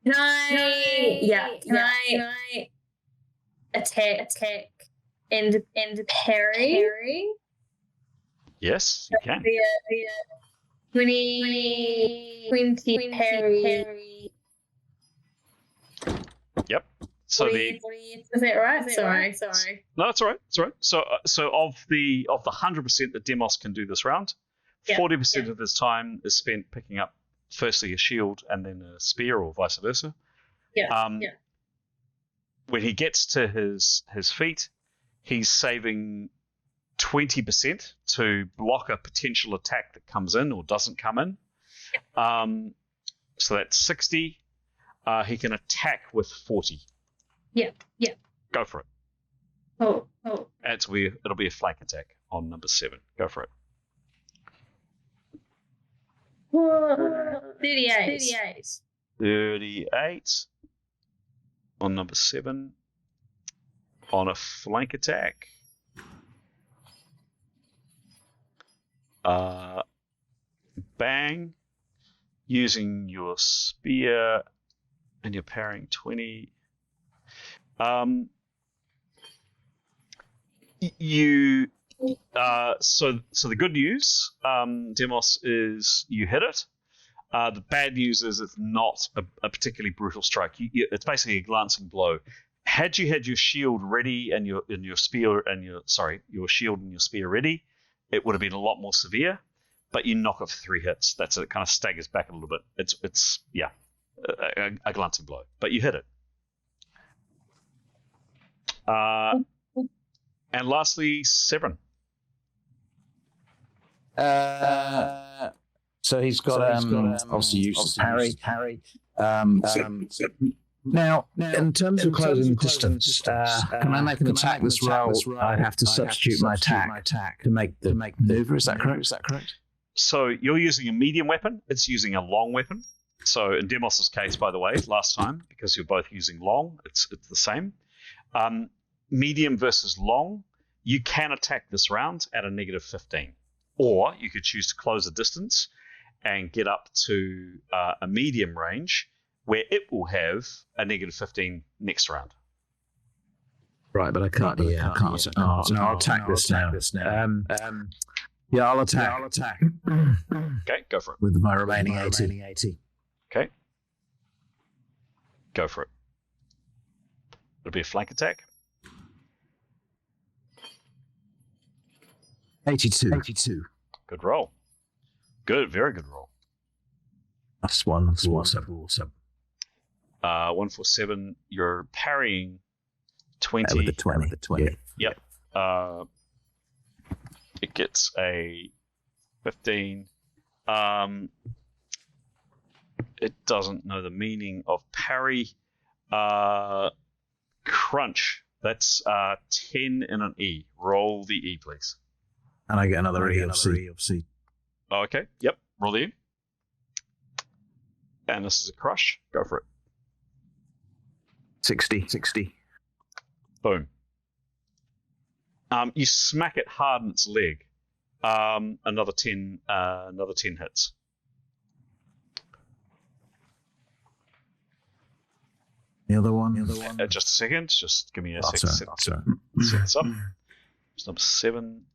Can I attack and parry? Yes, you can. 20 parry. Yep. So is that right? Sorry. No, that's all right. It's all right. So of the 100% that Demos can do this round, 40% of his time is spent picking up firstly a shield and then a spear, or vice versa. When he gets to his feet, he's saving 20% to block a potential attack that comes in or doesn't come in. So that's 60. He can attack with 40. Yeah. Go for it. Oh. It'll be a flank attack on number 7. Go for it. 38. 38 on number 7 on a flank attack. Bang, using your spear and you're parrying 20. So the good news, Demos, is you hit it. The bad news is it's not a particularly brutal strike. It's basically a glancing blow. Had you had your shield ready and your shield and your spear ready, it would have been a lot more severe. But you knock it for 3 hits. That's it. It kind of staggers back a little bit. It's a glancing blow, but you hit it. And lastly, Severin. So he's got obviously used parry. Now, in terms of closing distance, can I make an attack this roll? I'd have to substitute my attack to make the maneuver. Is that correct? So you're using a medium weapon. It's using a long weapon. So in Demos's case, by the way, last time, because you're both using long, it's the same. Medium versus long, you can attack this round at a -15. Or you could choose to close the distance and get up to a medium range where it will have a -15 next round. Right, but I can't. I can't. No, I'll attack this now. I'll attack. Okay, go for it. With my remaining 80. Okay. Go for it. It'll be a flank attack. 82. Good roll. Good, very good roll. That's 147. 147. You're parrying 20. With the 20. Yep. It gets a 15. It doesn't know the meaning of parry. Crunch. That's 10 and an E. Roll the E, please. And I get another E of C. Oh, okay. Yep. Roll the E. And this is a crush. Go for it. 60. Boom. You smack it hard in its leg. Another 10 hits. The other one. Just a second. Just give me a second. Set this up. It's number 7.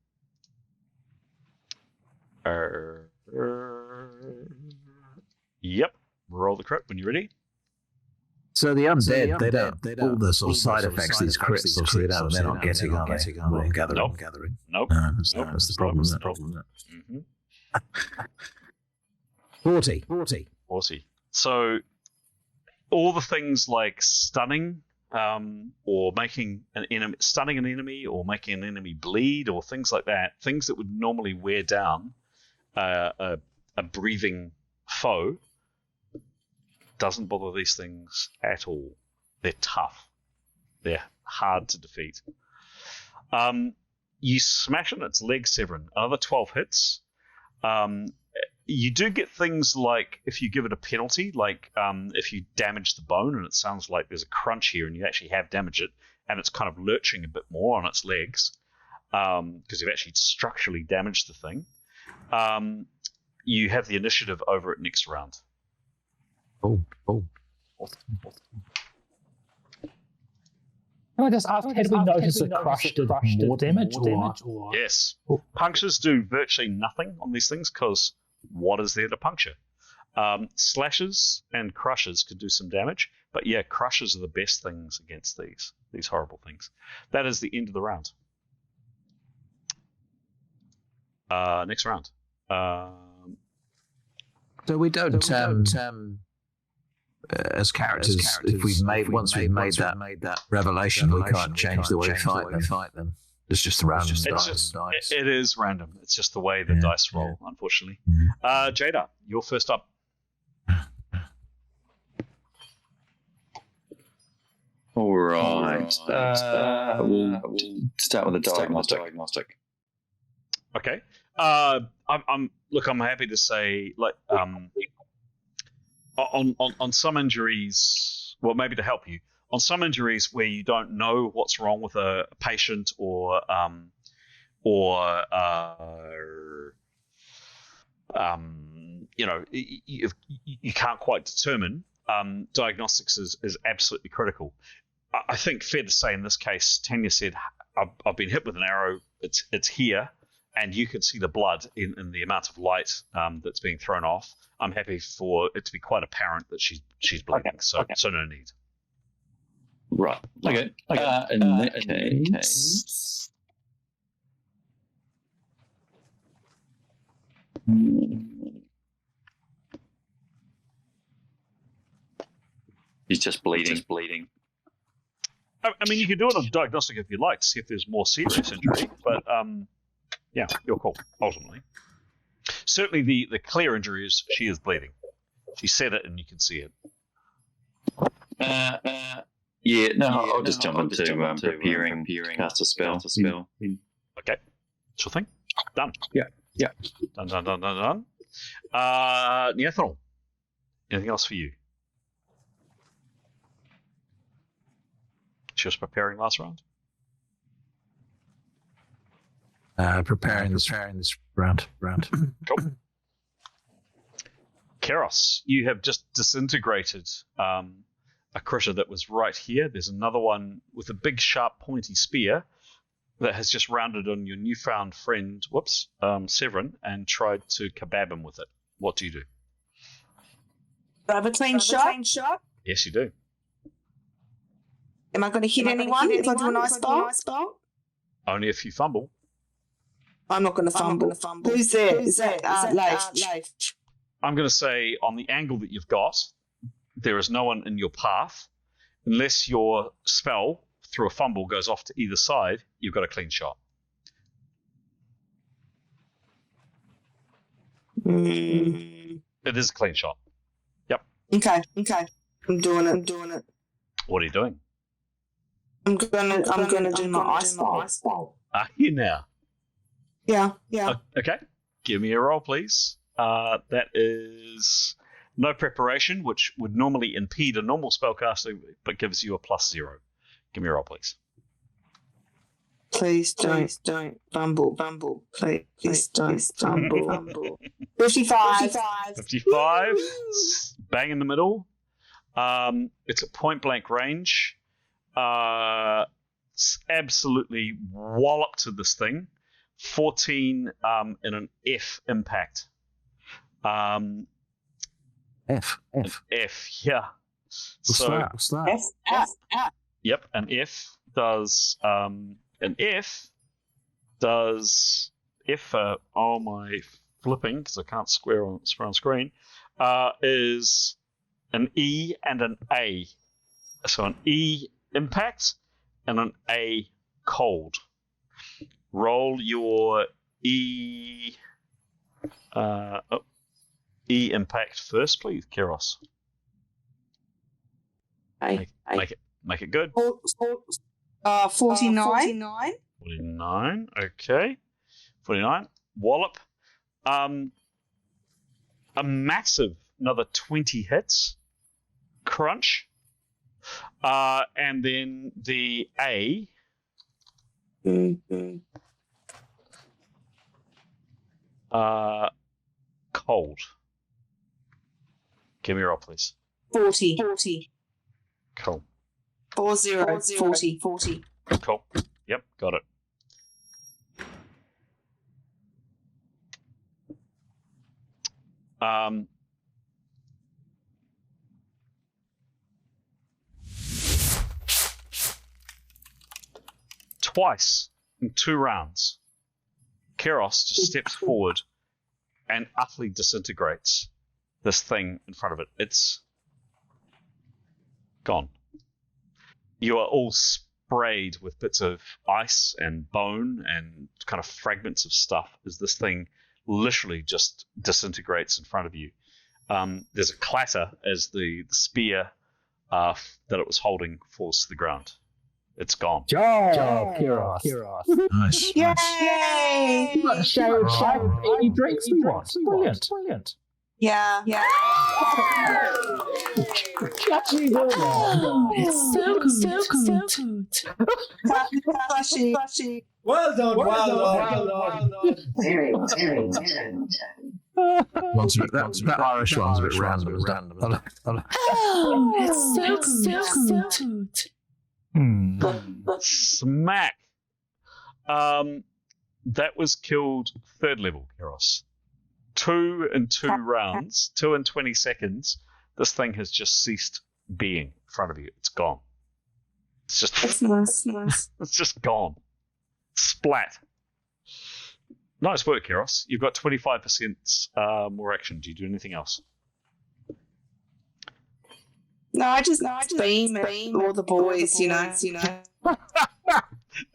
Yep. Roll the crit when you're ready. So the undead, they don't all the sort of side effects these crits obviously they're not getting, are they? Gathering. Nope. That's the problem. That's the problem. 40. So all the things like stunning, or making stunning an enemy, or making an enemy bleed, or things like that, things that would normally wear down a breathing foe, doesn't bother these things at all. They're tough. They're hard to defeat. You smash in its leg, Severin. Another 12 hits. You do get things like, if you give it a penalty, like if you damage the bone, and it sounds like there's a crunch here, and you actually have damaged it, and it's kind of lurching a bit more on its legs, because you've actually structurally damaged the thing. You have the initiative over it next round. Oh. Can I just ask, had we noticed the crush did more damage? Or? Yes. Punctures do virtually nothing on these things, because what is there to puncture? Slashes and crushes could do some damage, but yeah, crushes are the best things against these horrible things. That is the end of the round. Next round. So we don't as characters, if we've made that revelation, we can't change the way we fight then. It's just the random dice. It is random. It's just the way the dice roll, unfortunately. Jada, you're first up. All right. We'll start with a diagnostic. Okay. I'm happy to say, like, on some injuries, well, maybe to help you, on some injuries where you don't know what's wrong with a patient, or you can't quite determine, diagnostics is absolutely critical. I think fair to say in this case, Tanya said, I've been hit with an arrow, it's here, and you can see the blood in the amount of light that's being thrown off. I'm happy for it to be quite apparent that she's bleeding, so no need. Right. Okay. In that case, he's just bleeding. I mean, you can do it on diagnostic if you like to see if there's more serious injury, but yeah, your call ultimately. Certainly the clear injury is she is bleeding. She said it and you can see it. I'll just jump into preparing to cast a spell. Okay. Sure thing. Done. Yeah. Done. Neathril. Anything else for you? She was preparing last round? Preparing this round. Cool. Karios, you have just disintegrated a critter that was right here. There's another one with a big, sharp, pointy spear that has just rounded on your newfound friend, Severin, and tried to kebab him with it. What do you do? Do I have a clean shot? Yes, you do. Am I going to hit anyone if I do a nice spell? Only if you fumble. I'm not going to fumble. Who's there? Is that Leif? I'm going to say on the angle that you've got, there is no one in your path. Unless your spell through a fumble goes off to either side, you've got a clean shot. It is a clean shot. Yep. Okay. I'm doing it. What are you doing? I'm gonna do my ice ball. Are you now? Yeah. Okay. Give me a roll, please. That is no preparation, which would normally impede a normal spellcaster, but gives you a +0. Give me a roll, please. Please don't bumble. Please don't bumble. 55. 55. Bang in the middle. It's at point blank range. It's absolutely wallop to this thing. 14 in an F impact. F. Yeah. What's that? F. Yep, an F does oh my flipping, because I can't square on screen, is an E and an A. So an E impact and an A cold. Roll your E impact first, please, Karios. Make it good. 49. 49. Okay. 49. Wallop. A massive another 20 hits. Crunch. And then the A. Cold. Give me a roll, please. 40. Cool. 40. Cool. Yep, got it. Twice in 2 rounds, Karios just steps forward and utterly disintegrates this thing in front of it. It's gone. You are all sprayed with bits of ice and bone and kind of fragments of stuff as this thing literally just disintegrates in front of you. There's a clatter as the spear that it was holding falls to the ground. It's gone. Job, Karios. Nice. Yay! You got to share any drinks we want. Brilliant. Yeah. Catchy girl. It's so good. Flashy. Well done. That Irish one's a bit random. It's so good. Smack. That was killed 3rd level, Karios. 2 in 2 rounds, 2 in 20 seconds. This thing has just ceased being in front of you. It's gone. It's just. That's nice. It's just gone. Splat. Nice work, Karios. You've got 25% more action. Do you do anything else? No, I just beam at all the boys, you know.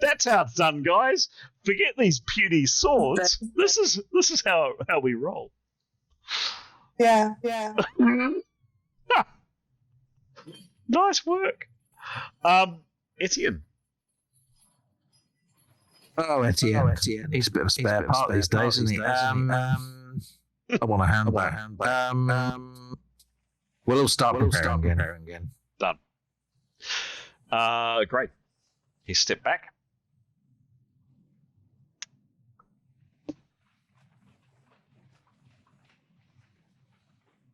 That's how it's done, guys. Forget these puny swords. This is how we roll. Yeah. Nice work. Etienne. Oh, Etienne. He's a bit of a spare part these days, isn't he? I want a hand back. We'll start preparing again. Done. Great. He stepped back.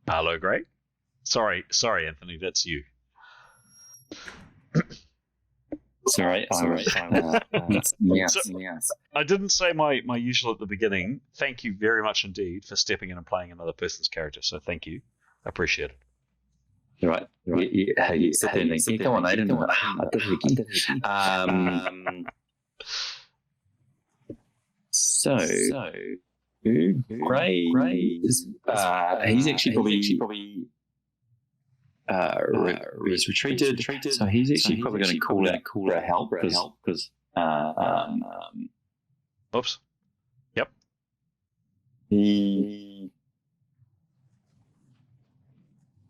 Hello, Gray. Sorry, Anthony, that's you. Sorry. Yes. I didn't say my usual at the beginning. Thank you very much indeed for stepping in and playing another person's character. So thank you. I appreciate it. You're right. You sit there and think, come on, I didn't. So Gray is he's actually probably retreated. So he's actually probably going to call out help because Oops. Yep. He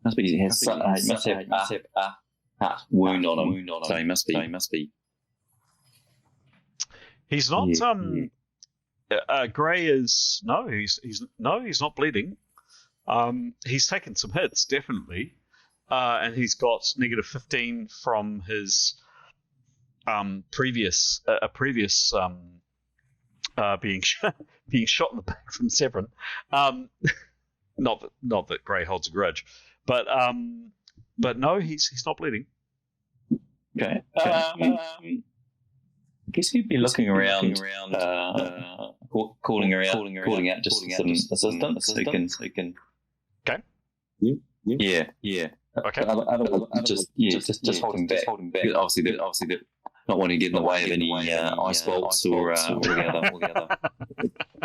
must have a wound on him. So he must be. He's not. Gray is he's not bleeding. He's taken some hits definitely, and he's got negative 15 from his previous being shot in the back from Severin. Not that Gray holds a grudge, but no, he's not bleeding. Okay. I guess he'd be looking around, calling out just some assistance so he can. Okay. Yeah. Okay. Just holding back. Obviously, they're not wanting to get in the way of any ice bolts or altogether.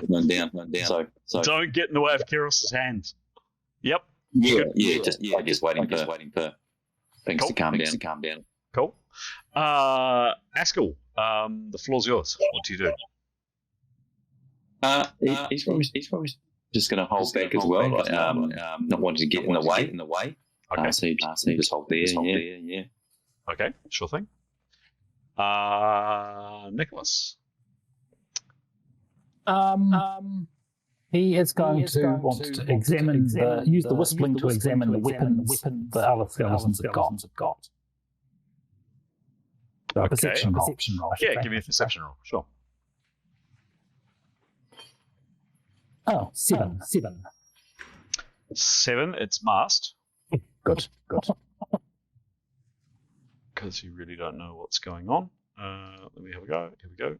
None down. So don't get in the way of Karios' hands. Yep. Yeah. Just waiting for things to calm down. Cool. Askel, the floor's yours. What do you do? He's probably just going to hold back as well, not wanting to get in the way. Okay. So you just hold there. Yeah. Okay, sure thing. Nicholas. He is going to want to use the whistling to examine the weapons the other skeletons have got. So a perception roll. Yeah, give me a perception roll. Sure. Oh, 7. 7. It's masked. Good. Because you really don't know what's going on. Let me have a go. Here we go.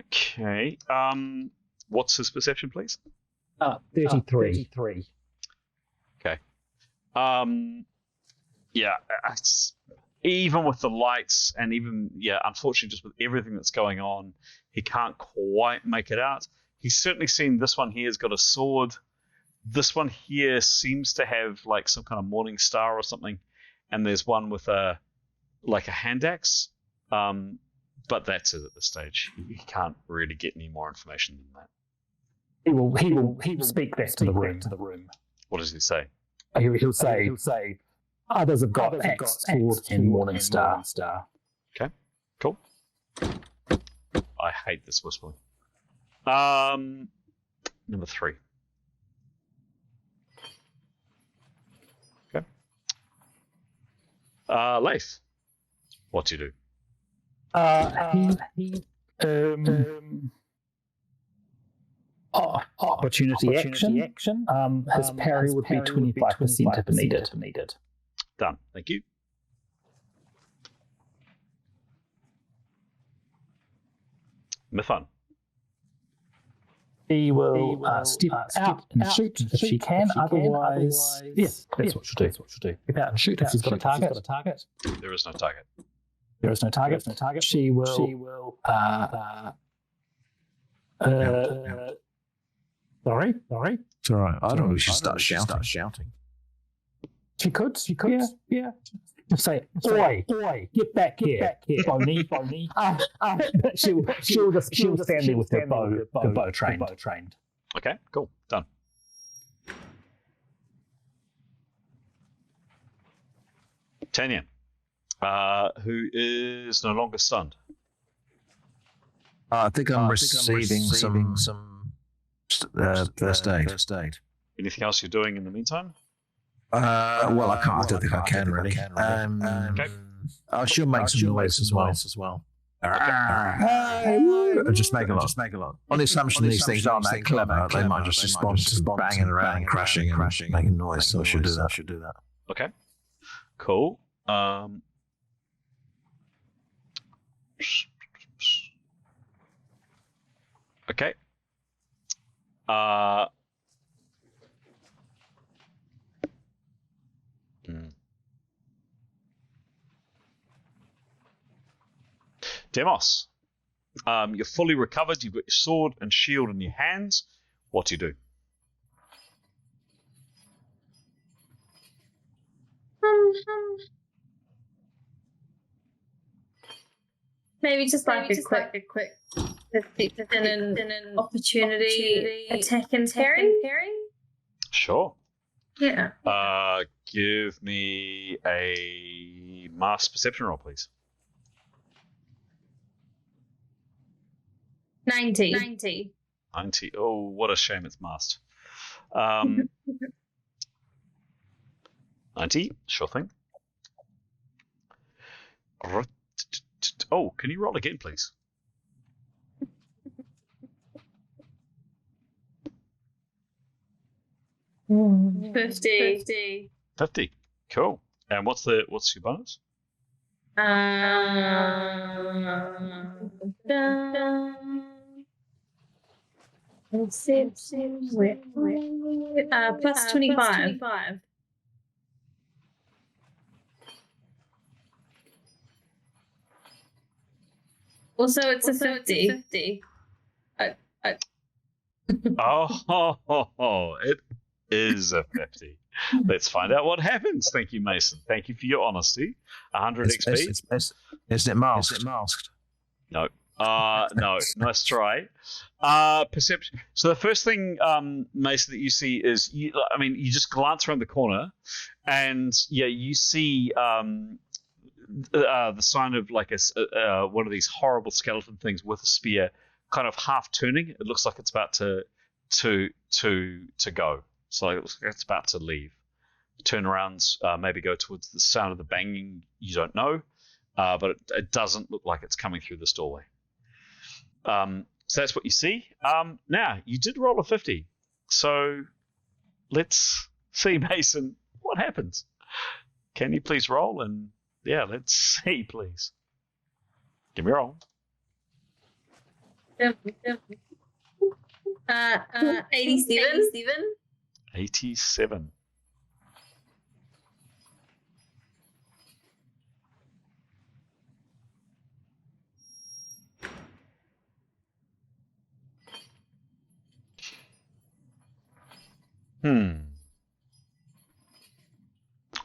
Okay. What's his perception, please? 33. Okay. Yeah. Even with the lights and unfortunately, just with everything that's going on, he can't quite make it out. He's certainly seen this one here has got a sword. This one here seems to have like some kind of morning star or something, and there's one with a hand axe. But that's it at this stage. He can't really get any more information than that. He will speak back to the room. What does he say? He'll say, others have got axe, sword, and morning star. Okay, cool. I hate this whistling. Number 3. Okay. Leif, what do you do? Opportunity action. His parry would be 25% if needed. Done. Thank you. Mifun. He will step out and shoot if she can. Otherwise, yes, that's what she'll do. Step out and shoot if he's got a target. There is no target. She will. Sorry. It's all right. I don't know if she start shouting. She could. Yeah. say, "Oi, get back here, Boney." She'll just stand there with her bow trained. Okay, cool, done. Tanya, who is no longer stunned. I think I'm receiving some first aid. Anything else you're doing in the meantime? Well, I can't. I don't think I can really. Okay. I should make some noise as well. Just make a lot. On the assumption these things aren't that clever, they might just respond to banging around and crashing and making noise. So I should do that. Okay. Cool. Okay. Demos, you're fully recovered. You've got your sword and shield in your hands. What do you do? Maybe just like a quick an opportunity attack and parry. Sure. Yeah. Give me a mass perception roll, please. 90. Oh, what a shame it's masked. 90, sure thing. Oh, can you roll again, please? Mm. 50. 50. Cool. And what's your bonus? Plus 25. Also, it's a 50. Oh, it is a 50. Let's find out what happens. Thank you, Mason. Thank you for your honesty. 100 XP. Isn't it masked? No. No. Nice try. Perception. So the first thing, Mason, that you see is, you just glance around the corner, and you see the sign of like one of these horrible skeleton things with a spear, kind of half turning. It looks like it's about to go. So it looks like it's about to leave. Turnarounds maybe go towards the sound of the banging. You don't know, but it doesn't look like it's coming through this doorway. So that's what you see. Now, you did roll a 50. So let's see, Mason, what happens. Can you please roll? And let's see, please. Give me a roll. 87. 87.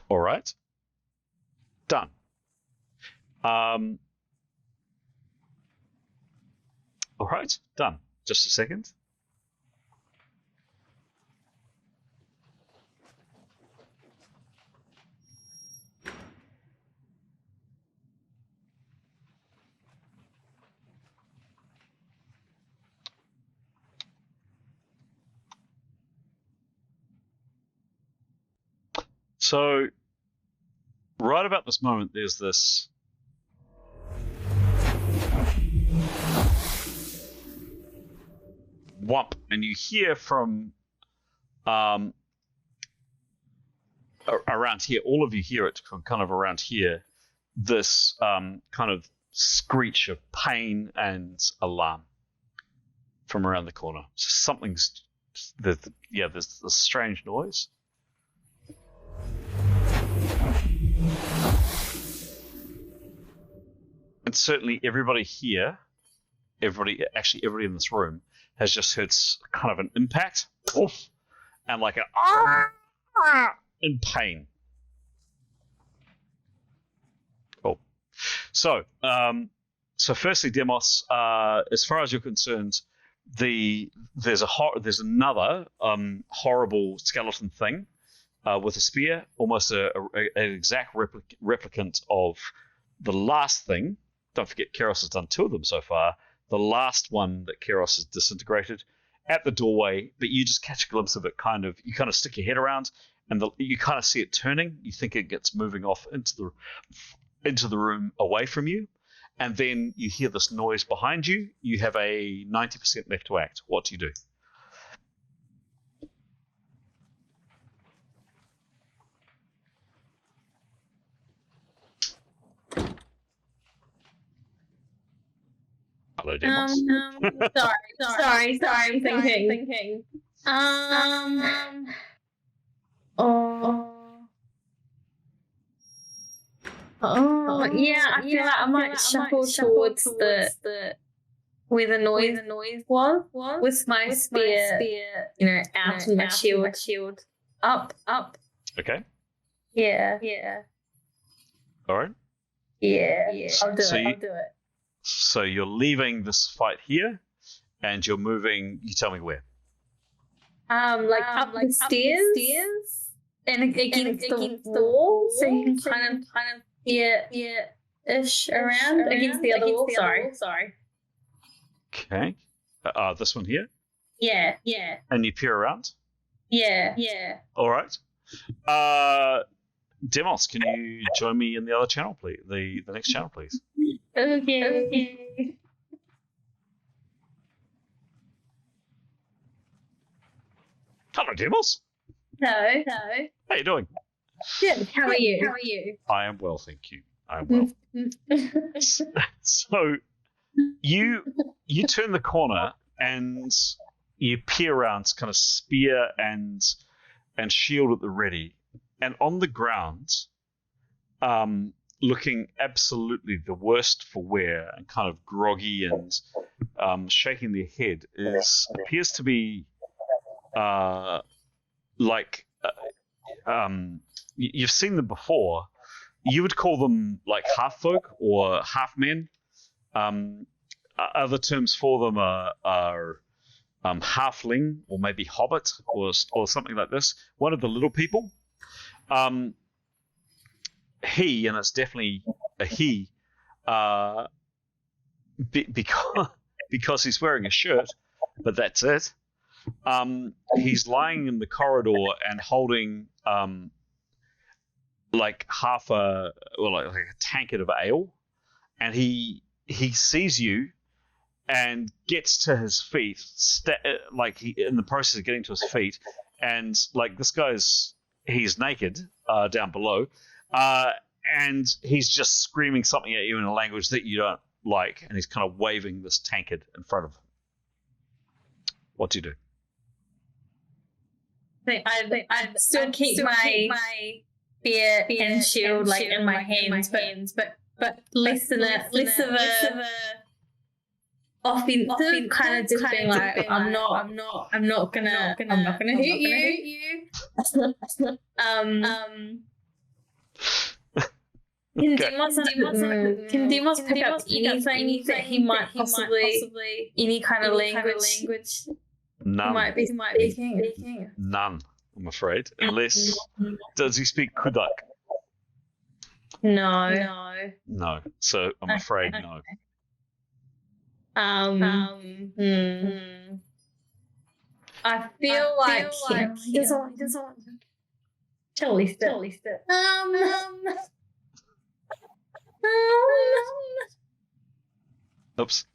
All right. Done. All right. Done. Just a second. So, right about this moment, there's this whomp, and you hear from around here, all of you hear it from kind of around here, this kind of screech of pain and alarm from around the corner. There's this strange noise. And certainly everybody here, everybody in this room has just heard kind of an impact, oof, and like in pain. So, firstly, Demos, as far as you're concerned, there's another horrible skeleton thing with a spear, almost an exact replicant of the last thing. Don't forget, Karios has done 2 of them so far. The last one that Karios has disintegrated at the doorway, but you just catch a glimpse of it. You kind of stick your head around, and you kind of see it turning. You think it gets moving off into the room away from you, and then you hear this noise behind you. You have a 90% left to act. What do you do? Hello, Demos. Sorry, I'm thinking. Yeah, I feel like I might shuffle towards the where the noise was with my spear, out of my shield. Up. Okay. Yeah. All right. Yeah. I'll do it. So you're leaving this fight here, and you're moving. You tell me where. Up the stairs and against the wall, so you can kind of ish around against the other wall. Sorry. Okay. This one here. Yeah. And you peer around. Yeah. All right. Demos, can you join me in the other channel, please? The next channel, please. Okay. Hello, Demos. Hello. How you doing? Good. How are you? I am well, thank you. I am well. So you turn the corner and you peer around, kind of spear and shield at the ready, and on the ground, looking absolutely the worst for wear and kind of groggy and shaking their head, appears to be you've seen them before. You would call them like half folk or half men. Other terms for them are halfling or maybe hobbit or something like this. One of the little people. He, and it's definitely a he, because he's wearing a shirt, but that's it. He's lying in the corridor and holding like a tankard of ale, and he sees you and gets to his feet, in the process of getting to his feet, and like he's naked down below, and he's just screaming something at you in a language that you don't like, and he's kind of waving this tankard in front of him. What do you do? I'd still keep my spear and shield in my hands, but less of a offensive kind of just being like, I'm not gonna hurt you. Can Demos pick up anything that he might possibly any kind of language? None. Might be speaking. None, I'm afraid. Unless, does he speak Kudak? No. No. So I'm afraid no. I feel like he doesn't. Totally still. Oops.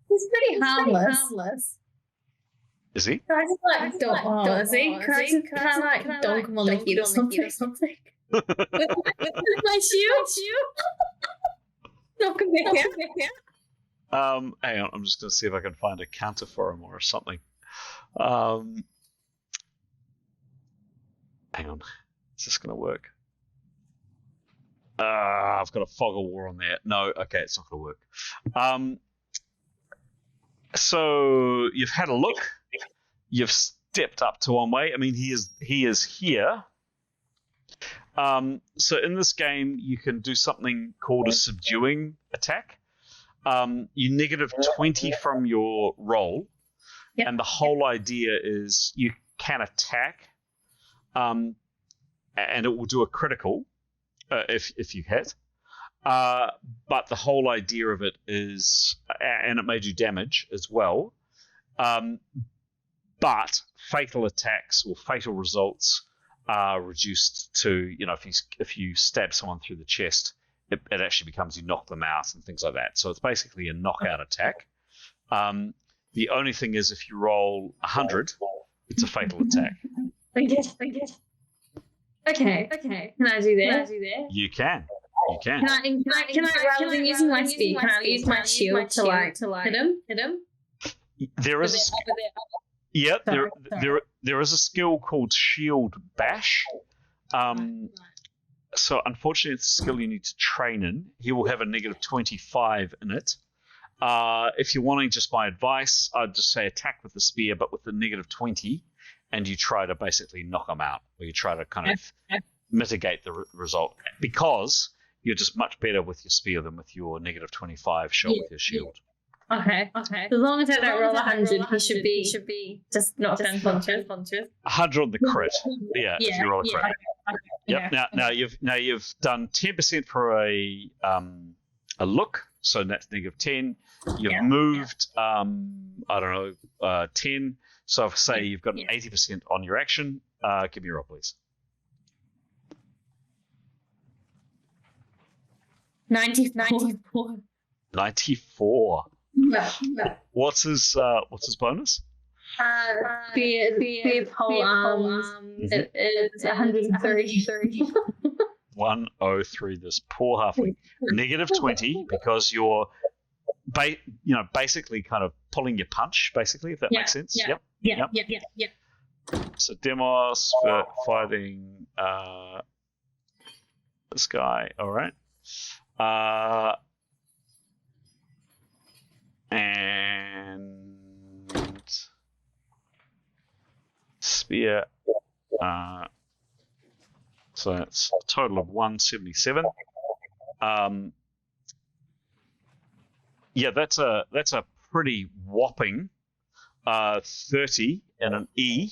He's pretty harmless. Is he? Can I just is he? Can I donk him on the head or something? With my shield? Knock him back out. Hang on, I'm just going to see if I can find a counter for him or something. Hang on. Is this going to work? I've got a fog of war on there. No, okay, it's not going to work. So you've had a look. You've stepped up to one way. I mean, he is here. So in this game, you can do something called a subduing attack. You negative 20 from your roll, and the whole idea is you can attack, and it will do a critical if you hit. But the whole idea of it is, and it may do damage as well, but fatal attacks or fatal results are reduced to, if you stab someone through the chest, it actually becomes you knock them out and things like that. So it's basically a knockout attack. The only thing is if you roll 100, it's a fatal attack. Okay. Can I do that? You can. Can I rather than using my speed, can I use my shield to hit him? There is there is a skill called Shield Bash. So unfortunately, it's a skill you need to train in. He will have a negative 25 in it. If you're wanting just my advice, I'd just say attack with the spear, but with the negative 20, and you try to basically knock him out, or you try to kind of mitigate the result, because you're just much better with your spear than with your negative 25 shot with your shield. Okay. As long as I don't roll 100, he should be just not unconscious. 100 on the crit. Yeah, if you roll a crit. Yep. Okay. Now you've done 10% for a look, so that's negative 10. You've moved 10. So if say you've got an 80% on your action, give me a roll, please. 94. 94. No. What's his bonus? Spear pole arms. It's 130. 103. This poor halfling. Negative 20 because you're, basically kind of pulling your punch. Basically, if that makes sense. Yeah. So Demos for fighting this guy. All right. And spear. So that's a total of 177. That's a pretty whopping 30 and an E.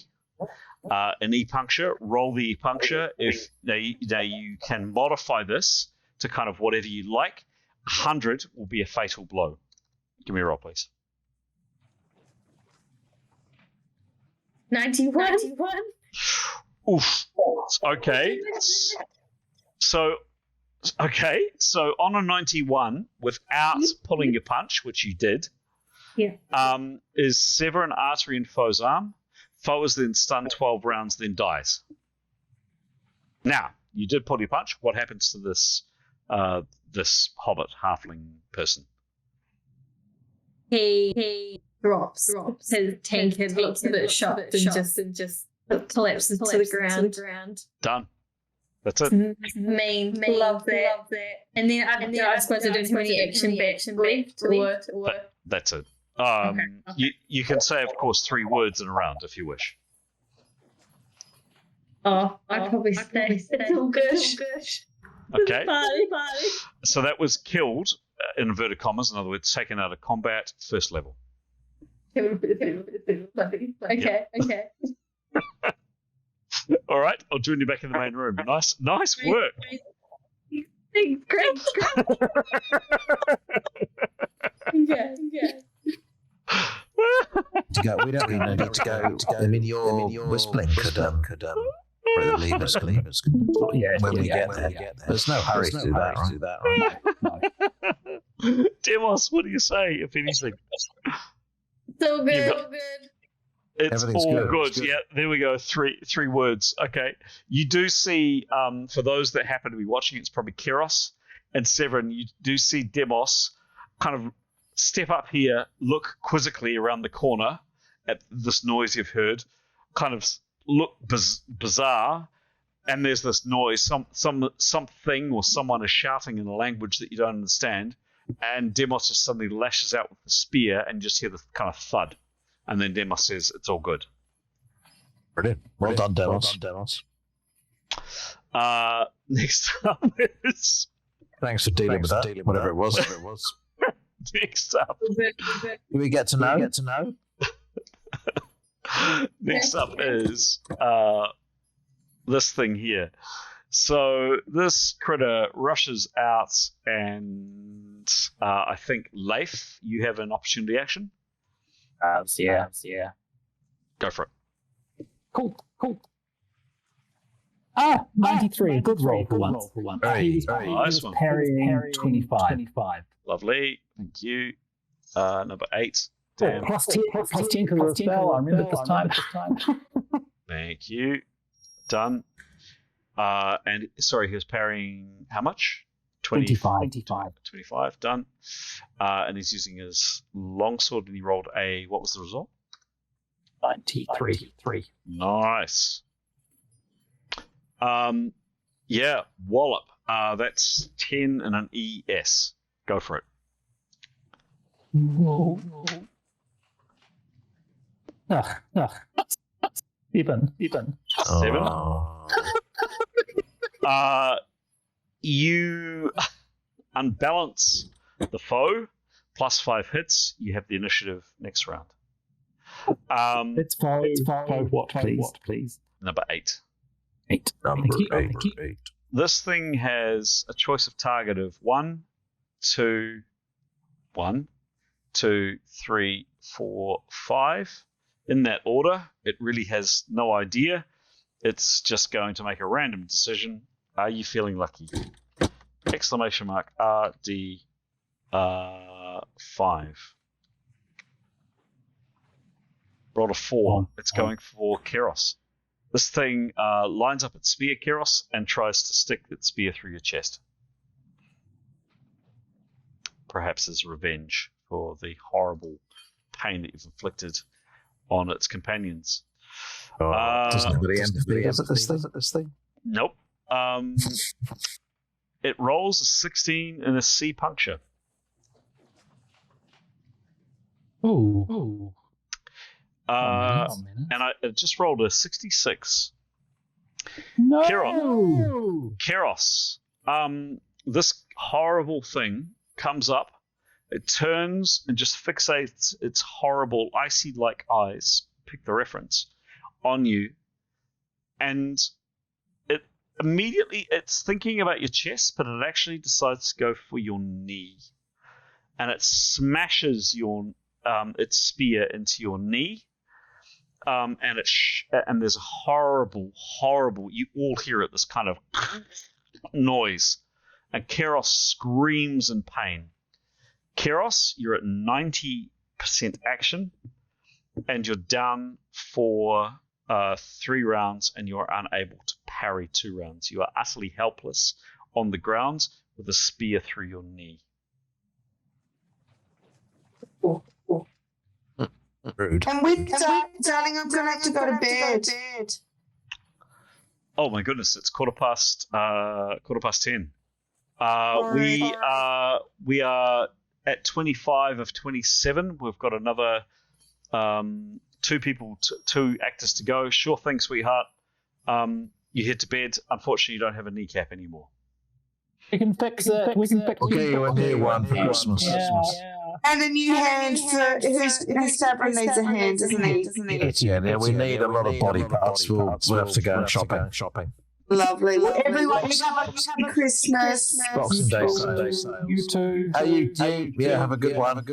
An E puncture. Roll the E puncture. If now you can modify this to kind of whatever you like. 100 will be a fatal blow. Give me a roll, please. 91. Oof. Okay. So on a 91, without pulling your punch, which you did, is sever an artery in foe's arm. Foe is then stunned 12 rounds, then dies. Now, you did pull your punch. What happens to this hobbit halfling person? He drops. His tankard looks a bit shocked and just collapses to the ground. Done. That's it. Main. Love that. And then I suppose I don't have any action left. That's it. You can say, of course, 3 words in a round if you wish. Oh, I'd probably say it's all good. Okay. Party. So that was killed, in inverted commas, in other words, taken out of combat, first level. Okay. All right, I'll join you back in the main room. Nice work. Great. Okay. We don't really need to go. I mean, your whistling could leave us when we get there. There's no hurry to do that, right? Demos, what do you say, if anything? So good. It's all good. Yeah, there we go. Three words. Okay. You do see, for those that happen to be watching, it's probably Karios and Severin. You do see Demos kind of step up here, look quizzically around the corner at this noise you've heard, kind of look bizarre, and there's this noise. Something or someone is shouting in a language that you don't understand, and Demos just suddenly lashes out with the spear, and you just hear this kind of thud. And then Demos says, it's all good. Brilliant. Well done, Demos. Next up is. Thanks for dealing with that, whatever it was. Next up. Do we get to know? Next up is this thing here. So this critter rushes out, and I think Leif, you have an opportunity action. Yeah. Go for it. Cool. 93. Good roll for once. He was Nice one. parrying 25. Lovely. Thank you. Number 8. Damn. Plus 10 because of the spell. I remember this time. Thank you. Done. And sorry, he was parrying how much? 25. 25. Done. And he's using his longsword, and he rolled a. What was the result? 93. Nice. Yeah, wallop. That's 10 and an ES. Go for it. Whoa. Even. 7. Oh. You unbalance the foe. Plus 5 hits. You have the initiative next round. It's foe. What, please? Number 8. 8. Number Thank you. 8. This thing has a choice of target of 1, 2, 3, 4, 5. In that order, it really has no idea. It's just going to make a random decision. Are you feeling lucky? Exclamation mark RD 5. Rolled a 4. It's going for Karios. This thing lines up its spear, Karios, and tries to stick its spear through your chest. Perhaps as revenge for the horrible pain that you've inflicted on its companions. Does nobody empathy at this thing? Nope. It rolls a 16 and a C puncture. Ooh. And I just rolled a 66. No. Karios. This horrible thing comes up. It turns and just fixates its horrible icy-like eyes, pick the reference, on you. And it immediately, it's thinking about your chest, but it actually decides to go for your knee. And it smashes its spear into your knee. And there's a horrible, you all hear it, this kind of noise. And Karios screams in pain. Karios, you're at 90% action, and you're down for 3 rounds, and you're unable to parry 2 rounds. You are utterly helpless on the ground with a spear through your knee. Rude. And with that, darling, I'm going to have to go to bed. Oh my goodness, it's quarter past 10. We are at 25 of 27. We've got another 2 people, 2 actors to go. Sure thing, sweetheart. You head to bed. Unfortunately, you don't have a kneecap anymore. We can fix it. Okay, we'll do one for Christmas. And a new hand for who's Sabrin needs a hand, doesn't he? Yeah, we need a lot of body parts. We'll have to go shopping. Lovely. Well, everyone, have a happy Christmas. Boxing Day sales. You too. Yeah, have a good one.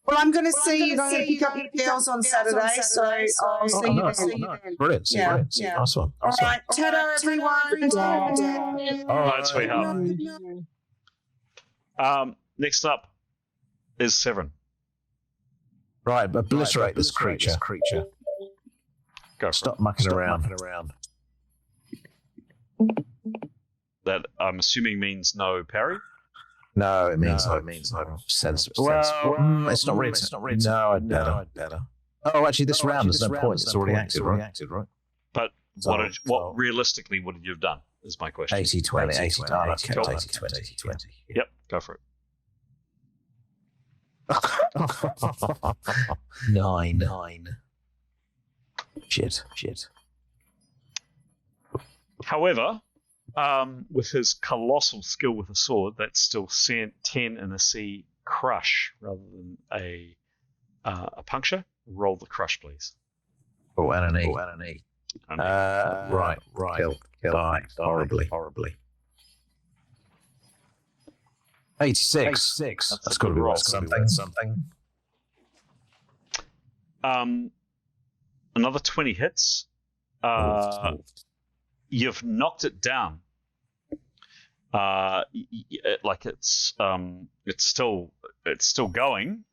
Well, I'm going to see you going to pick up your girls on Saturday, so I'll see you then. Brilliant. Yeah. Nice one. All right. Ta-da, everyone. All right, sweetheart. Next up is Severin. Right, obliterate this creature. Go. Stop mucking around. That I'm assuming means no parry. No, it means no sense. Well, it's not really. No, I'd better. Oh, actually, this round there's no point. It's already acted, right? But what realistically would you have done? Is my question. 80-20. 80-20. Yep, go for it. 9. Shit. However, with his colossal skill with a sword, that's still 10 in a C crush rather than a puncture. Roll the crush, please. Oh, and an E. Right. Kill. Die horribly. 86. That's got to be worth something. Another 20 hits. You've knocked it down. It's still going,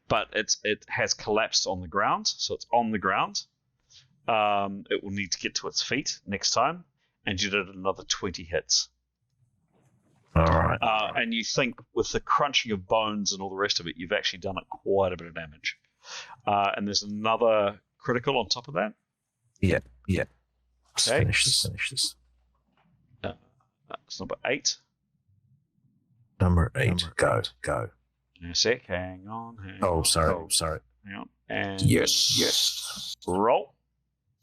but it has collapsed on the ground. So it's on the ground. It will need to get to its feet next time, and you did another 20 hits. All right. And you think with the crunching of bones and all the rest of it, you've actually done it quite a bit of damage. And there's another critical on top of that. Yeah. Okay. Finish this. That's number 8. Number 8. Go. In a sec. Hang on. Sorry. Hang on. And Yes. Roll.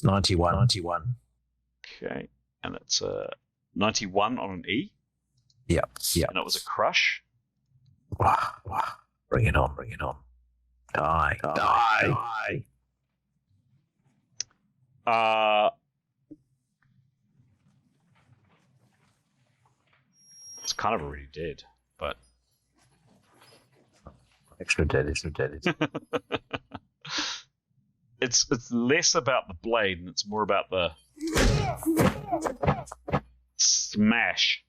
91. Okay. And it's a 91 on an E. Yep. And it was a crush. Wow. Bring it on. Die. It's kind of already dead, but Extra dead. it's less about the blade and it's more about the smash.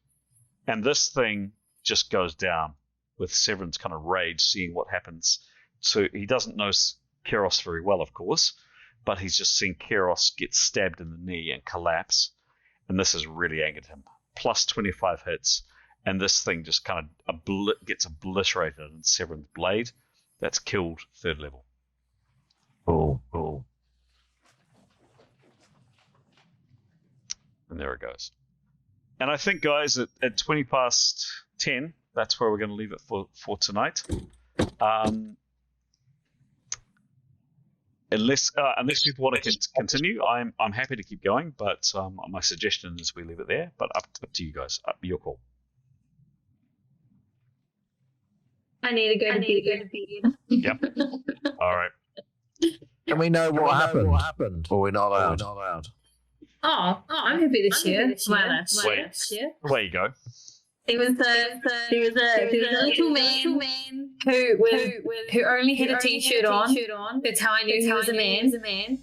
And this thing just goes down with Severin's kind of rage, seeing what happens. So he doesn't know Karios very well, of course, but he's just seen Karios get stabbed in the knee and collapse, and this has really angered him. Plus 25 hits, and this thing just kind of gets obliterated in Severin's blade. That's killed 3rd level. Cool. And there it goes. And I think, guys, at 20 past 10, that's where we're going to leave it for tonight. Unless people want to continue, I'm happy to keep going, but my suggestion is we leave it there. But up to you guys. Your call. I need to go to bed. Yep. All right. Can we know what happened? Or we're not allowed? Oh, I'm happy to share. Where you go. There was a little man who only had a t-shirt on. That's how I knew he was a man.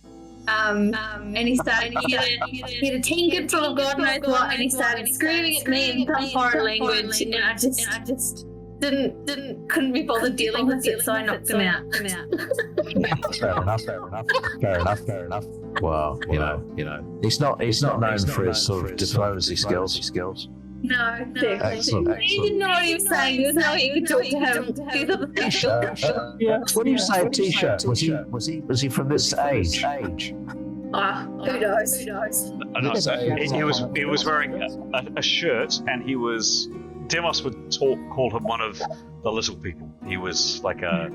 And he started, he had a tankard full of God knows what, and he started screaming at me in some foreign language, and I just couldn't be bothered dealing with it, so I knocked him out. Fair enough. Well, you know, he's not known for his sort of diplomacy skills. No, Excellent. He didn't know what he was saying. There was no way you could talk to him. These are the things. Yeah. When you say a t-shirt, was he from this age? Who knows? No, so he was wearing a shirt, and he was. Demos would call him one of the little people. He was like a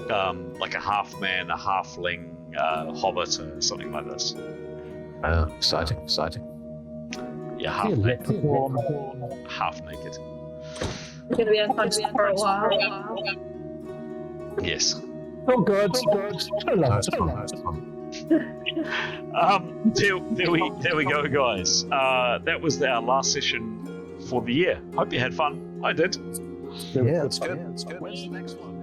half man, a halfling, hobbit, or something like this. Exciting. Yeah, half naked. He's going to be unconscious for a while. Yes. Oh, good. There we go, guys. That was our last session for the year. Hope you had fun. I did. Yeah, it's good. When's the next one?